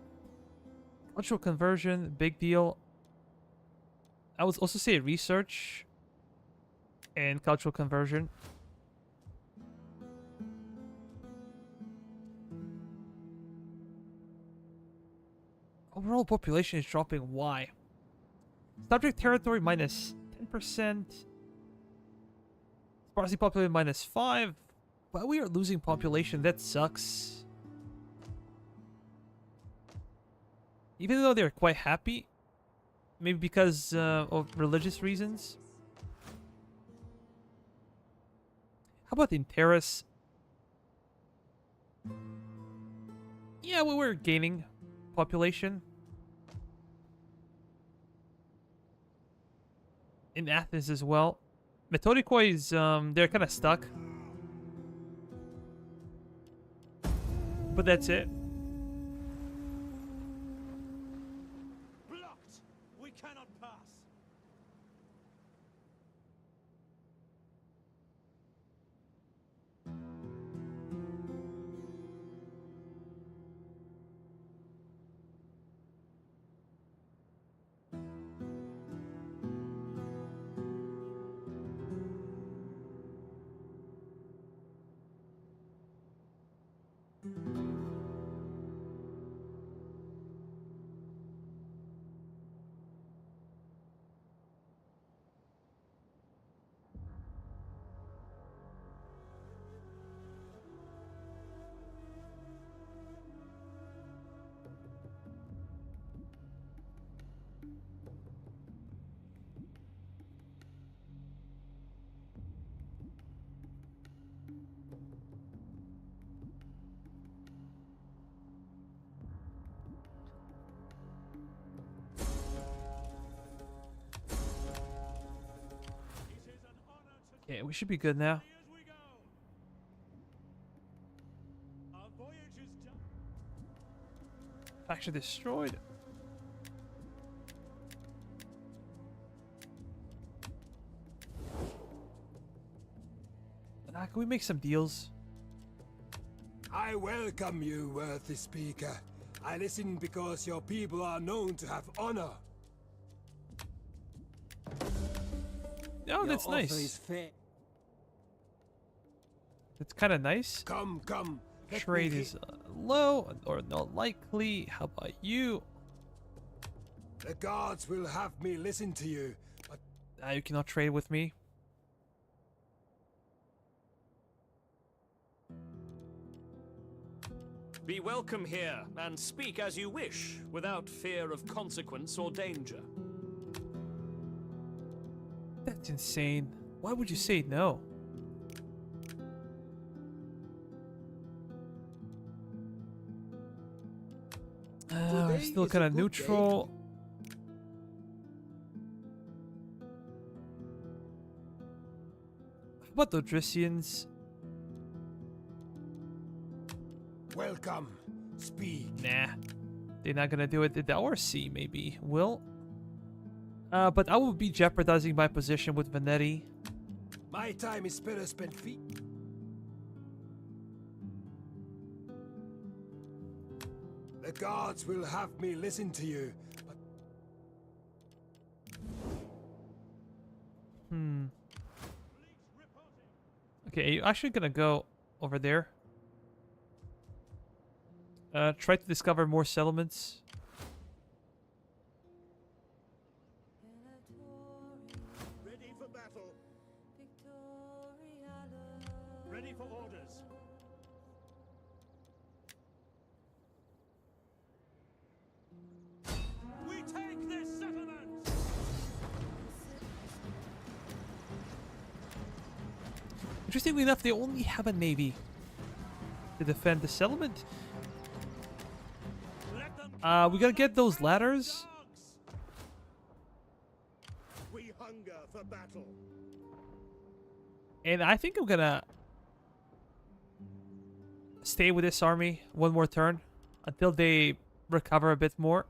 Cultural conversion. Big deal. I would also say research. And cultural conversion. Overall population is dropping. Why? Subject territory minus 10%. Sparsely populated minus 5. But we are losing population. That sucks. Even though they're quite happy. Maybe because of religious reasons. How about in Terrace? Yeah, we were gaining population. In Athens as well. Methodikoi is, they're kind of stuck. But that's it. Blocked. We cannot pass. Okay, we should be good now. As we go. Our voyage is done. Faction destroyed. Can we make some deals? I welcome you, worthy speaker. I listen because your people are known to have honor. Oh, that's Your offer nice. is fair. That's kind of nice. Come, come. let me Trade hear- is low or not likely. How about you? The gods will have me listen to you, but You cannot trade with me. Be welcome here, and speak as you wish, without fear of consequence or danger. That's insane. Why would you say no? We're Today still is a kind of good day. neutral. How about the Odrysians? welcome. Speak. Nah, they're not gonna do it. The ORC maybe will. But I will be jeopardizing my position with Venetti. My time is better spent The gods will have me listen to you, but Okay, are you actually gonna go over there? Try to discover more settlements. Ready for battle. Ready for orders. We take this settlement. Interestingly enough, they only have a navy to defend the settlement. Let them We gotta get those ladders. dogs. We hunger for battle. And I think I'm gonna stay with this army one more turn until they recover a bit more.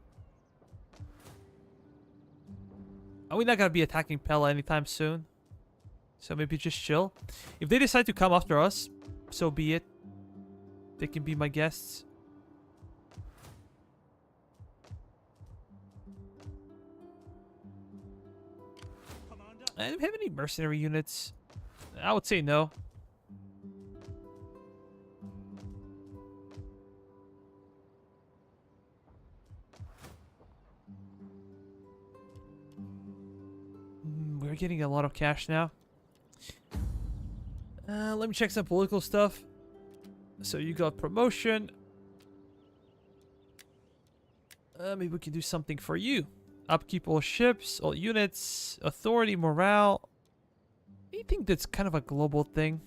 We're not gonna be attacking Pella anytime soon, so maybe just chill. If they decide to come after us, so be it. They can be my guests. Commander, Do we have any mercenary units? I would say no. We're getting a lot of cash now. Let me check some political stuff. So you got promotion. Maybe we can do something for you. Upkeep all ships, all units, authority, morale. Anything that's kind of a global thing.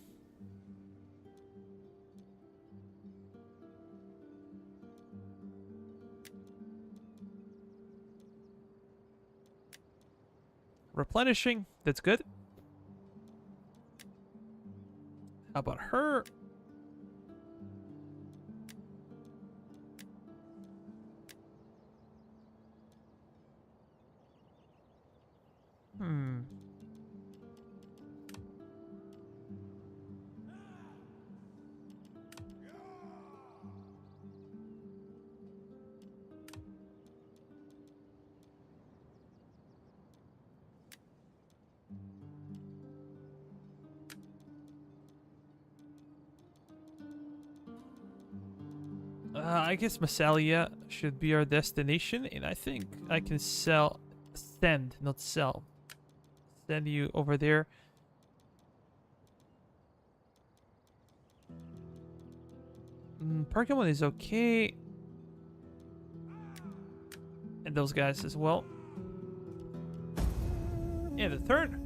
Replenishing, that's good. How about her? I guess Massalia should be our destination, and I think I can send, not sell. Send you over there. Pergamon is okay. And those guys as well. Yeah, the third.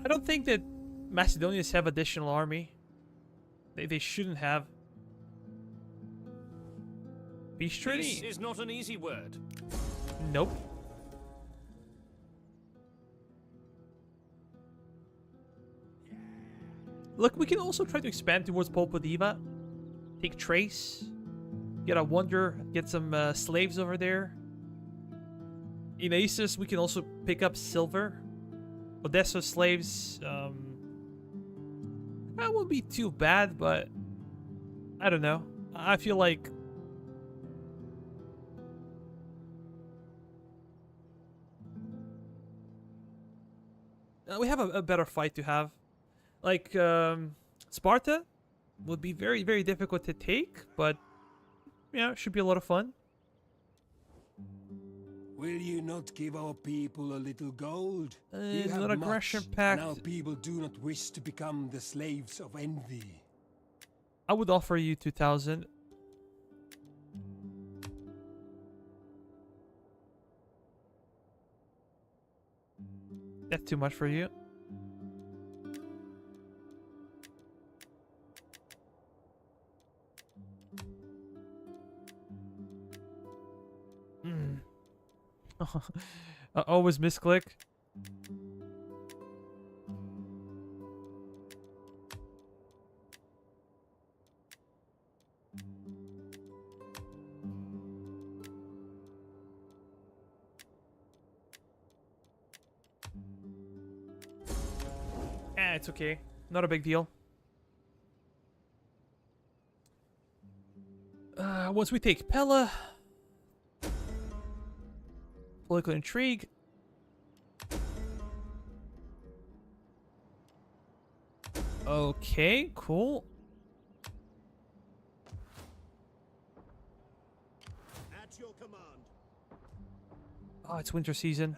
I don't think that Macedonians have additional army. They shouldn't have. Peace treaty? Peace is not an easy word. Nope. Look, we can also try to expand towards Popodiva. Take Trace. Get a Wonder. Get some slaves over there. In Aces, we can also pick up Silver. Odessa slaves. That won't be too bad, but I don't know. I feel like we have a better fight to have. Like, Sparta would be very, very difficult to take, but, yeah, it should be a lot of fun. Will you not give our people a little gold? You have Not aggression much, pact. and our people do not wish to become the slaves of envy. I would offer you 2,000. That's too much for you. I always misclick. It's okay. Not a big deal. Once we take Pella, political intrigue. Okay, cool. At your command. Oh, it's winter season.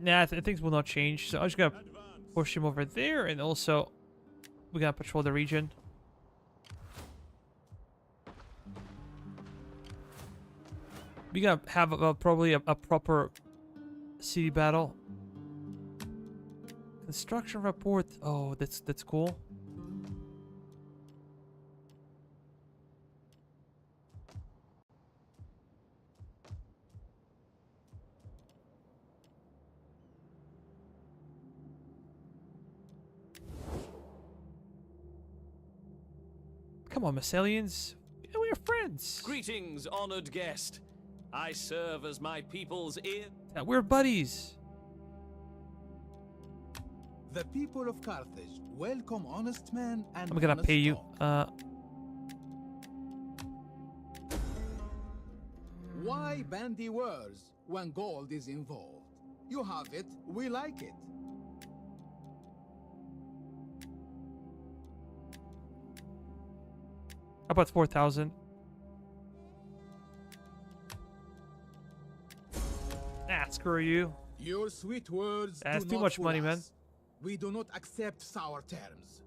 Nah, things will not change. So I'm just gonna push him over there, and also we're gonna patrol the region. We gotta have probably a proper city battle. Construction report. Oh, that's cool. Come on, Macedonians. Yeah, we're friends. Greetings, honored guest. I serve as my people's ear. Yeah, we're buddies. The people of Carthage welcome honest men and I'm gonna honest pay you. talk. Why bandy words when gold is involved? You have it, we like it. How about 4,000? Ah, screw you. Your sweet words That's do too not much fool money, man. us. We do not accept sour terms.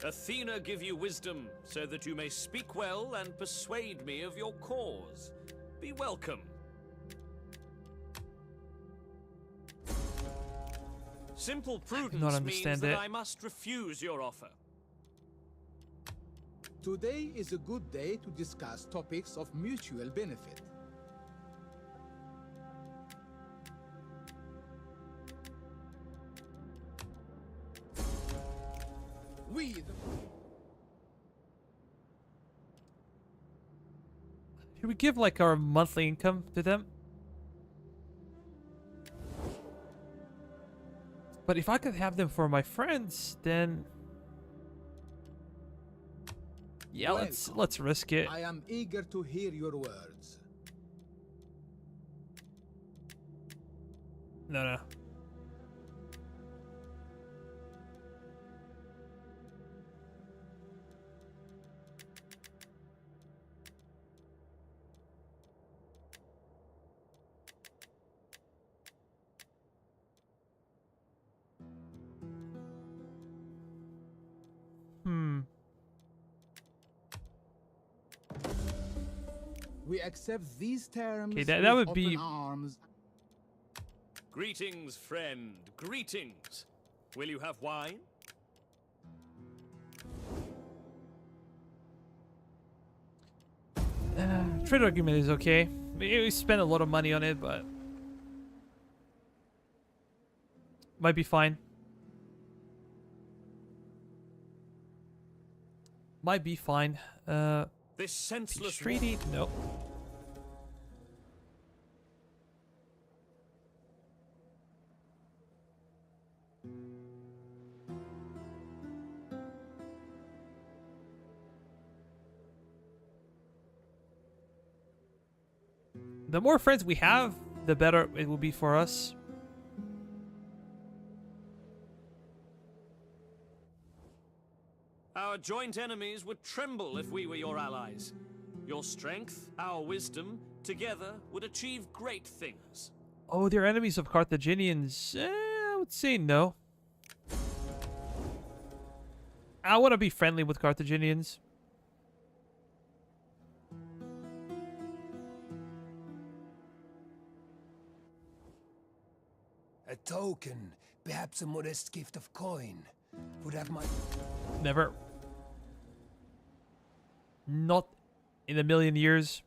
Athena give you wisdom, so that you may speak well and persuade me of your cause. Be welcome. Simple prudence means understand that it. I must refuse your offer. Today is a good day to discuss topics of mutual benefit. Should we give like our monthly income to them? But if I could have them for my friends, then yeah, Welcome. let's risk it. I am eager to hear your words. No. We accept these terms Okay, that with would open be- arms. Greetings, friend. Greetings. Will you have wine? Trade argument is okay. Maybe we spent a lot of money on it, but might be fine. Might be fine. This Peace senseless treaty? Nope. The more friends we have, the better it will be for us. Our joint enemies would tremble if we were your allies. Your strength, our wisdom, together would achieve great things. Oh, they're enemies of Carthaginians. I would say no. I want to be friendly with Carthaginians. A token, perhaps a modest gift of coin, would have my... Never. Not in a million years.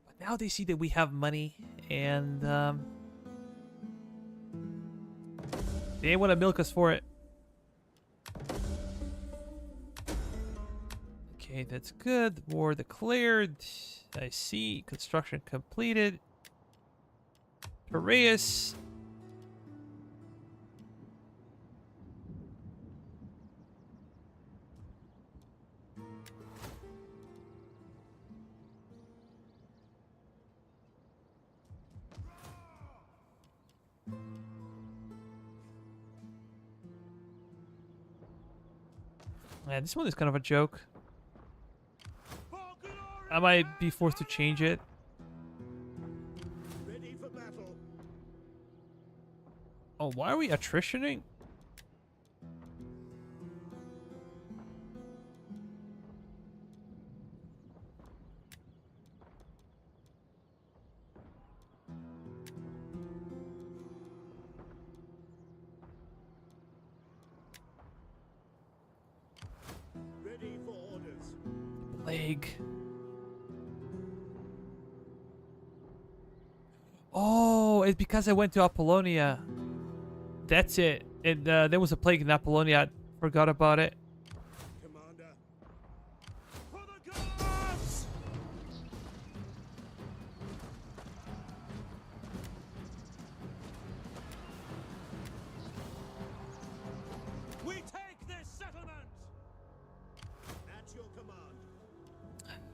But now they see that we have money, and they want to milk us for it. Okay, that's good. War declared. I see. Construction completed. Piraeus. Yeah, this one is kind of a joke. I might be forced to change it. Ready for battle. Oh, why are we attritioning? Ready for orders. Plague. Oh, it's because I went to Apollonia. That's it. And there was a plague in Apollonia. I forgot about it. Commander. For the gods! We take this settlement! At your command.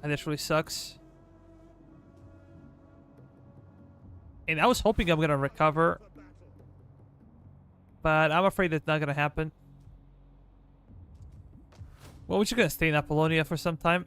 And this really sucks. And I was hoping I'm gonna recover, For battle. but I'm afraid that's not gonna happen. Well, we're just gonna stay in Apollonia for some time.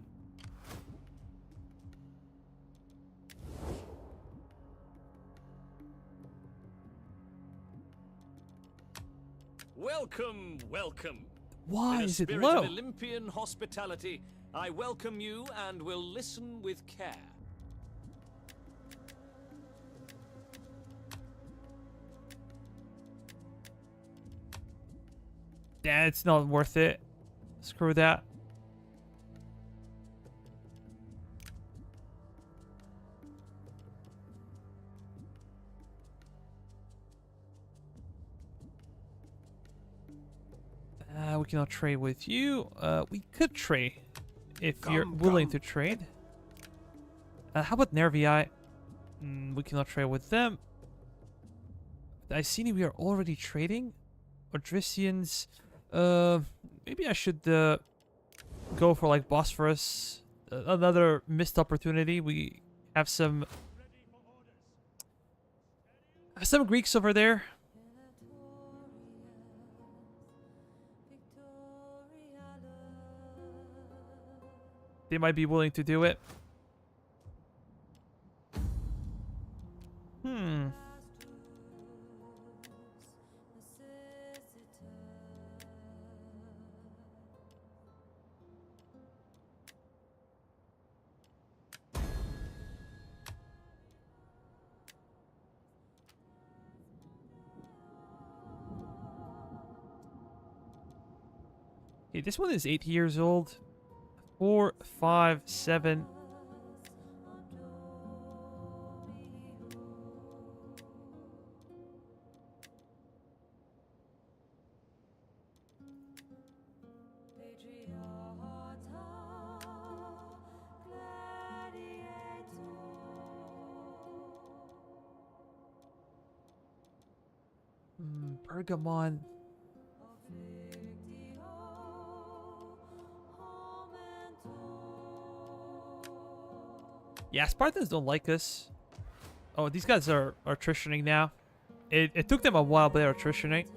Welcome, welcome. Why In a is it spirit low? of Olympian hospitality, I welcome you and will listen with care. Yeah, it's not worth it. Screw that. We cannot trade with you. We could trade if you're Come, willing come. to trade. How about Nervii? We cannot trade with them. Iceni, we are already trading. Odrysians. Maybe I should go for like Bosphorus. Another missed opportunity. We have some Greeks over there. They might be willing to do it. Okay, this one is 8 years old. 4, 5, 7. Bergamon. Yeah, Spartans don't like us. Oh, these guys are attritioning now. It took them a while, but they're attritioning.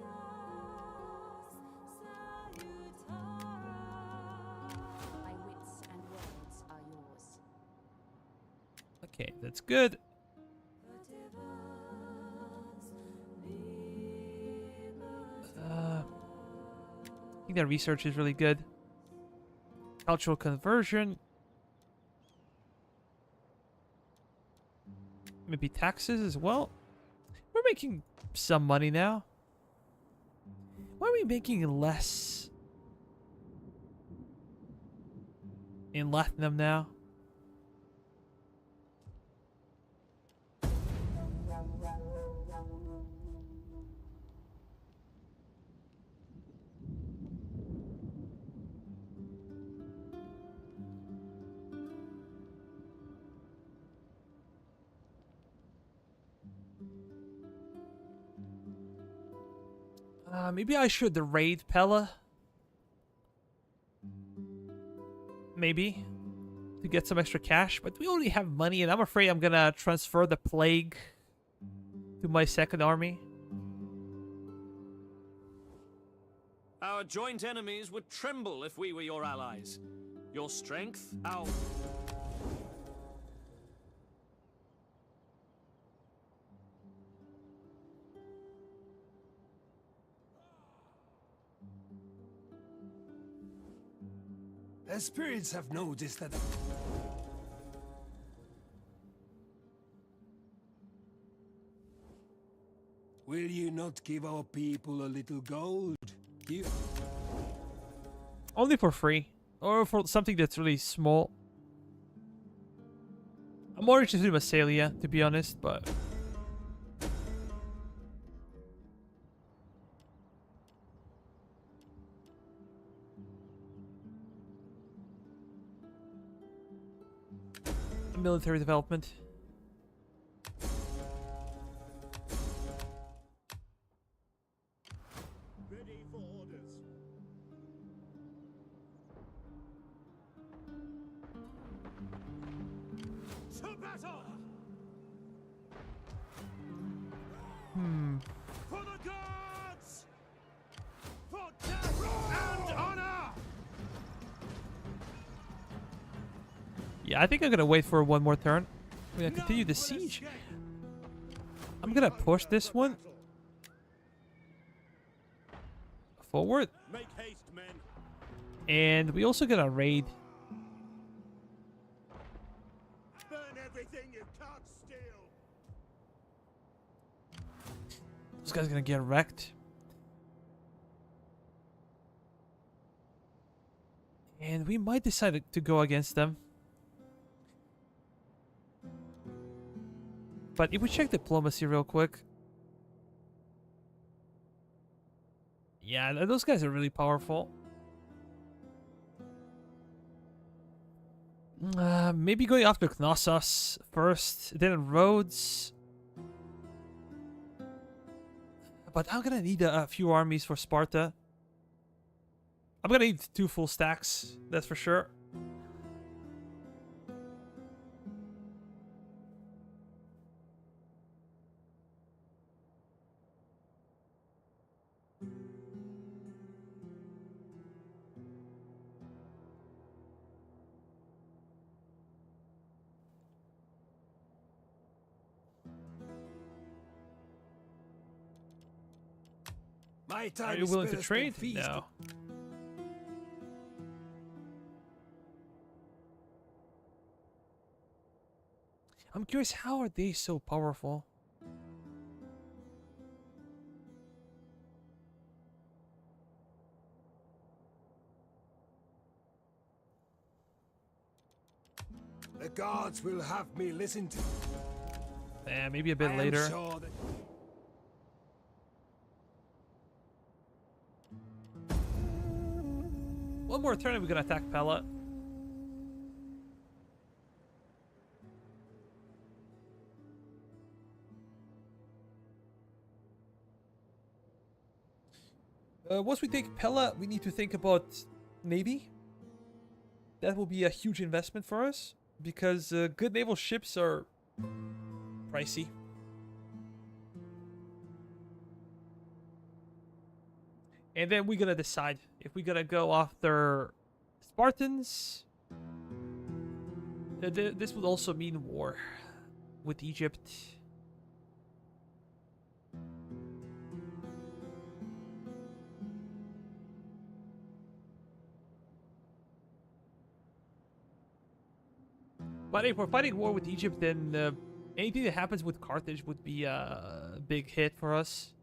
My wits and words are yours. Okay, that's good. I think their research is really good. Cultural conversion. Maybe taxes as well. We're making some money now. Why are we making less in Latinum now? Maybe I should raid Pella. Maybe. To get some extra cash. But we already have money, and I'm afraid I'm gonna transfer the plague to my second army. Our joint enemies would tremble if we were your allies. Your strength, our... The spirits have noticed that... Will you not give our people a little gold? You... Only for free. Or for something that's really small. I'm more interested in Massalia, to be honest, but... military development. Ready for orders. To battle! For the gods! For death and honor! Yeah, I think I'm gonna wait for one more turn. We're gonna continue the siege. I'm gonna push this one forward. Make haste, men. And we also gonna raid. Burn everything you can't steal. This guy's gonna get wrecked. And we might decide to go against them. But if we check diplomacy real quick. Yeah, those guys are really powerful. Maybe going after Knossos first, then Rhodes. But I'm gonna need a few armies for Sparta. I'm gonna need 2 full stacks, that's for sure. My Are time you is willing to better trade? spent feasting. No. I'm curious, how are they so powerful? The gods will have me listen to. Yeah, maybe a bit I am later. sure that One more turn and we're gonna attack Pella. Once we take Pella, we need to think about Navy. That will be a huge investment for us because good naval ships are pricey. And then we're gonna decide if we're gonna go after Spartans. This would also mean war with Egypt. But if we're fighting war with Egypt, then anything that happens with Carthage would be a big hit for us.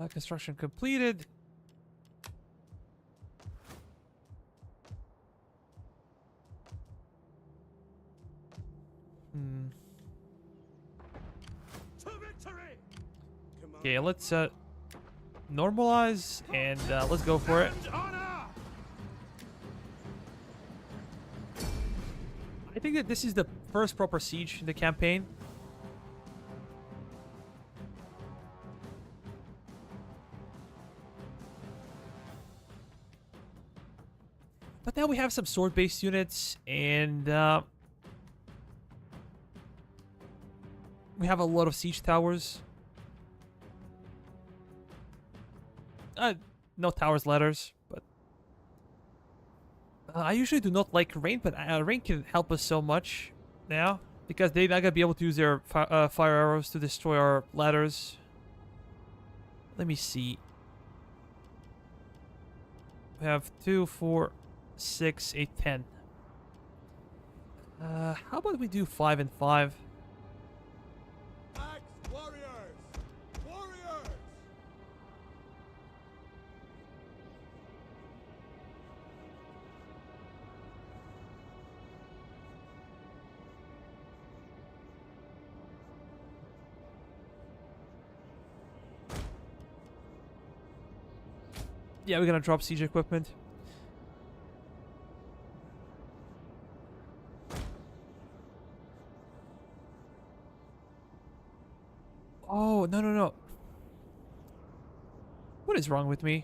Construction completed. To victory! Okay, let's normalize and let's go for it. And honor! I think that this is the first proper siege in the campaign. But now we have some sword-based units, and we have a lot of siege towers. No towers ladders, but I usually do not like rain, but rain can help us so much now because they're not gonna be able to use their fire arrows to destroy our ladders. Let me see. We have 2, 4, 6, 8, 10. How about we do 5 and 5? Axe warriors! Warriors! Yeah, we're gonna drop siege equipment. Oh, no, no, no. What is wrong with me?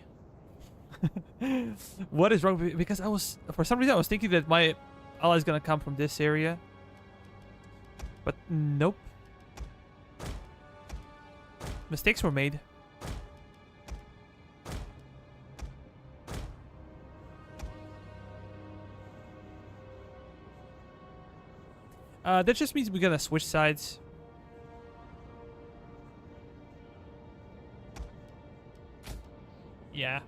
What is wrong with me? Because for some reason, I was thinking that my ally is gonna come from this area. But nope. Mistakes were made. That just means we're gonna switch sides. Yeah.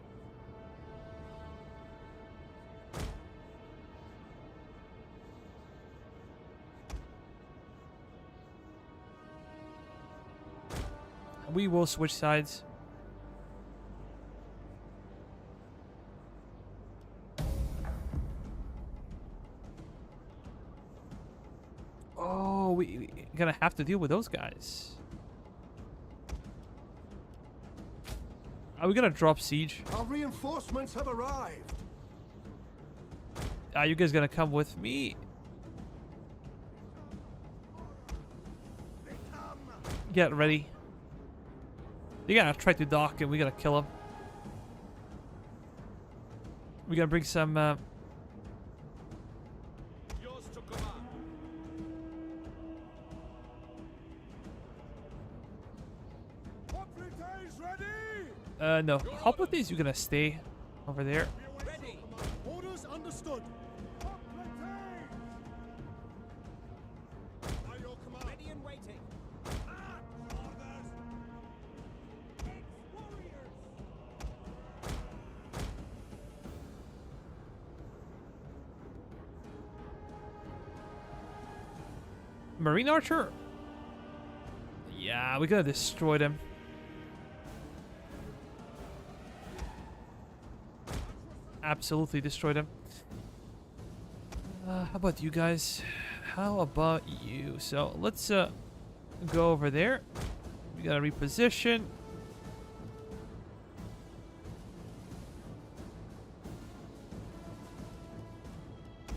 We will switch sides. Oh, we're gonna have to deal with those guys. Are we gonna drop siege? Our reinforcements have arrived. Are you guys gonna come with me? They come. Get ready. They're gonna try to dock and we're gonna kill them. We're gonna bring some Yours to command. Hoplites ready. no. How about this? You're gonna stay over there. Ready! Orders understood. Hoplites. By your command. Ready and waiting. Orders. Warriors! Marine archer? Yeah, we gotta destroy them. Absolutely destroy them. How about you guys? How about you? So let's go over there. We gotta reposition.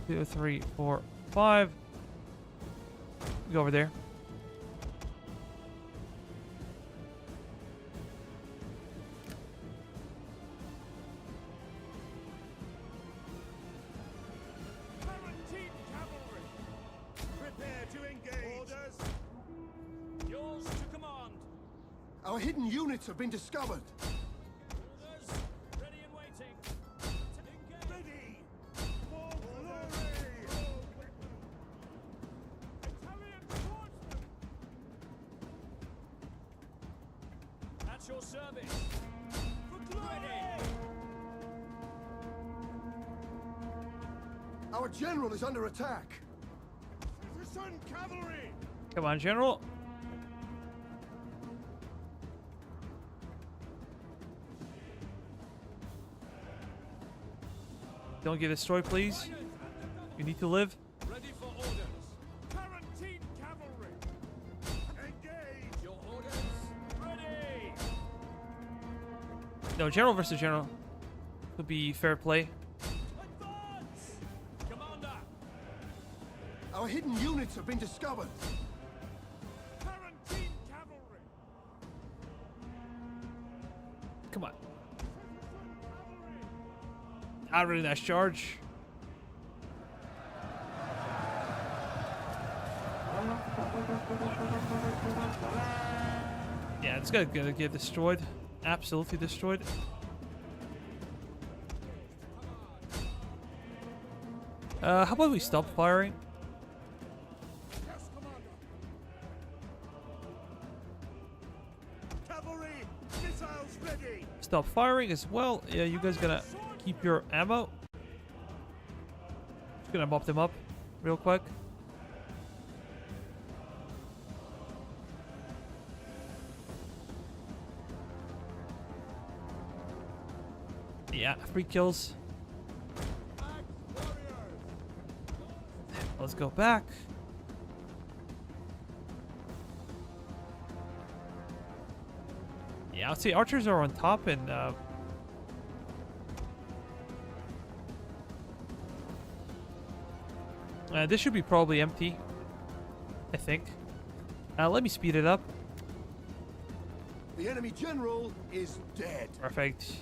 2, 3, 4, 5. Go over there. Tarantine cavalry. Prepare to engage. Orders. Yours to command. Our hidden units have been discovered. Orders. Ready and waiting. Engage. Ready. For glory. Italian swordsmen. At your service. For glory. Our general is under attack. Citizen cavalry. Come on, General. Don't get destroyed, please. You need to live. Ready for orders. Tarantine cavalry. Engage. Your orders. Ready. No, General versus General. Would be fair play. Advance. Commander. Our hidden units have been discovered. Tarantine cavalry. Come on. Not really nice charge. Yeah, it's gonna get destroyed. Absolutely destroyed. How about we stop firing? Yes, Commander. Cavalry. Missiles ready. Stop firing as well. Yeah, you guys gonna keep your ammo. Just gonna mop them up real quick. Yeah, 3 kills. Back warriors. Let's go back. Yeah, I'd say archers are on top and this should be probably empty, I think. Let me speed it up. The enemy general is dead. Perfect.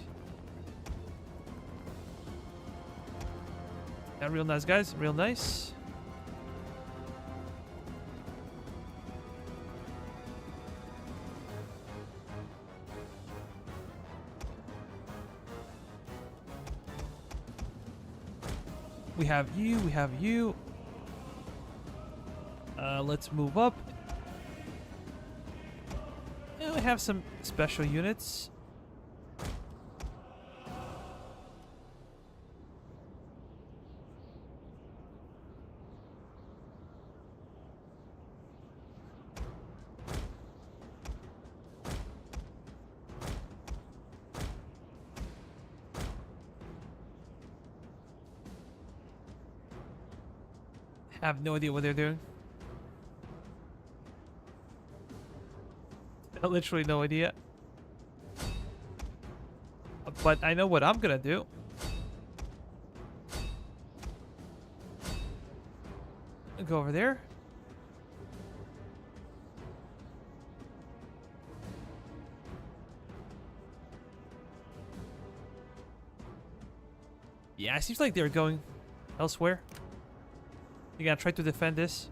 Yeah, real nice, guys. Real nice. We have you. We have you. Let's move up. And we have some special units. I have no idea what they're doing. Literally no idea. But I know what I'm gonna do. Go over there. Yeah, it seems like they're going elsewhere. You gotta try to defend this.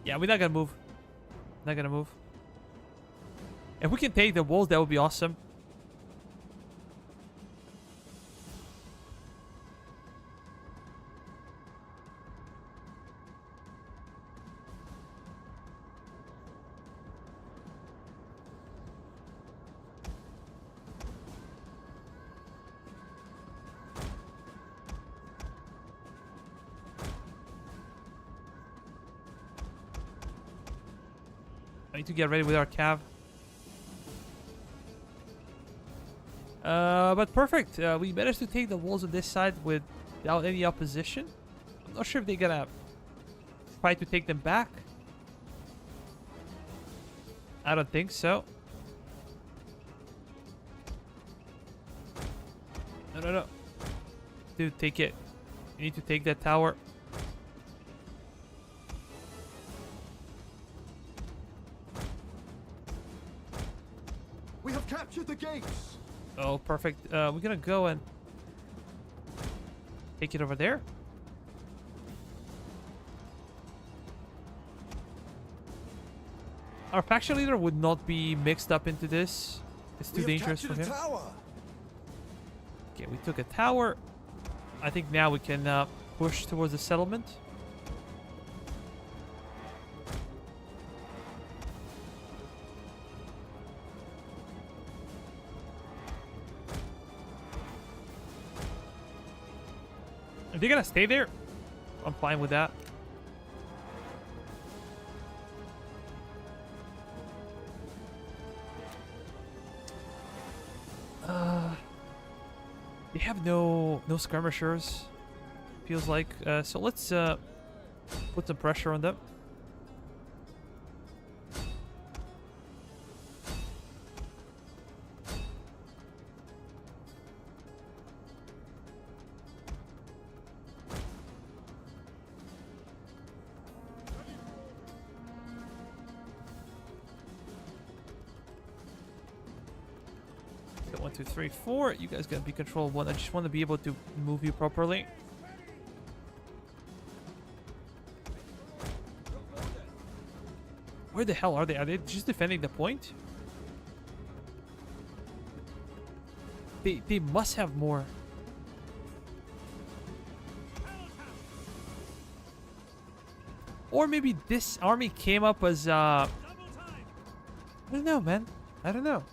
Yeah, we're not gonna move. Not gonna move. If we can take the walls, that would be awesome. I need to get ready with our cav. But perfect. We managed to take the walls on this side without any opposition. I'm not sure if they're gonna try to take them back. I don't think so. No, no, no. Dude, take it. You need to take that tower. We have captured the gates. Oh, perfect. We're gonna go and take it over there. Our faction leader would not be mixed up into this. It's too dangerous for him. Tower. Okay, we took a tower. I think now we can push towards the settlement. If they're gonna stay there, I'm fine with that. They have no skirmishers, feels like. So let's put some pressure on them. Okay, 1, 2, 3, 4. You guys gotta be control 1. I just want to be able to move you properly. Where the hell are they? Are they just defending the point? They must have more. Or maybe this army came up as I don't know, man. I don't know.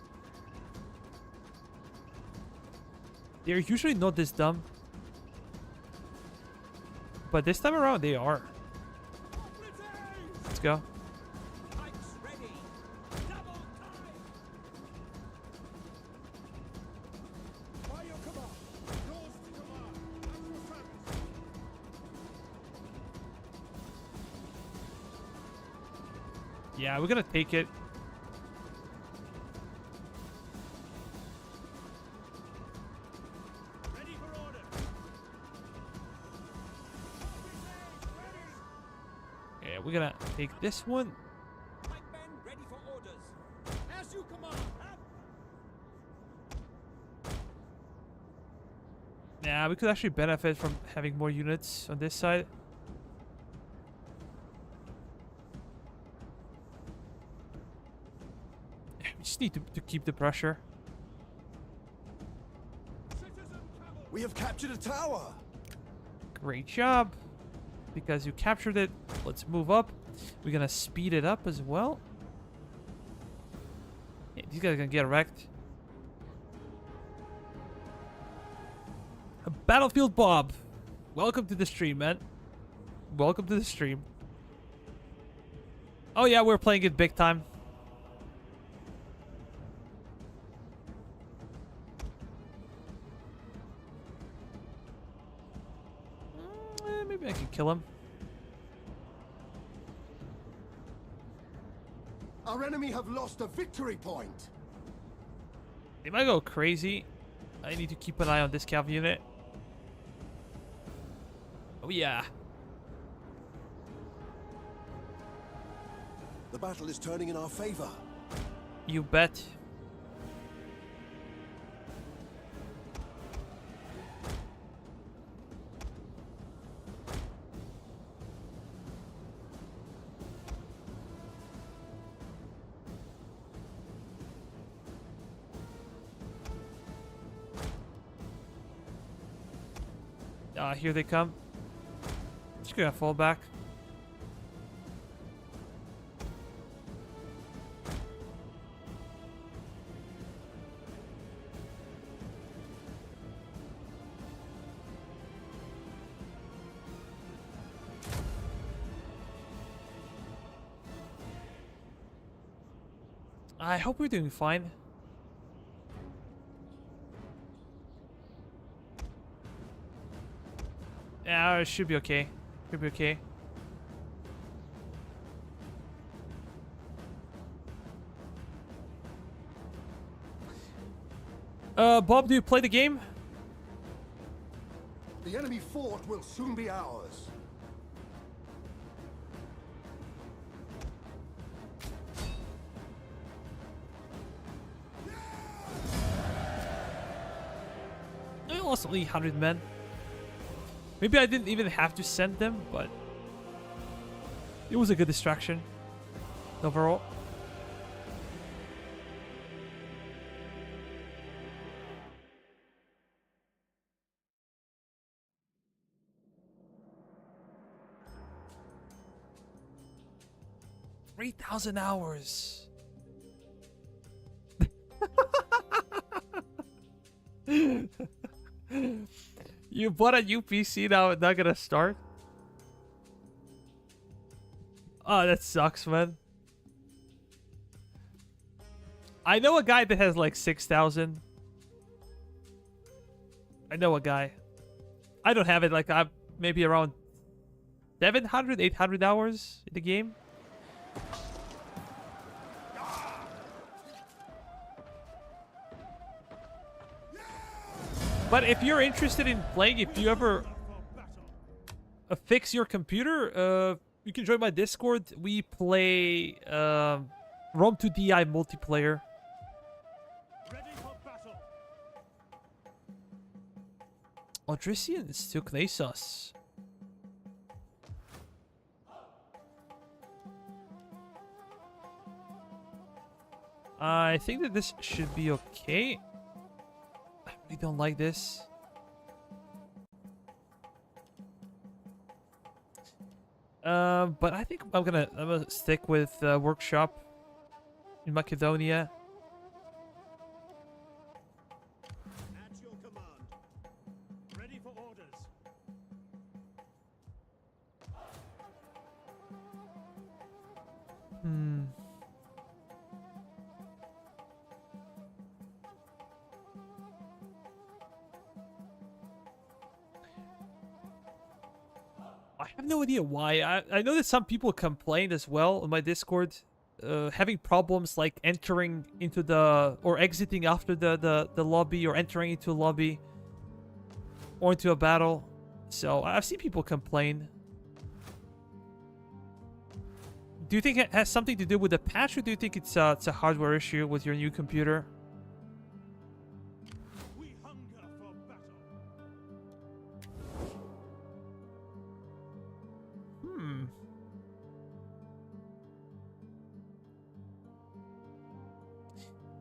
They're usually not this dumb. But this time around they are. Let's go. Yeah, we're gonna take it. Ready for order. Yeah, we're gonna take this one. Right men, ready for orders. As you command. Yeah, we could actually benefit from having more units on this side. We just need to keep the pressure. We have captured a tower. Great job. Because you captured it, let's move up. We're gonna speed it up as well. Yeah, these guys are gonna get wrecked. Battlefield Bob, welcome to the stream, man. Welcome to the stream. Oh yeah, we're playing it big time. Maybe I can kill him. Our enemy have lost a victory point. They might go crazy. I need to keep an eye on this cav unit. Oh yeah. The battle is turning in our favor. You bet. Here they come. Just gonna fall back. I hope we're doing fine. Yeah, it should be okay. Should be okay. Bob, do you play the game? The enemy fort will soon be ours. I lost only 100 men. Maybe I didn't even have to send them, but it was a good distraction overall. $3,000 hours. You bought a new PC, now it's not gonna start? Oh, that sucks, man. I know a guy that has like 6,000. I know a guy. I don't have it. Like, I'm maybe around 700, 800 hours in the game. But if you're interested in playing, if you ever fix your computer, you can join my Discord. We play Rome 2 D.E.I multiplayer. Ready for battle. Odrysians took Knessos. I think that this should be okay. I really don't like this. But I think I'm gonna stick with workshop in Macedonia. At your command. Ready for orders. I have no idea why. I know that some people complained as well on my Discord, having problems like entering into the or exiting after the lobby, or entering into a lobby or into a battle. So I've seen people complain. Do you think it has something to do with the patch, or do you think it's a hardware issue with your new computer? We hunger for battle.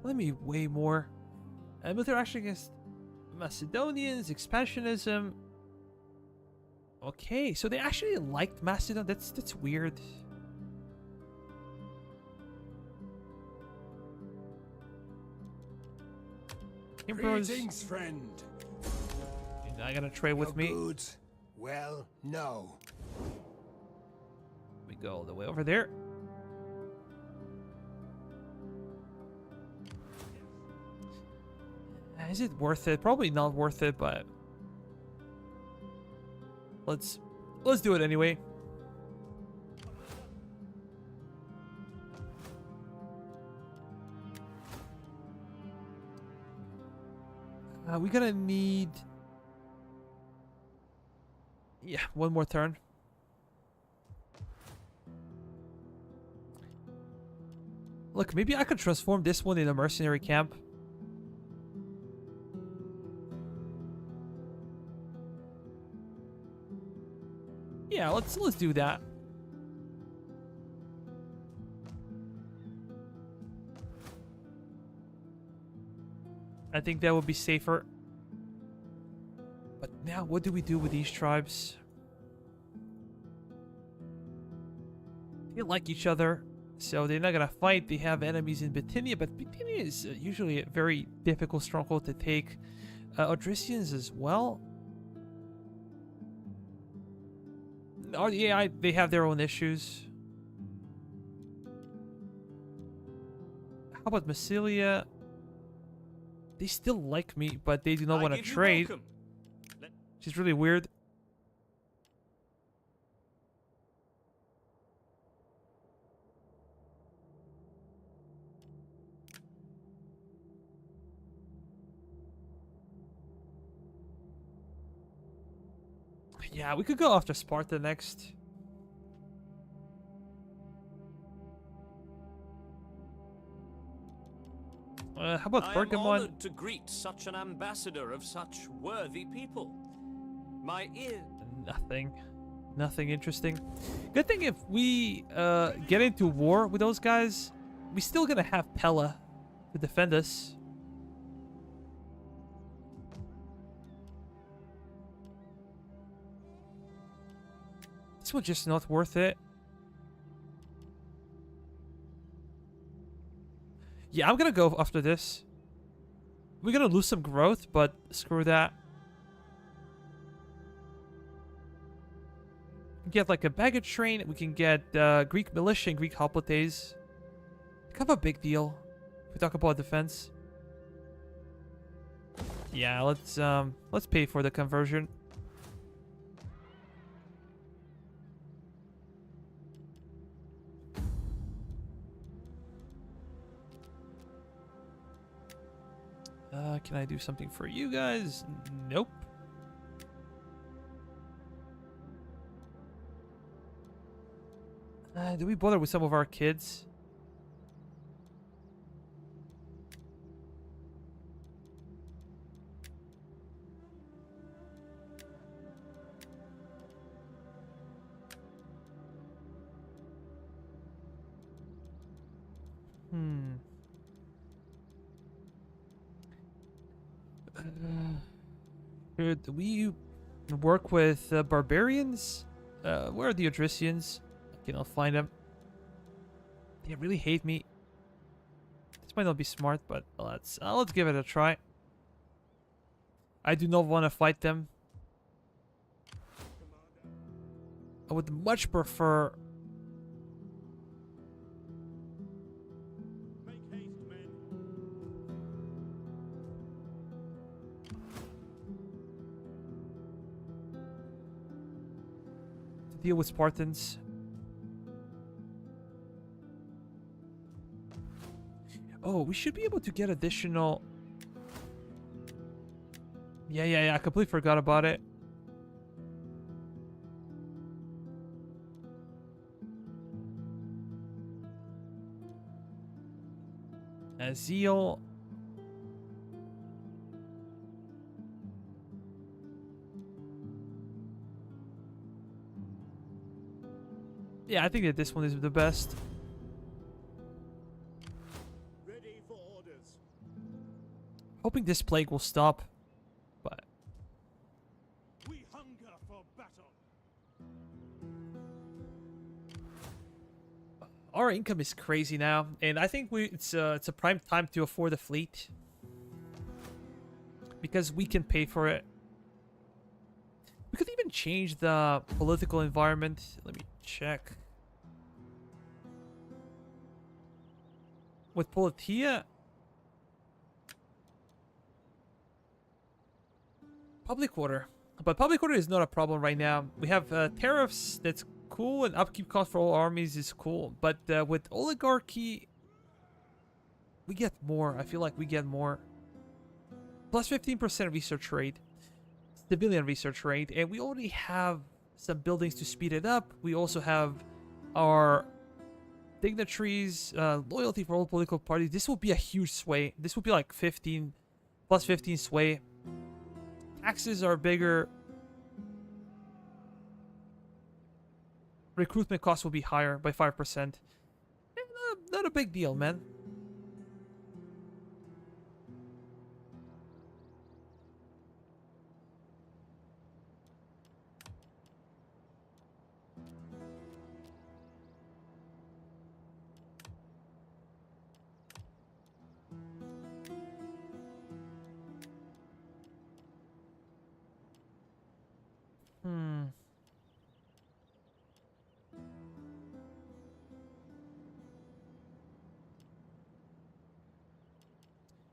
Let me weigh more. But they're actually against Macedonians, expansionism. Okay, so they actually liked Macedon. That's weird. Emperors, Greetings, friend. you're not gonna trade with me. Good? Well, no. We go all the way over there. Is it worth it? Probably not worth it, but let's do it anyway. We're gonna need, yeah, one more turn. Look, maybe I could transform this one in a mercenary camp. Yeah, let's do that. I think that would be safer. But now, what do we do with these tribes? They like each other, so they're not gonna fight. They have enemies in Bithynia, but Bithynia is usually a very difficult stronghold to take. Odrysians as well. Or D.E.I, they have their own issues. How about Massilia? They still like me, but they do not I want to give you trade. welcome. Let- Which is really weird. Yeah, we could go after Sparta next. How about I am Pergamon? honored to greet such an ambassador of such worthy people. My ear. Nothing. Nothing interesting. Good thing if we get into war with those guys, we still gonna have Pella to defend us. This was just not worth it. Yeah, I'm gonna go after this. We're gonna lose some growth, but screw that. Get like a baggage train. We can get Greek militia and Greek hoplites. Kind of a big deal if we talk about defense. Yeah, let's pay for the conversion. Can I do something for you guys? Nope. Do we bother with some of our kids? Should we work with barbarians? Where are the Odrysians? I cannot find them. They really hate me. This might not be smart, but let's give it a try. I do not want to fight them. I would much prefer. Make haste, men. To deal with Spartans. Oh, we should be able to get additional. Yeah. I completely forgot about it. Zeal. Yeah, I think that this one is the best. Ready for orders. Hoping this plague will stop. But We hunger for battle. our income is crazy now, and I think it's a prime time to afford a fleet because we can pay for it. We could even change the political environment. Let me check. With Politia, public order. But public order is not a problem right now. We have tariffs, that's cool, and upkeep cost for all armies is cool. But with oligarchy, we get more. I feel like we get more. Plus 15% research rate, civilian research rate, and we already have some buildings to speed it up. We also have our dignitaries, loyalty for all political parties. This will be a huge sway. This will be like 15, plus 15 sway. Taxes are bigger. Recruitment costs will be higher by 5%. Not a big deal, man.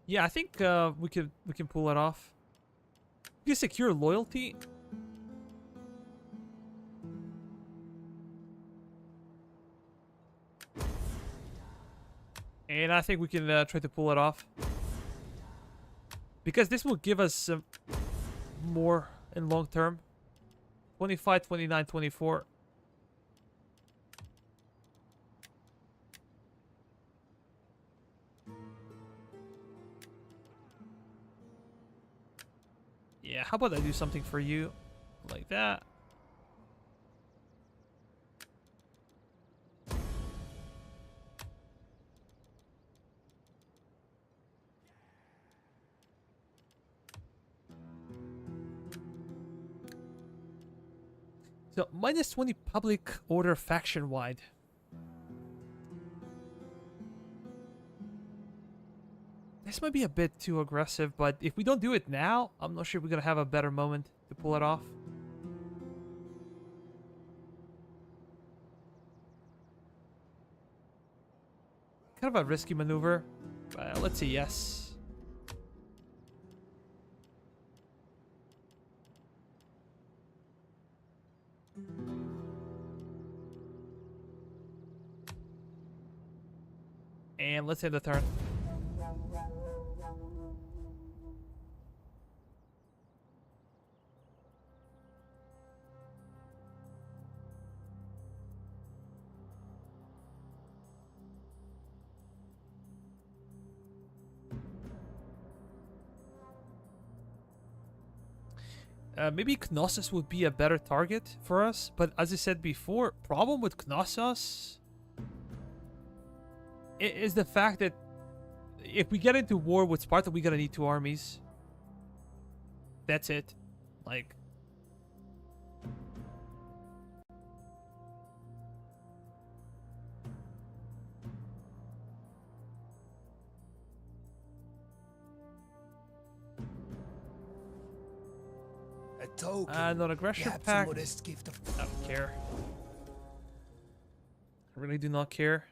Yeah, I think we can pull it off. We can secure loyalty. And I think we can try to pull it off. Because this will give us more in long term. 25, 29, 24. Yeah, how about I do something for you? Like that. So, minus 20 public order faction wide. This might be a bit too aggressive, but if we don't do it now, I'm not sure we're gonna have a better moment to pull it off. Kind of a risky maneuver, but let's say yes. And let's end the turn. Maybe Knossos would be a better target for us, but as I said before, problem with Knossos is the fact that if we get into war with Sparta, we're gonna need 2 armies. That's it. Like, A token. non-aggression Perhaps a pact. modest gift of I don't care. I really do not care.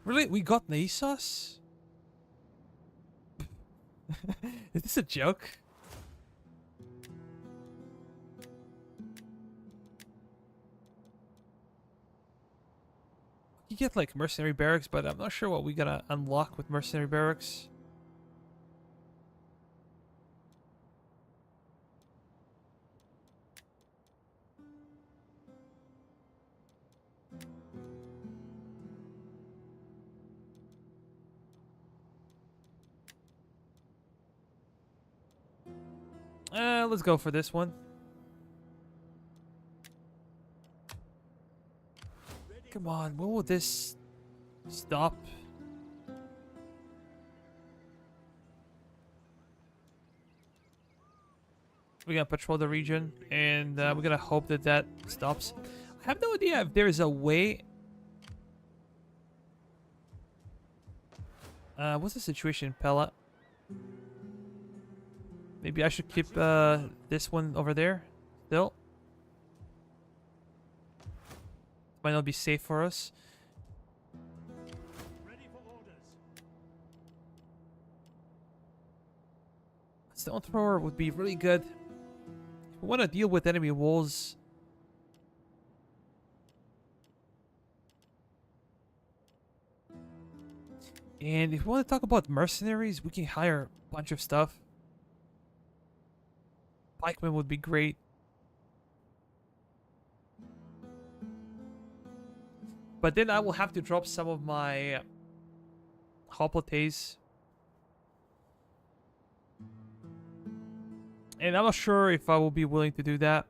Really? We got Naissos? Is this a joke? You get like mercenary barracks, but I'm not sure what we gotta unlock with mercenary barracks. Let's go for this one. Come on, when will this stop? We're gonna patrol the region, and we're gonna hope that that stops. I have no idea if there is a way. What's the situation in Pella? Maybe I should keep this one over there still. Might not be safe for us. Ready for orders. Stone thrower would be really good. If we want to deal with enemy walls. And if we want to talk about mercenaries, we can hire a bunch of stuff. Pikemen would be great. But then I will have to drop some of my hoplites. And I'm not sure if I will be willing to do that.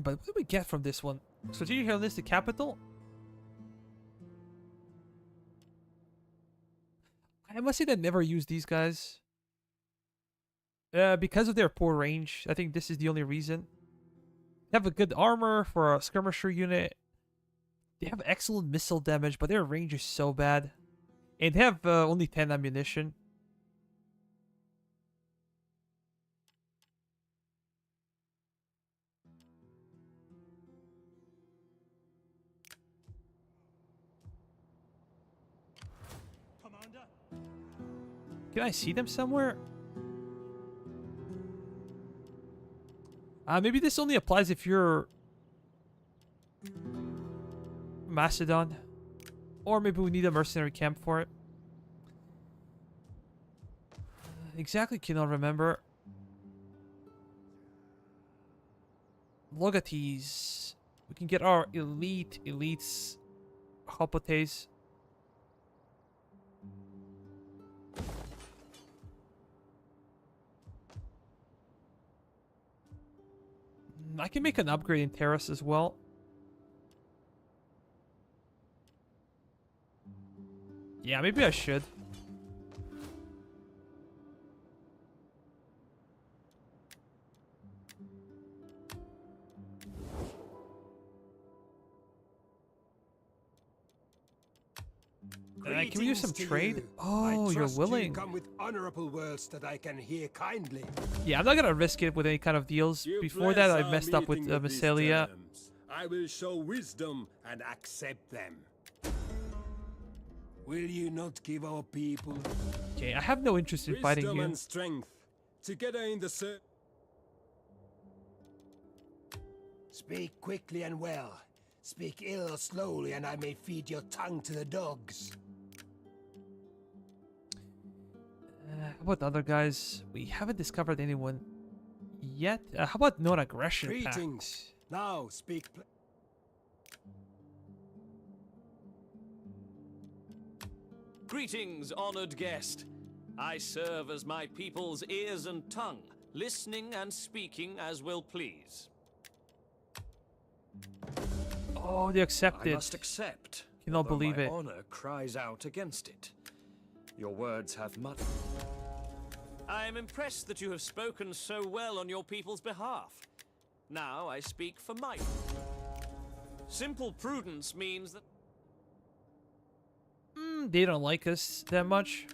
But what do we get from this one? Strategic Hellenistic capital? I must say that I never used these guys. Because of their poor range. I think this is the only reason. They have a good armor for a skirmisher unit. They have excellent missile damage, but their range is so bad. And they have only 10 ammunition. Commander. Can I see them somewhere? Maybe this only applies if you're Macedon. Or maybe we need a mercenary camp for it. Exactly cannot remember. Logates. We can get our elites Hopotes. I can make an upgrade in Terrace as well. Yeah, maybe I should. Can we use some Greetings to trade? you. Oh, I you're trust willing. You come with honorable words that I can hear kindly. Yeah, I'm not gonna risk it with any kind of deals. You Before bless that, I our messed up with meeting these Massalia. terms. I will show wisdom And accept them. Will you not give our people Okay, I have no interest in fighting wisdom you. and strength. Together in the speak quickly and well? Speak ill or slowly, and I may feed your tongue to the dogs. How about the other guys? We haven't discovered anyone yet. How about non-aggression pact? Greetings. Now speak. Greetings, honored guest. I serve as my people's ears and tongue, listening and speaking as will please. Oh, they I accepted. must accept. Cannot although believe my it. honor cries out against it. Your words have much. I am impressed that you have spoken so well on your people's behalf. Now I speak for might. Simple prudence means that. They don't like us that much.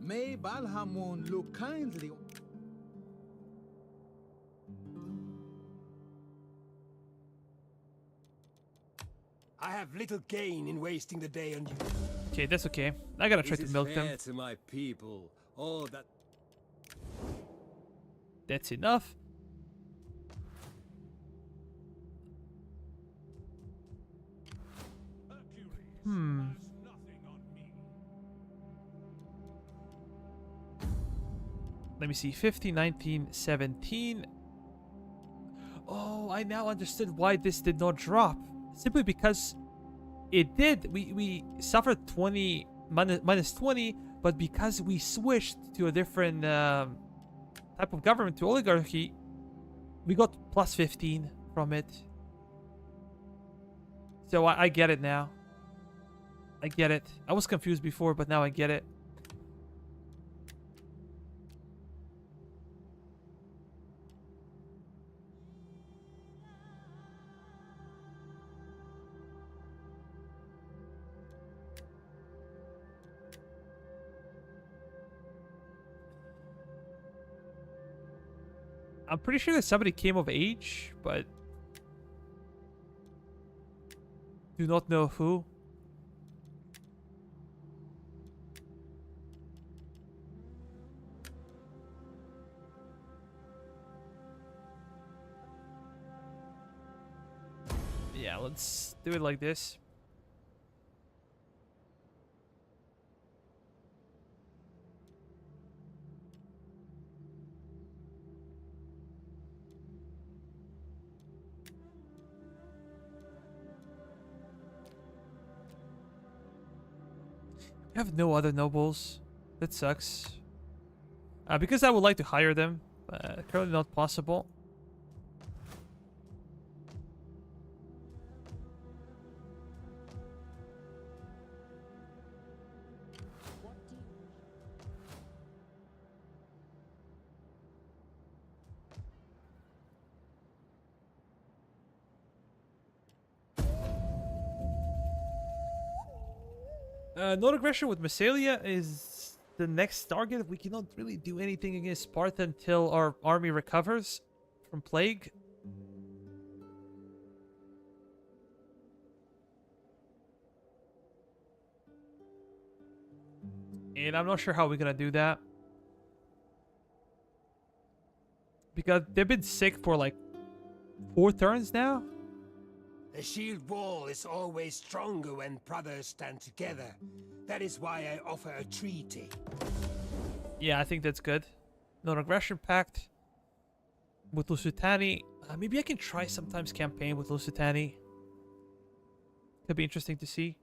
May Balhamun look kindly. I have little gain in wasting the day on you. Okay, that's okay. I gotta try Is to it milk fair them. to my people? All that That's enough. Hercules has nothing on me. Let me see. 15, 19, 17. Oh, I now understood why this did not drop. Simply because it did. We suffered 20 minus 20, but because we switched to a different type of government, to oligarchy, we got plus 15 from it. So I get it now. I get it. I was confused before, but now I get it. I'm pretty sure that somebody came of age, but do not know who. Yeah, let's do it like this. We have no other nobles. That sucks. Because I would like to hire them. Currently not possible. Non-aggression with Massalia is the next target. We cannot really do anything against Sparta until our army recovers from plague. And I'm not sure how we're gonna do that. Because they've been sick for like 4 turns now. The shield wall is always stronger when brothers stand together. That is why I offer a treaty. Yeah, I think that's good. Non-aggression pact with Lusitani. Maybe I can try sometimes campaign with Lusitani. Could be interesting to see.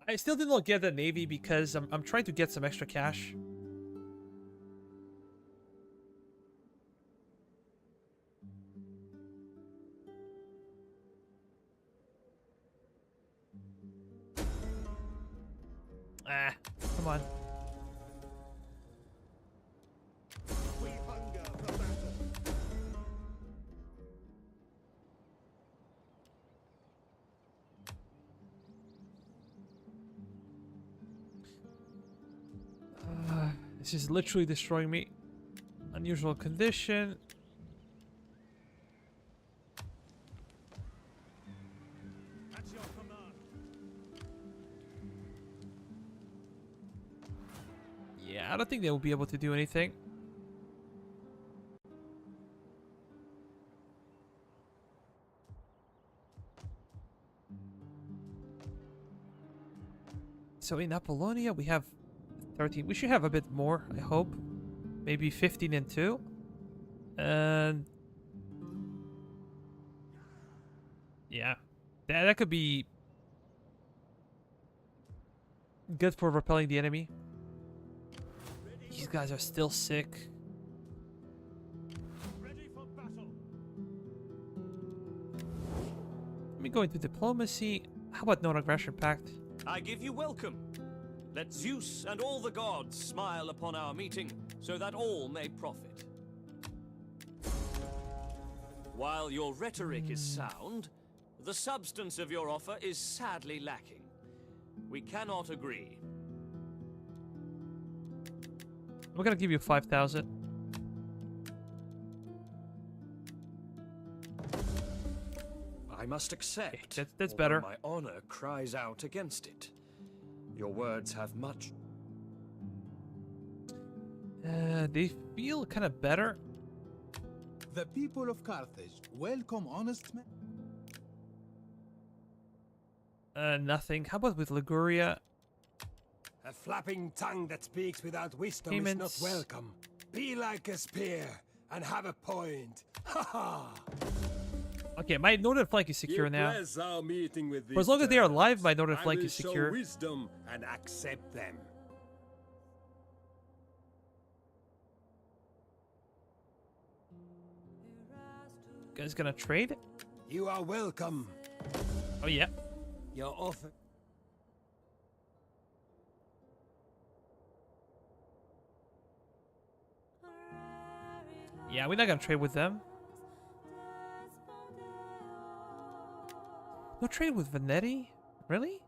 I still did not get the navy because I'm trying to get some extra cash. Ah, come on. We hunger for battle. This is literally destroying me. Unusual condition. At your command. Yeah, I don't think they will be able to do anything. So in Apollonia we have 13. We should have a bit more, I hope. Maybe 15 and 2. And yeah, that could be good for repelling the enemy. These guys are still sick. Ready for battle. Let me go into diplomacy. How about non-aggression pact? I give you welcome. Let Zeus and all the gods smile upon our meeting, so that all may profit. While your rhetoric is sound, the substance of your offer is sadly lacking. We cannot agree. We're gonna give you 5,000. I must accept. That's although better. My honor cries out against it. Your words have much. They feel kind of better. The people of Carthage welcome honest men. Nothing. How about with Liguria? A flapping tongue that speaks without wisdom Payments. is not welcome. Be like a spear and have a point. Ha ha! Okay, my northern flank is secure now. Bless our meeting with For as long as they are terms. alive, my northern I flank will is show secure. wisdom and accept them. You guys gonna trade? You are welcome. Oh yeah. Your offer. Yeah, we're not gonna trade with them. No trade with Venetti? Really?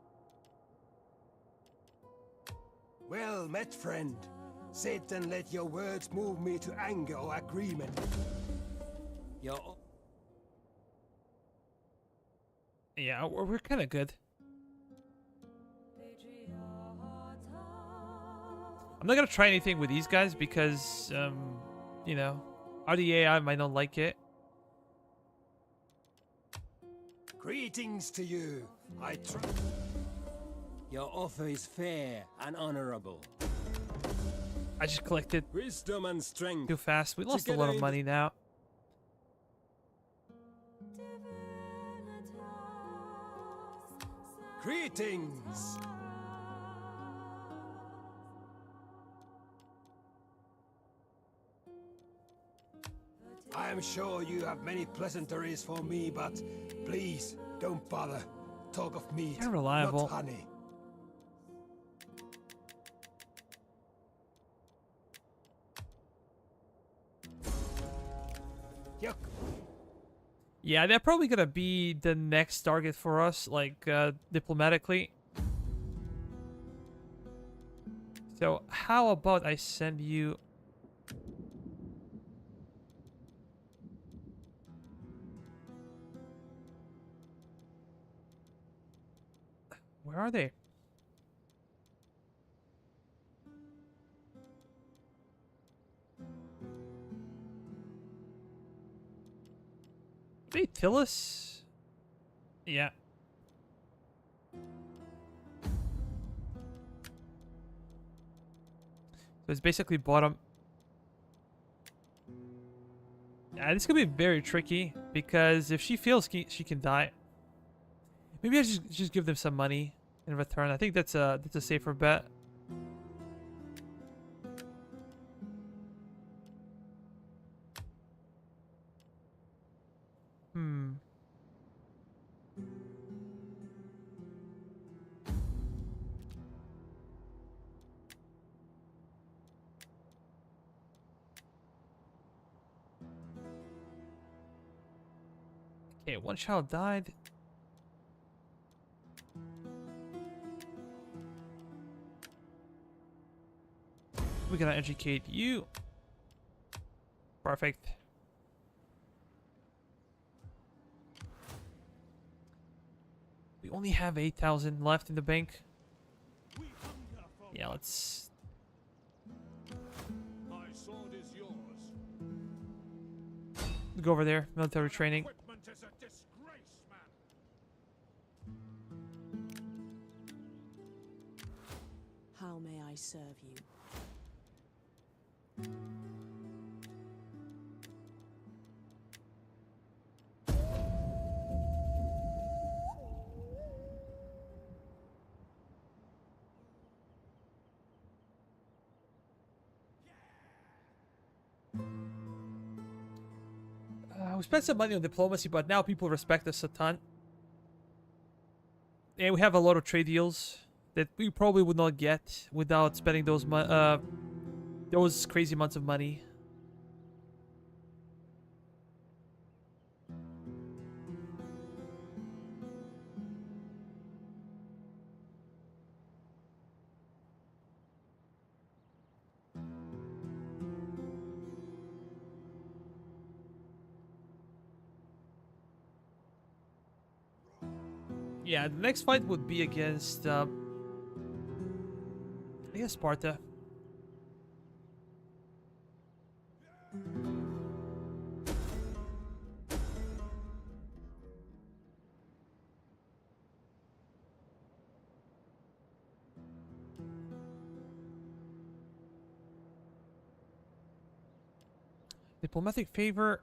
Well met, friend. Sit and let your words move me to anger or agreement. Your Yeah, we're kind of good. I'm not gonna try anything with these guys because, you know, D.E.I might not like it. greetings to you. I trust. Your offer is fair and honorable. I just collected Wisdom and strength. too fast. We lost a Together lot of in money now. Greetings. I am sure you have many pleasantries for me, but please don't bother. Talk of meat, You're reliable. not honey. Yuck. Yeah, they're probably gonna be the next target for us, like, diplomatically. So, how about I send you... Where are they? They tell us? Yeah. So it's basically bottom. Yeah, this could be very tricky because if she feels she can die, maybe I just give them some money in return. I think that's a safer bet. Hmm. Okay, one child died. We're gonna educate you. Perfect. We only have 8,000 left in the bank. We hunger for Yeah, let's... my sword is yours. go over there. Military training. Equipment is a disgrace, man. How may I serve you? We spent some money on diplomacy, but now people respect us a ton. And we have a lot of trade deals that we probably would not get without spending those crazy amounts of money. Yeah, the next fight would be against, I guess, Sparta. Diplomatic favor.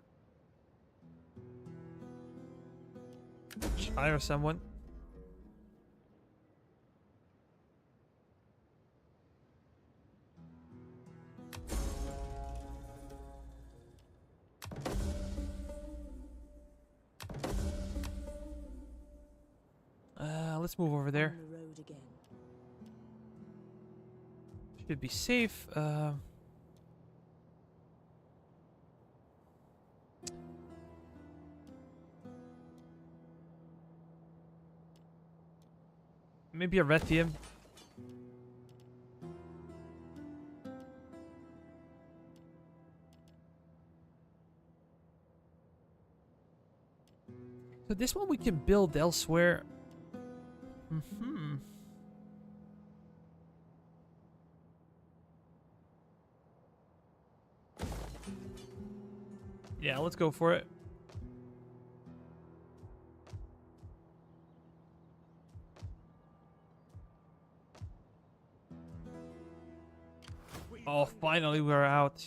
Hire someone. Let's move over there. On the road again. Should be safe. Maybe a Retium. So this one we can build elsewhere. Mm-hmm. Yeah, let's go for it. Oh, finally we're out.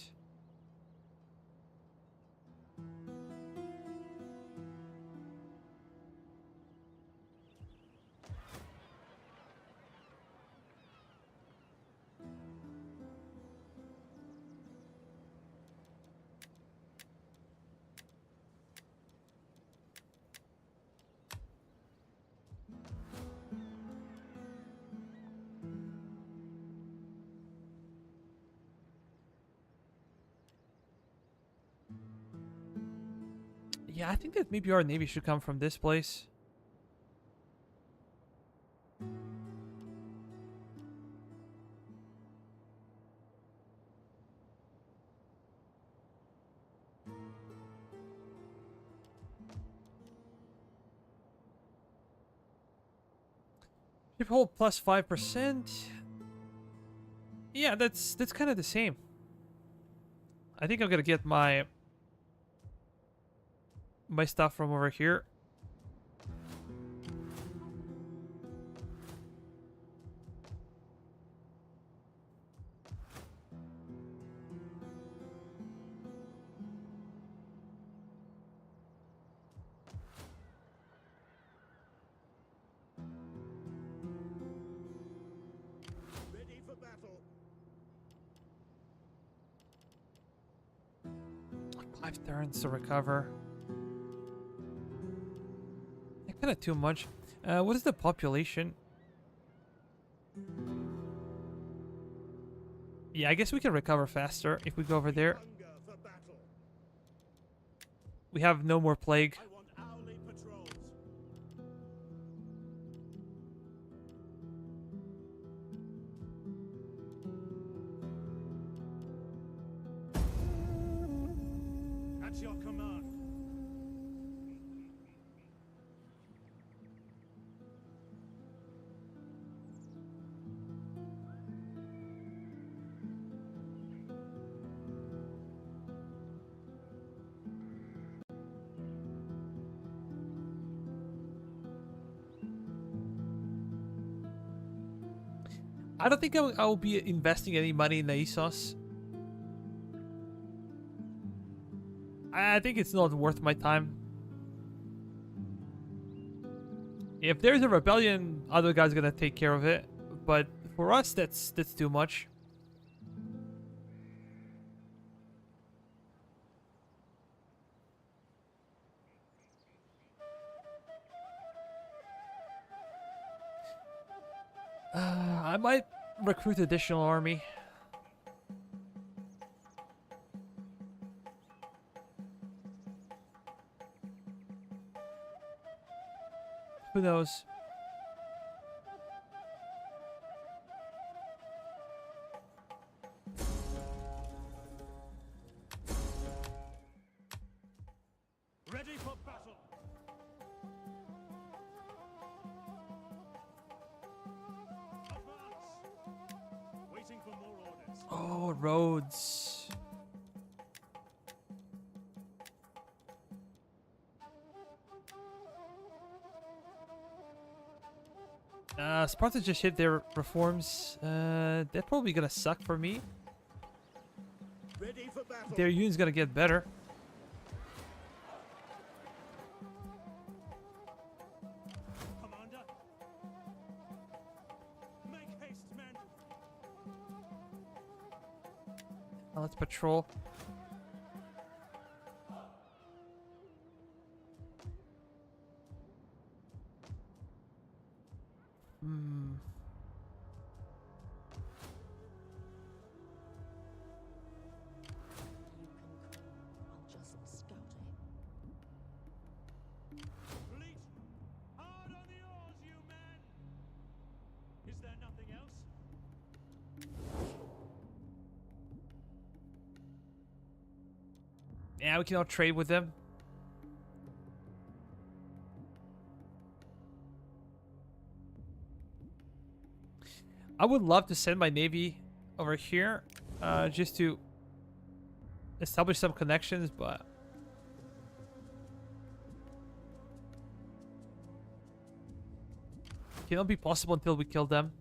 Yeah, I think that maybe our navy should come from this place. Ship hold plus 5%. Yeah, that's kind of the same. I think I'm gonna get my stuff from over here. Ready for battle. 5 turns to recover. Kind of too much. What is the population? Yeah, I guess we can recover faster if we go over there. Hunger for battle. We have no more plague. I want hourly patrols. At your command. I don't think I'll be investing any money in the ASOS. I think it's not worth my time. If there's a rebellion, other guys gonna take care of it. But for us, that's too much. I might recruit additional army. Who knows? Ready for battle. Advance. Waiting for more orders. Oh, roads. Sparta just hit their reforms. They're probably gonna suck for me. Ready for battle. Their union's gonna get better. Commander. Make haste, men. Now let's patrol. I'll just scout it. Fleet. Hard on the oars, you men. Is there nothing else? Yeah, we can all trade with them. I would love to send my navy over here, just to establish some connections, but it cannot be possible until we kill them.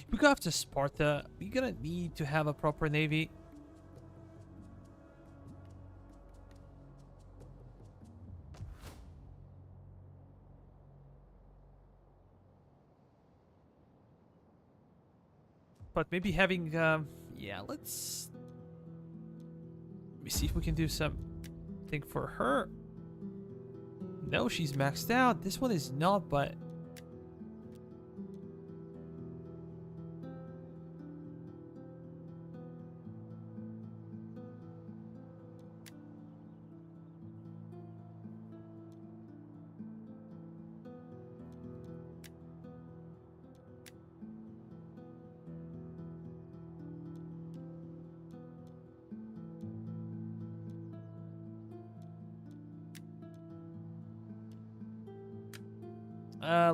If we go after Sparta, we're gonna need to have a proper navy. But maybe having, yeah, let me see if we can do some something for her. No, she's maxed out. This one is not, but...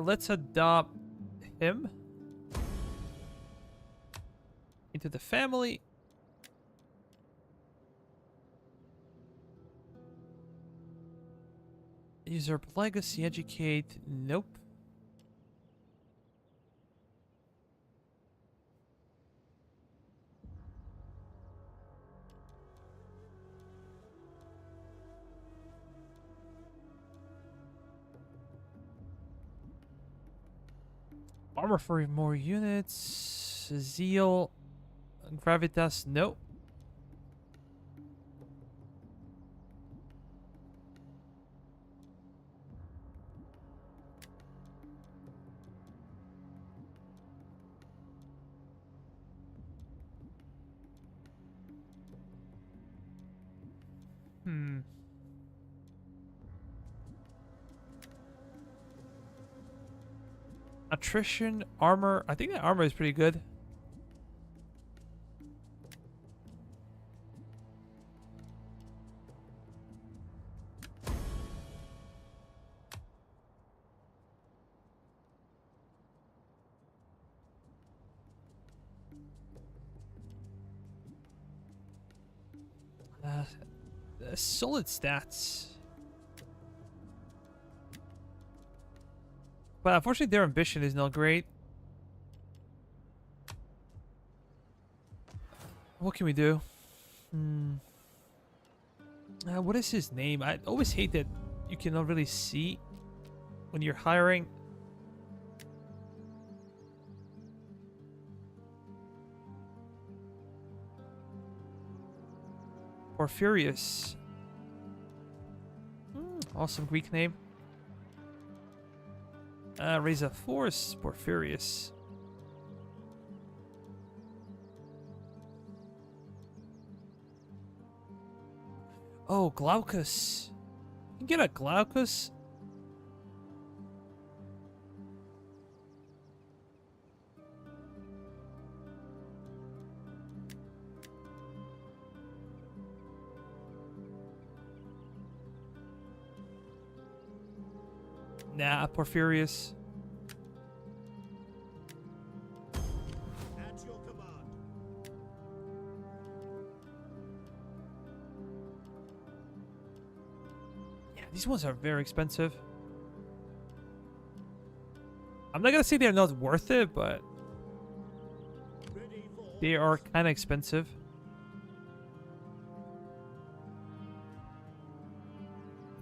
let's adopt him into the family. Usurp legacy, educate. Nope. Armor for more units. Zeal. Gravitas. Nope. Attrition, armor. I think that armor is pretty good. Solid stats. But unfortunately their ambition is not great. What can we do? What is his name? I always hate that you cannot really see when you're hiring. Porphyrius. Awesome Greek name. Raise a force, Porphyrius. Oh, Glaucus. You can get a Glaucus. Nah, Porphyrius. At your command. Yeah, these ones are very expensive. I'm not gonna say they're not worth it, but Ready for they are kind of expensive.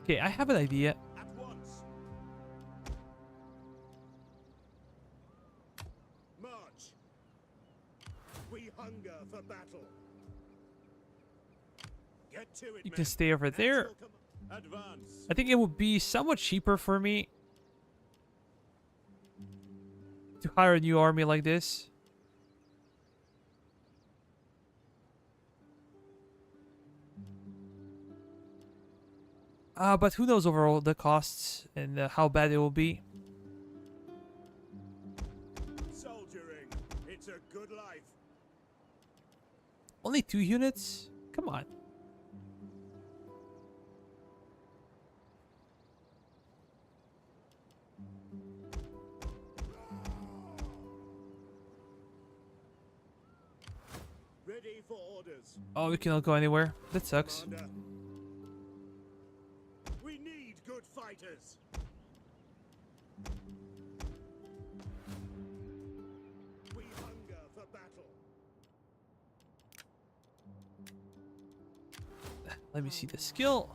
Okay, I have an idea. at once. March. We hunger for battle. Get to it, You men. can stay over At there. your command. Advance. I think it would be somewhat cheaper for me to hire a new army like this. But who knows overall the costs and how bad it will be. Soldiering. It's a good life. Only 2 units? Come on. Ready for orders. Oh, we cannot go anywhere. That sucks. Commander. We need good fighters. We hunger for battle. Let me see the skill.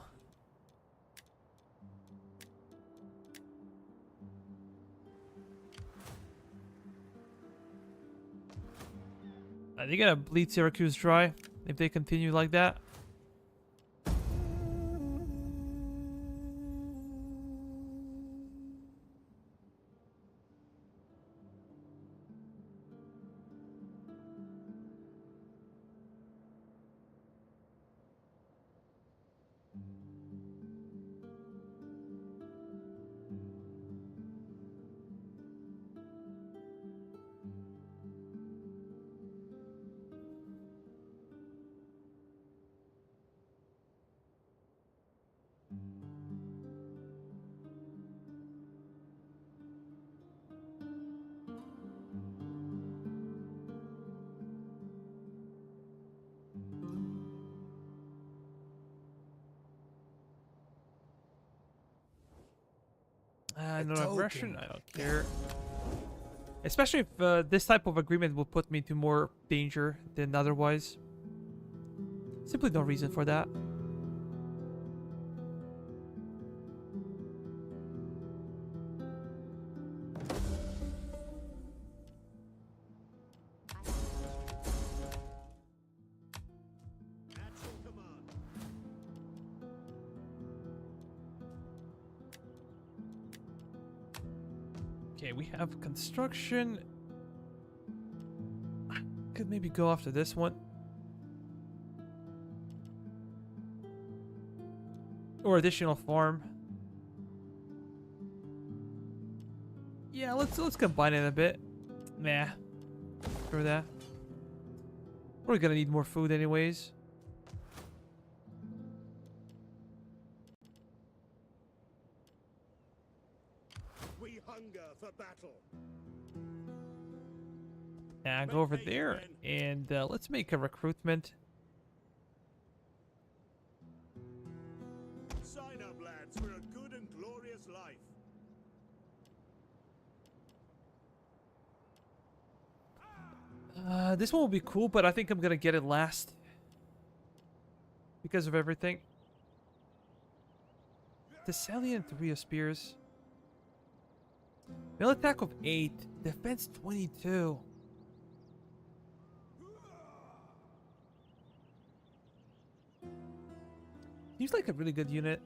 They gotta bleed Syracuse dry if they continue like that. non-aggression. token. I don't care. Especially if this type of agreement will put me into more danger than otherwise. Simply no reason for that. At your command. Okay, we have construction. Could maybe go after this one. Or additional farm. Yeah, let's combine it a bit. Nah. Screw that. We're gonna need more food anyways. We hunger for battle. Nah, go over there and let's make a recruitment. Sign up, lads, for a good and glorious life. This one will be cool, but I think I'm gonna get it last. Because of everything. Thessalian 3 of spears. Melee attack of 8. Defense 22. Seems like a really good unit.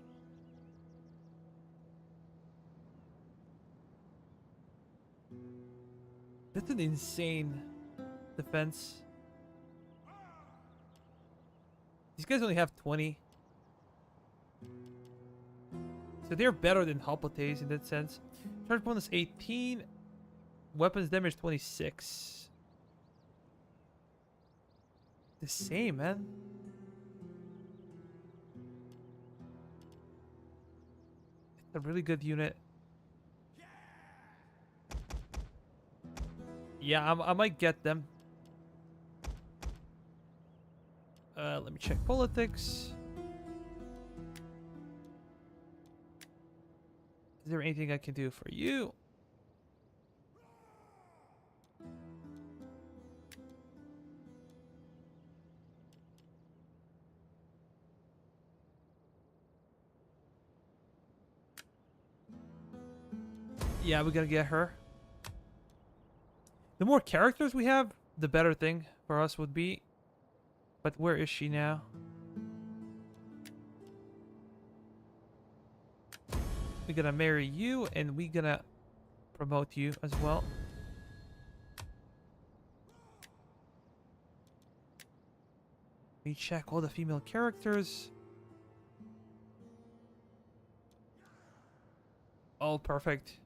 That's an insane defense. These guys only have 20. So they're better than Hoplites in that sense. Charge bonus 18. Weapons damage 26. The same, man. It's a really good unit. Yeah, I might get them. Let me check politics. Is there anything I can do for you? Yeah, we gotta get her. The more characters we have, the better thing for us would be. But where is she now? We're gonna marry you, and we're gonna promote you as well. We check all the female characters. Oh, perfect.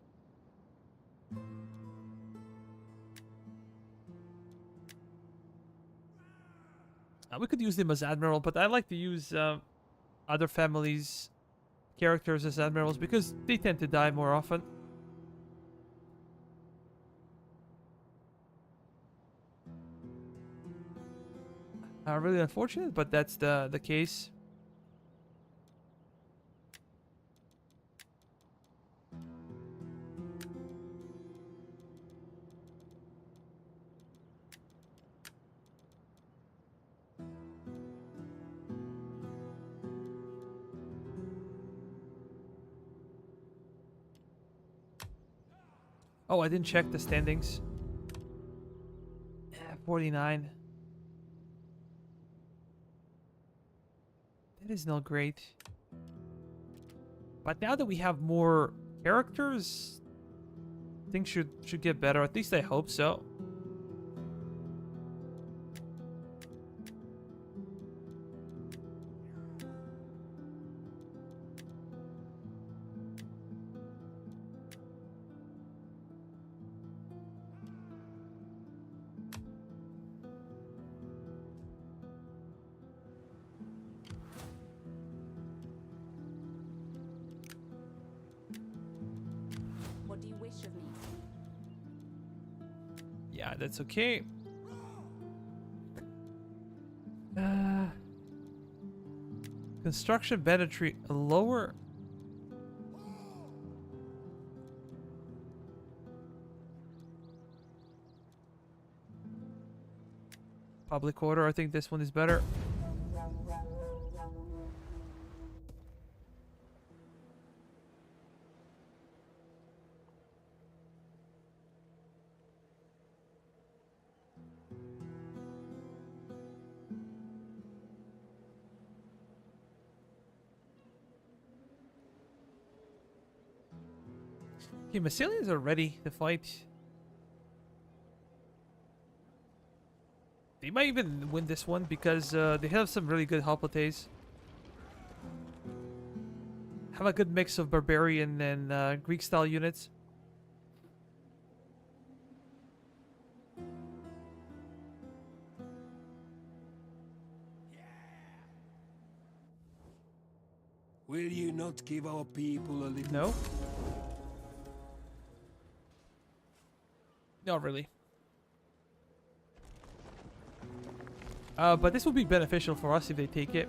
We could use him as admiral, but I like to use other families' characters as admirals because they tend to die more often. Really unfortunate, but that's the case. Oh, I didn't check the standings. 49. That is not great. But now that we have more characters, things should get better. At least I hope so. What do you wish of me? Yeah, that's okay. Construction banditry lower. Public order. I think this one is better. Okay, Macedonians are ready to fight. They might even win this one because they have some really good hoplites. Have a good mix of barbarian and Greek style units. Will you not give our people a little... No? Not really. But this will be beneficial for us if they take it.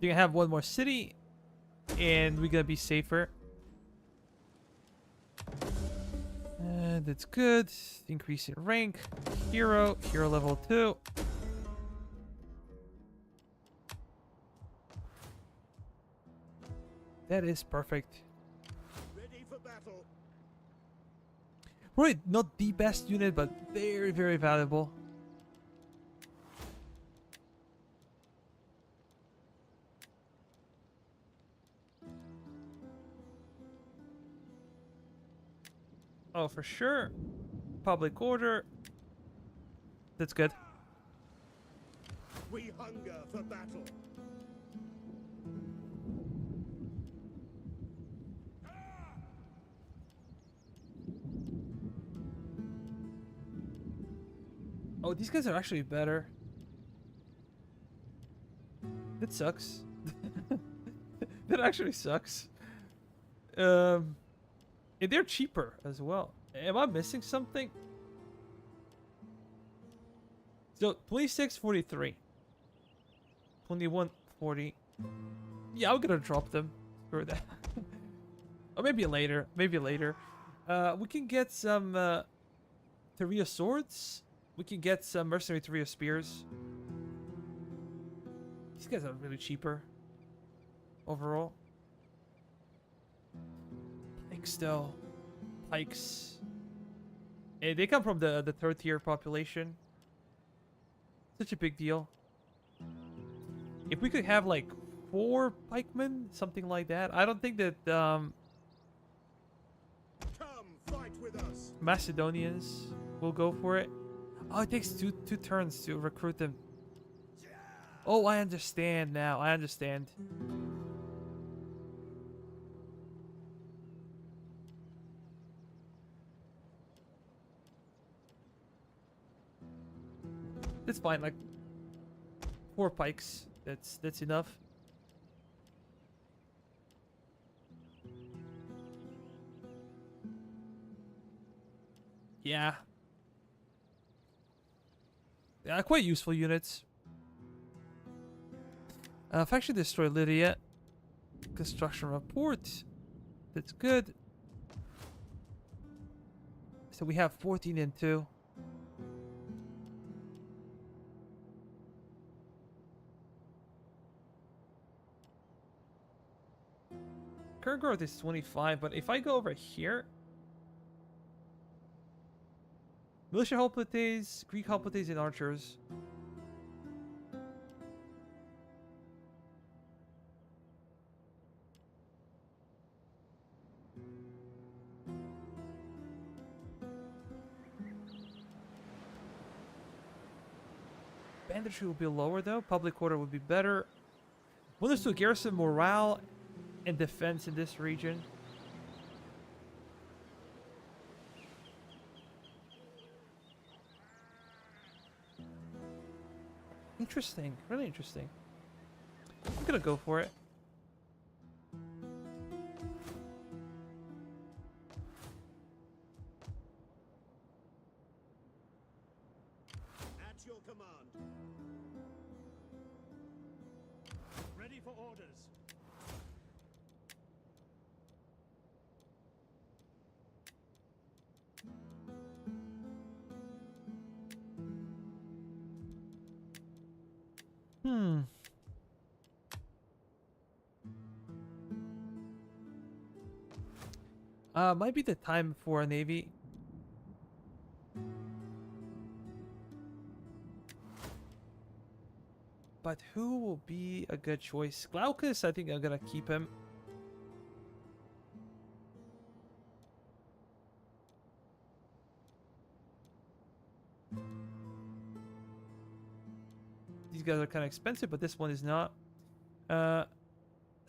You're gonna have one more city, and we're gonna be safer. And that's good. Increase in rank. Hero level 2. That is perfect. Ready for battle. Probably not the best unit, but very, very valuable. Oh, for sure. Public order. That's good. We hunger for battle. Oh, these guys are actually better. That sucks. That actually sucks. And they're cheaper as well. Am I missing something? So 2643. 2140. Yeah, I'm gonna drop them. Screw that. Or maybe later. Maybe later. We can get some Theria swords. We can get some mercenary Theria spears. These guys are really cheaper overall. Pikes though. Pikes. And they come from the third tier population. Such a big deal. If we could have like 4 pikemen, something like that. I don't think that Come fight with us. Macedonians will go for it. Oh, it takes two turns to recruit them. Oh, I understand now. I understand. It's fine, like 4 pikes. That's enough. Yeah. Yeah, quite useful units. Faction destroy Lydia. Construction report. That's good. So we have 14 and 2. Current growth is 25, but if I go over here, militia hoplites, Greek hoplites, and archers. Banditry will be lower though. Public order would be better. Bonus to garrison morale and defense in this region. Interesting. Really interesting. I'm gonna go for it. At your command. Ready for orders. Hmm. Might be the time for a navy. But who will be a good choice? Glaucus, I think I'm gonna keep him. These guys are kind of expensive, but this one is not. So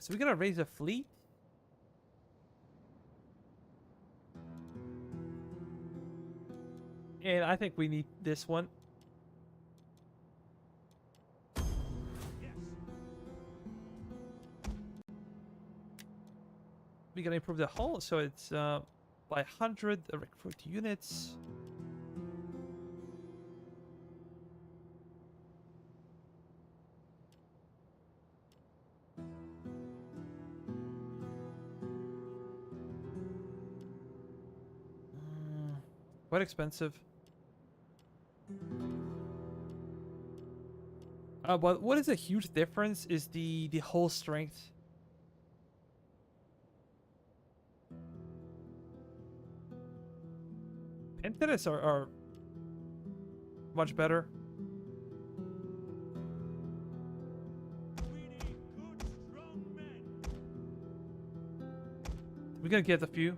we're gonna raise a fleet. And I think we need this one. We're gonna improve the hull, so it's by 100 recruit units. Quite expensive. But what is a huge difference is the hull strength. Penteres are much better. We need good, strong men. We're gonna get a few.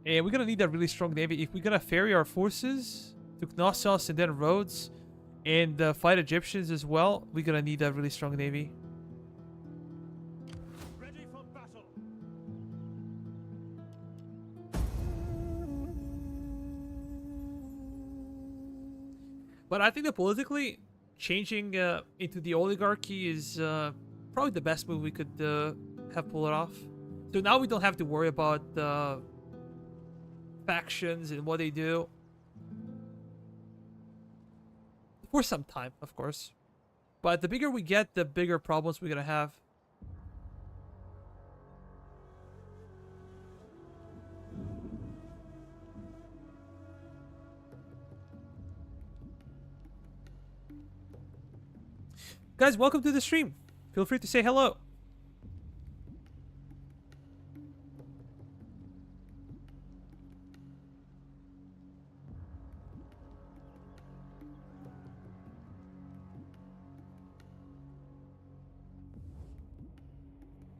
And we're gonna need a really strong navy. If we're gonna ferry our forces to Knossos and then Rhodes and fight Egyptians as well, we're gonna need a really strong navy. Ready for battle. But I think that politically, changing into the oligarchy is probably the best move we could have pulled it off. So now we don't have to worry about factions and what they do. For some time, of course. But the bigger we get, the bigger problems we're gonna have. Guys, welcome to the stream. Feel free to say hello.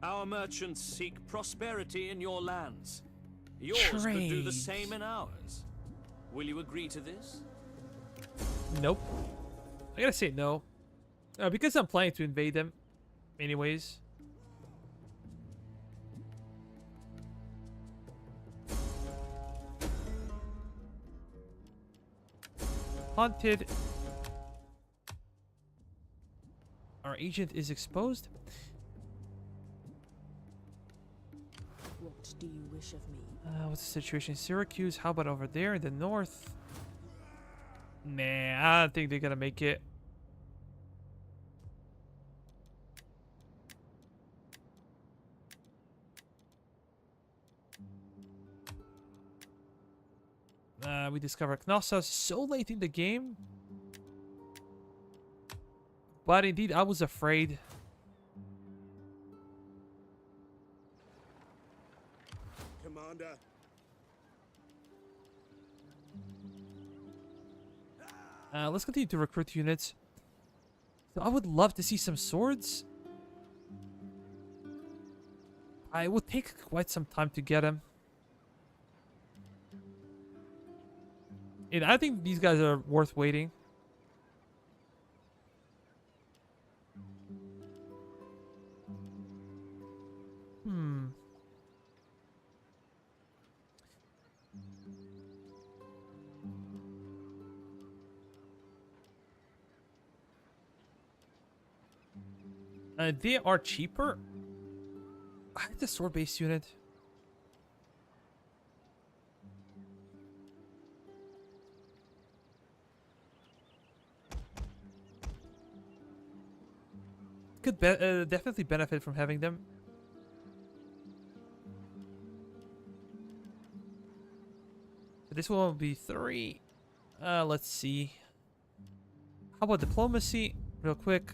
Our merchants seek prosperity in your lands. Yours could do the Trade. same in ours. Will you agree to this? Nope. I gotta say no. Because I'm planning to invade them. Anyways. Haunted. Our agent is exposed. What do you wish of me? What's the situation in Syracuse? How about over there in the north? Nah, I don't think they're gonna make it. We discover Knossos so late in the game. But indeed, I was afraid. Commander. Let's continue to recruit units. So I would love to see some swords. I would take quite some time to get them. And I think these guys are worth waiting. They are cheaper. I had the sword-based unit. Could definitely benefit from having them. This one will be 3. Let's see. How about diplomacy? Real quick.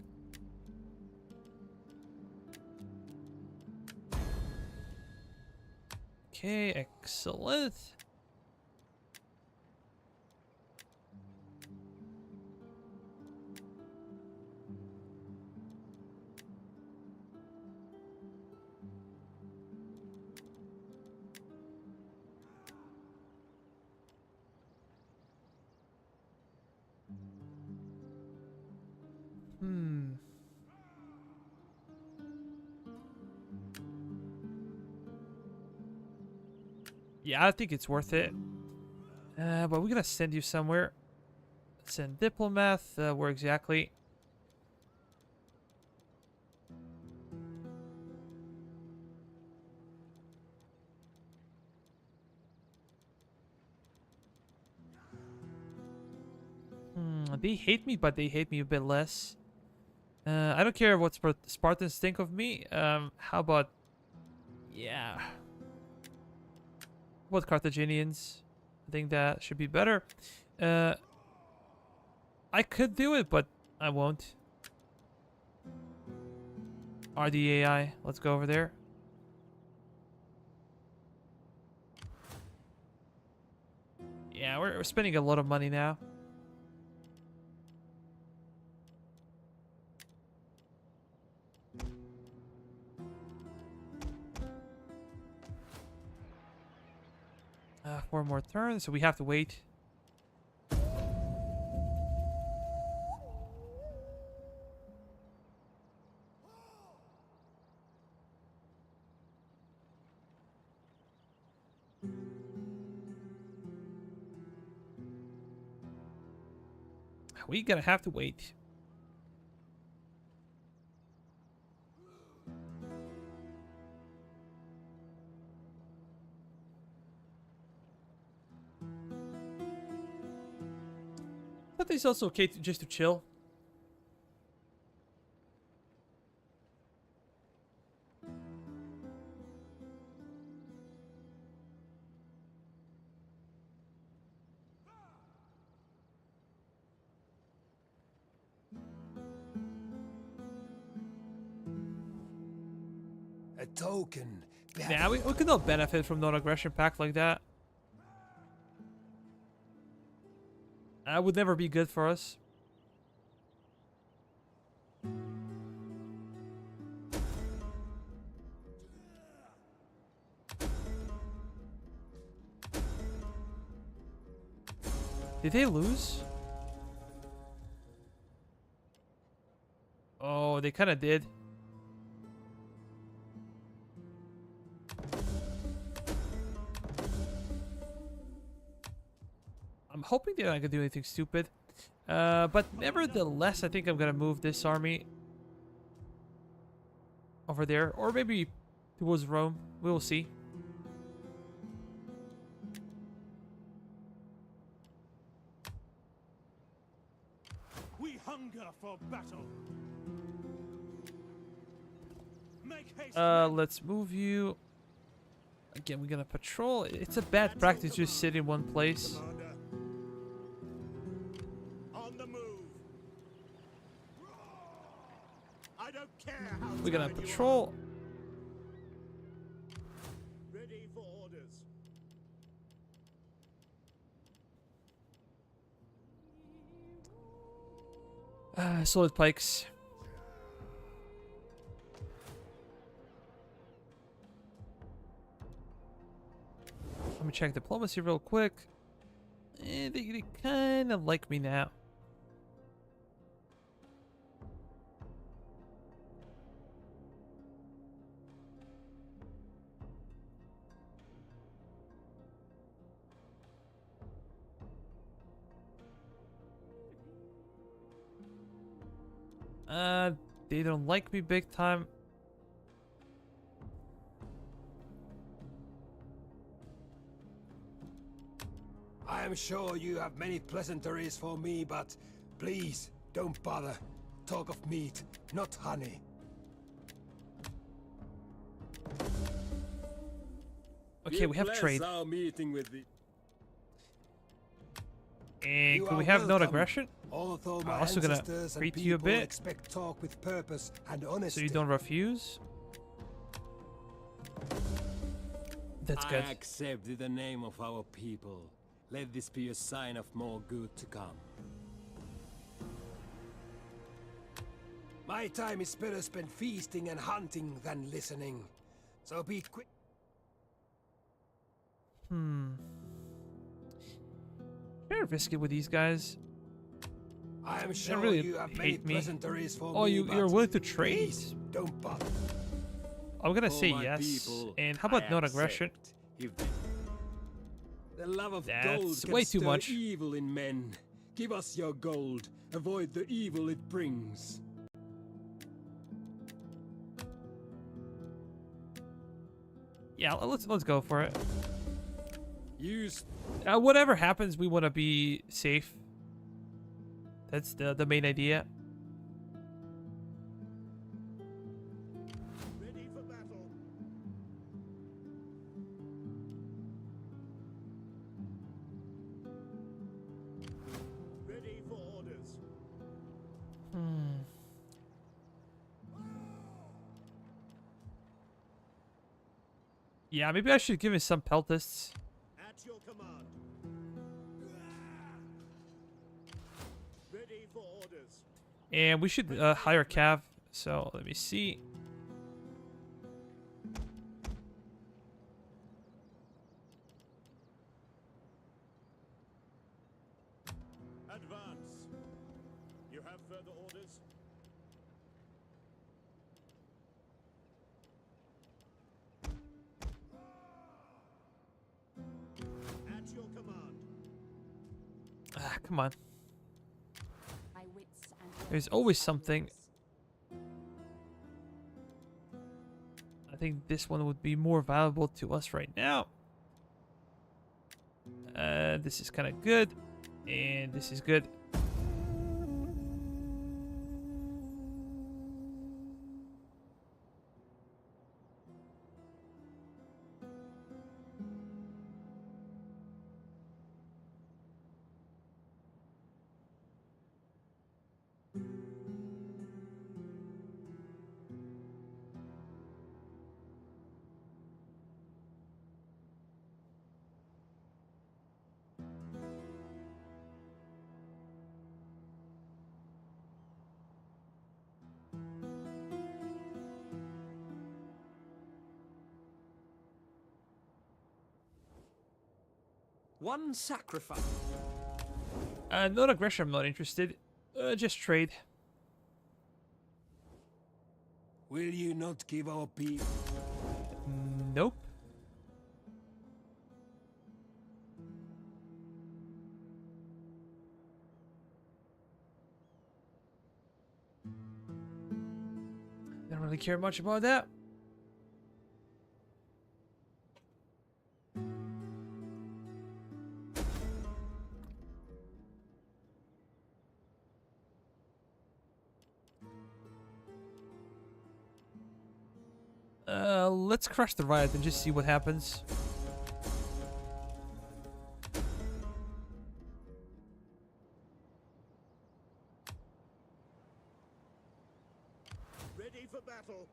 Okay, excellent. Yeah, I think it's worth it. But we're gonna send you somewhere. Send diplomat. Where exactly? They hate me, but they hate me a bit less. I don't care what Spartans think of me. How about... Yeah. What Carthaginians? I think that should be better. I could do it, but I won't. D.E.I. Let's go over there. Yeah, we're spending a lot of money now. Four more turns, so we have to wait. We gonna have to wait. But it's also okay just to chill. A token. Yeah, we could not benefit from non-aggression pact like that. That would never be good for us. Did they lose? Oh, they kind of did. I'm hoping they're not gonna do anything stupid. But nevertheless, I think I'm gonna move this army over there, or maybe towards Rome. We will see. We hunger for battle. Make haste. Let's move you. Again, we're gonna patrol. It's a bad practice to just sit in one place. Commander. On the move. I don't care how We're gonna tired you patrol. are. Ready for orders. Solid pikes. Let me check diplomacy real quick. They kind of like me now. They don't like me big time. I am sure you have many pleasantries for me, but please don't bother. Talk of meat, not honey. Okay, we have trade. Our meeting with the And You could are we have welcome. non-aggression? Although I'm my also gonna ancestors and greet you a people bit. expect talk with purpose and So honesty. you don't refuse. That's good. I accept the name of our people. Let this be a sign of more good to come. My time is better spent feasting and hunting than listening. So be quick. Very risky with these guys. I am sure really you have many hate me. pleasantries for Oh, me, you're but willing to trade? please don't bother. I'm gonna For say my yes. people, And how I about non-aggression? accept. If the love of That's gold can way too stir much. evil in men. Give us your gold. Avoid the evil it brings. Yeah, let's go for it. Use Whatever happens, we want to be safe. That's the main idea. Ready for battle. Ready for orders. Yeah, maybe I should give him some peltists. At your command. Ready for orders. And we should hire Cav. So let me see. Advance. You have further orders? At your command. Ah, come on. My wits and There's weapons always are something. yours. I think this one would be more valuable to us right now. This is kind of good. And this is good. One sacrifice. Non-aggression, I'm not interested. Just trade. Will you not give our people? Nope. Don't really care much about that. Let's crush the riot and just see what happens. Ready for battle.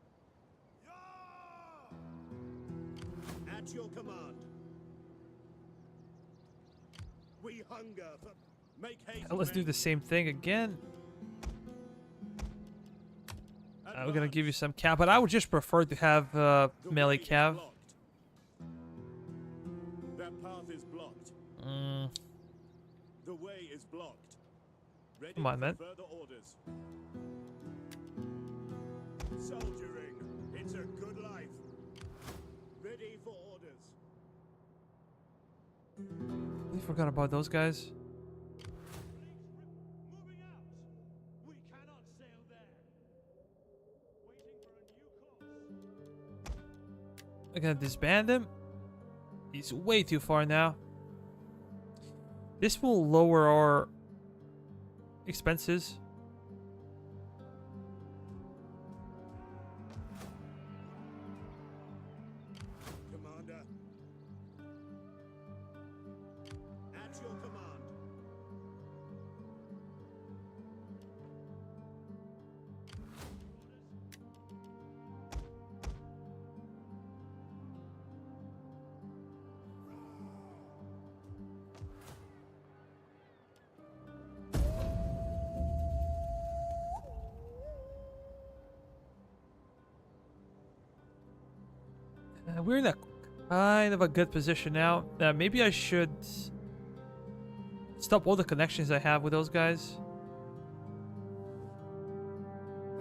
At your command. We hunger for... Make haste. Let's do men. the same thing again. We're gonna give you some cav, but I would just prefer to have The melee way is cav. blocked. That path is blocked. Mm, The way is blocked. Ready Come on, for man. further orders. Soldiering. It's a good life. Ready for orders. we forgot about those guys. Moving out. We cannot sail there. Waiting for a new course. We're gonna disband him. He's way too far now. This will lower our expenses. Commander. At your command. We're in a kind of a good position now. Maybe I should stop all the connections I have with those guys.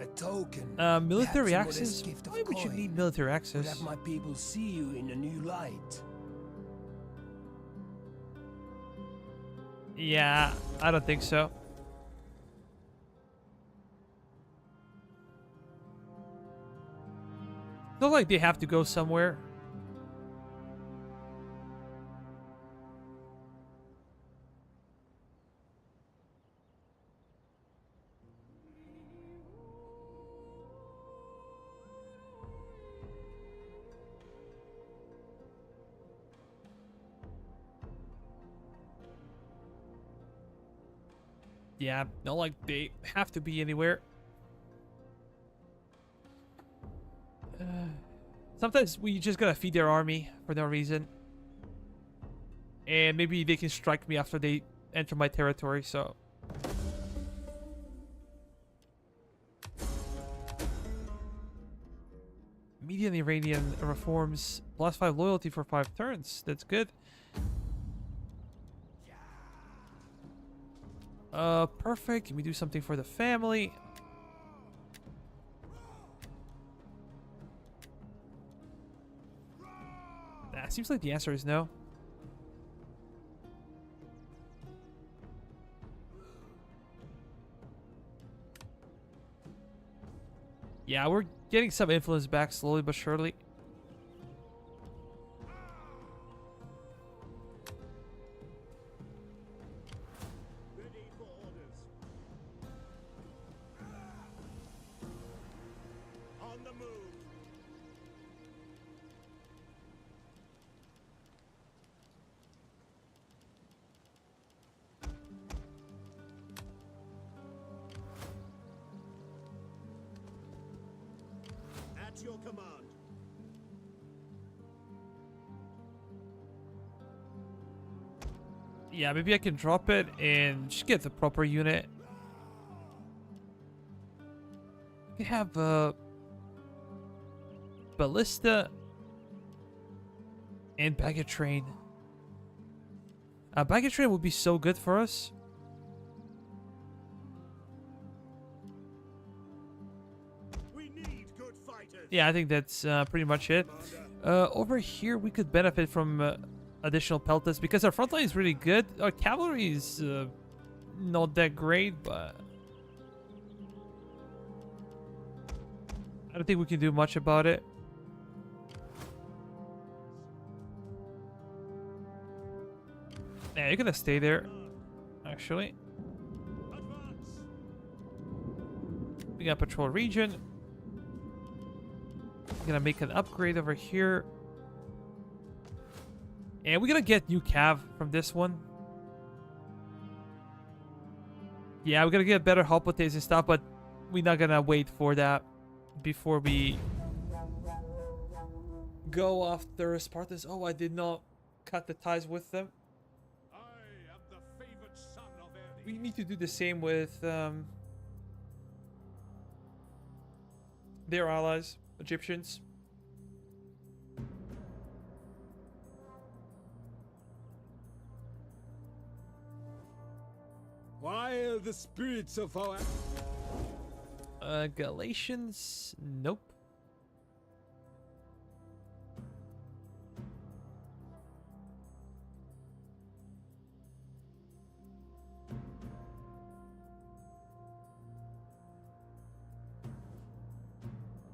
A token. Military Perhaps a modest access? gift of Why would you coin. need military Would access? have my people see you in a new light. Yeah, I don't think so. It's not like they have to go somewhere. Yeah, not like they have to be anywhere. Sometimes we just gotta feed their army for no reason. And maybe they can strike me after they enter my territory, so... Median Iranian reforms +5 loyalty for 5 turns. That's good. Perfect. Can we do something for the family? Seems like the answer is no. Yeah, we're getting some influence back slowly but surely. Ready for orders. On the move. At your command. Yeah, maybe I can drop it and just get the proper unit. We have ballista and baggage train. Baggage train would be so good for us. We need good fighters. Yeah, I think that's pretty much it. Over here, we could benefit from additional peltas because our front line is really good. Our cavalry is not that great, but I don't think we can do much about it. Yeah, you're gonna stay there, actually. Advance. We got patrol region. We're gonna make an upgrade over here. And we're gonna get new cav from this one. Yeah, we're gonna get better hoplites and stuff, but we're not gonna wait for that before we go after Spartans. Oh, I did not cut the ties with them. I am the favored son of Erdi. We need to do the same with their allies, Egyptians. While the spirits of our... Galatians? Nope.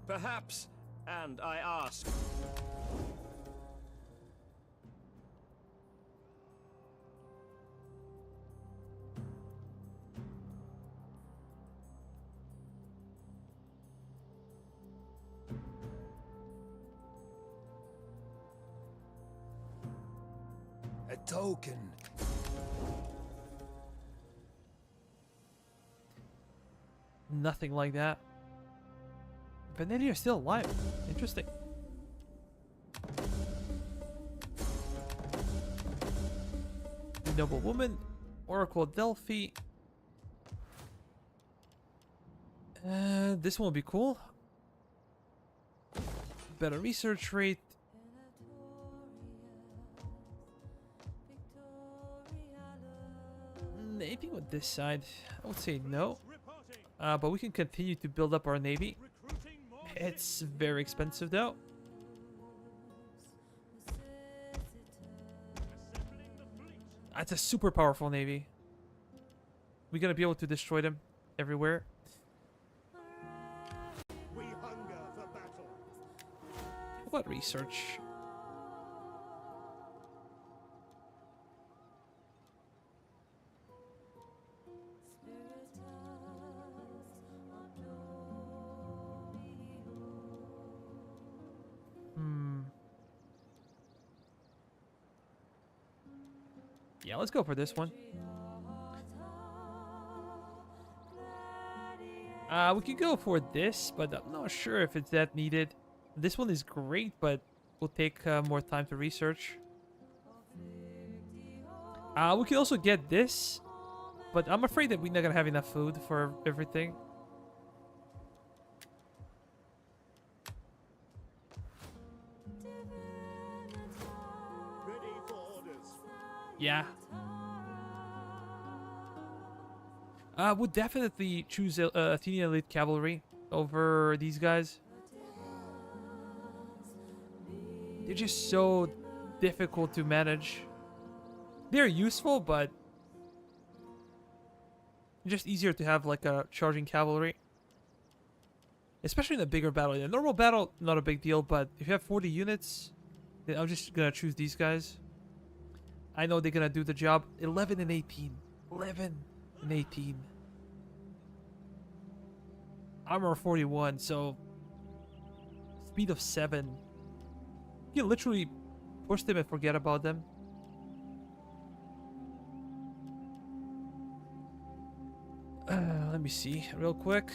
Perhaps, and I ask, A token. Nothing like that. Vanity are still alive. Interesting. Noble woman. Oracle Delphi. This one will be cool. Better research rate. Anything with this side? I would say no. Reporting. But we can continue to build up our navy. Recruiting more It's very expensive though. assembling the fleet. It's a super powerful navy. We're gonna be able to destroy them everywhere. We hunger for battle. How about research? Yeah, let's go for this one. We could go for this, but I'm not sure if it's that needed. This one is great, but will take more time to research. We could also get this, but I'm afraid that we're not gonna have enough food for everything. Ready for orders. Yeah. Would definitely choose Athenian elite cavalry over these guys. They're just so difficult to manage. They're useful, but just easier to have like a charging cavalry. Especially in a bigger battle. In a normal battle, not a big deal, but if you have 40 units, then I'm just gonna choose these guys. I know they're gonna do the job. 11 and 18. 11 and 18. Armor 41, so speed of 7. You can literally push them and forget about them. Let me see real quick.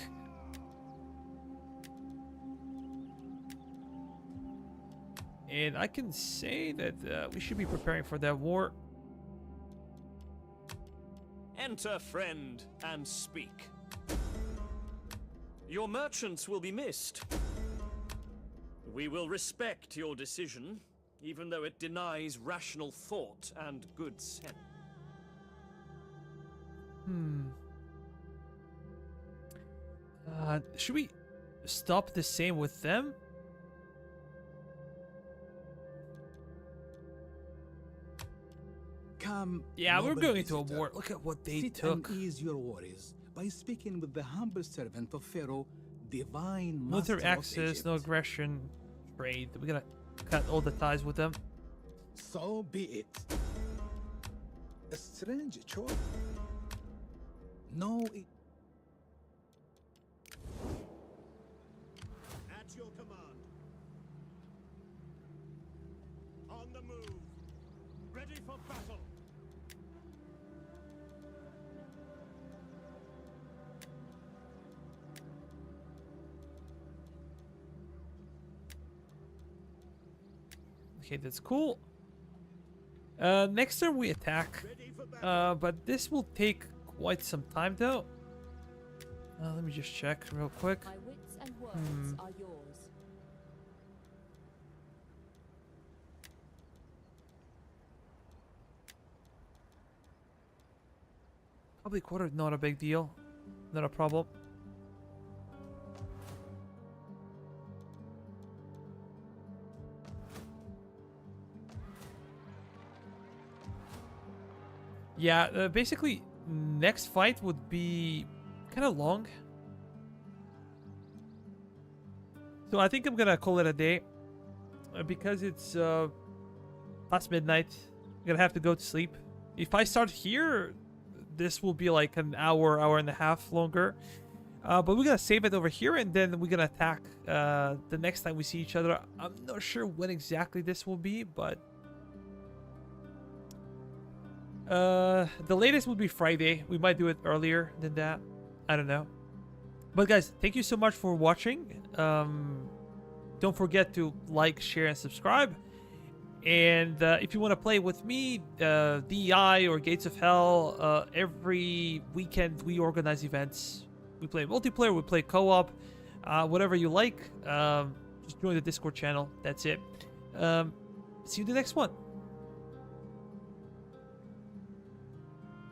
And I can say that we should be preparing for that war. Enter, friend, and speak. Your merchants will be missed. We will respect your decision, even though it denies rational thought and good sense. Should we stop the same with them? Come, Yeah, we're noble going into a visitor. war. Look at what they Sit took. and ease your worries by speaking with the humble servant of Pharaoh, divine Military master of access, no Egypt. aggression, trade. We're gonna cut all the ties with them. So be it. A strange choice. No, At your command. On the move. Ready for battle. Okay, that's cool. Next turn we attack. Ready for battle. But this will take quite some time though. Let me just check real quick. My wits and words are yours. Probably quarter, not a big deal. Not a problem. Yeah, basically, next fight would be kind of long. So I think I'm gonna call it a day. Because it's past midnight. I'm gonna have to go to sleep. If I start here, this will be like an hour, hour and a half longer. But we're gonna save it over here and then we're gonna attack the next time we see each other. I'm not sure when exactly this will be, but the latest will be Friday. We might do it earlier than that. I don't know. But guys, thank you so much for watching. Don't forget to like, share, and subscribe. And if you want to play with me, D.E.I or Gates of Hell, every weekend we organize events. We play multiplayer, we play co-op, whatever you like. Just join the Discord channel. That's it. See you in the next one.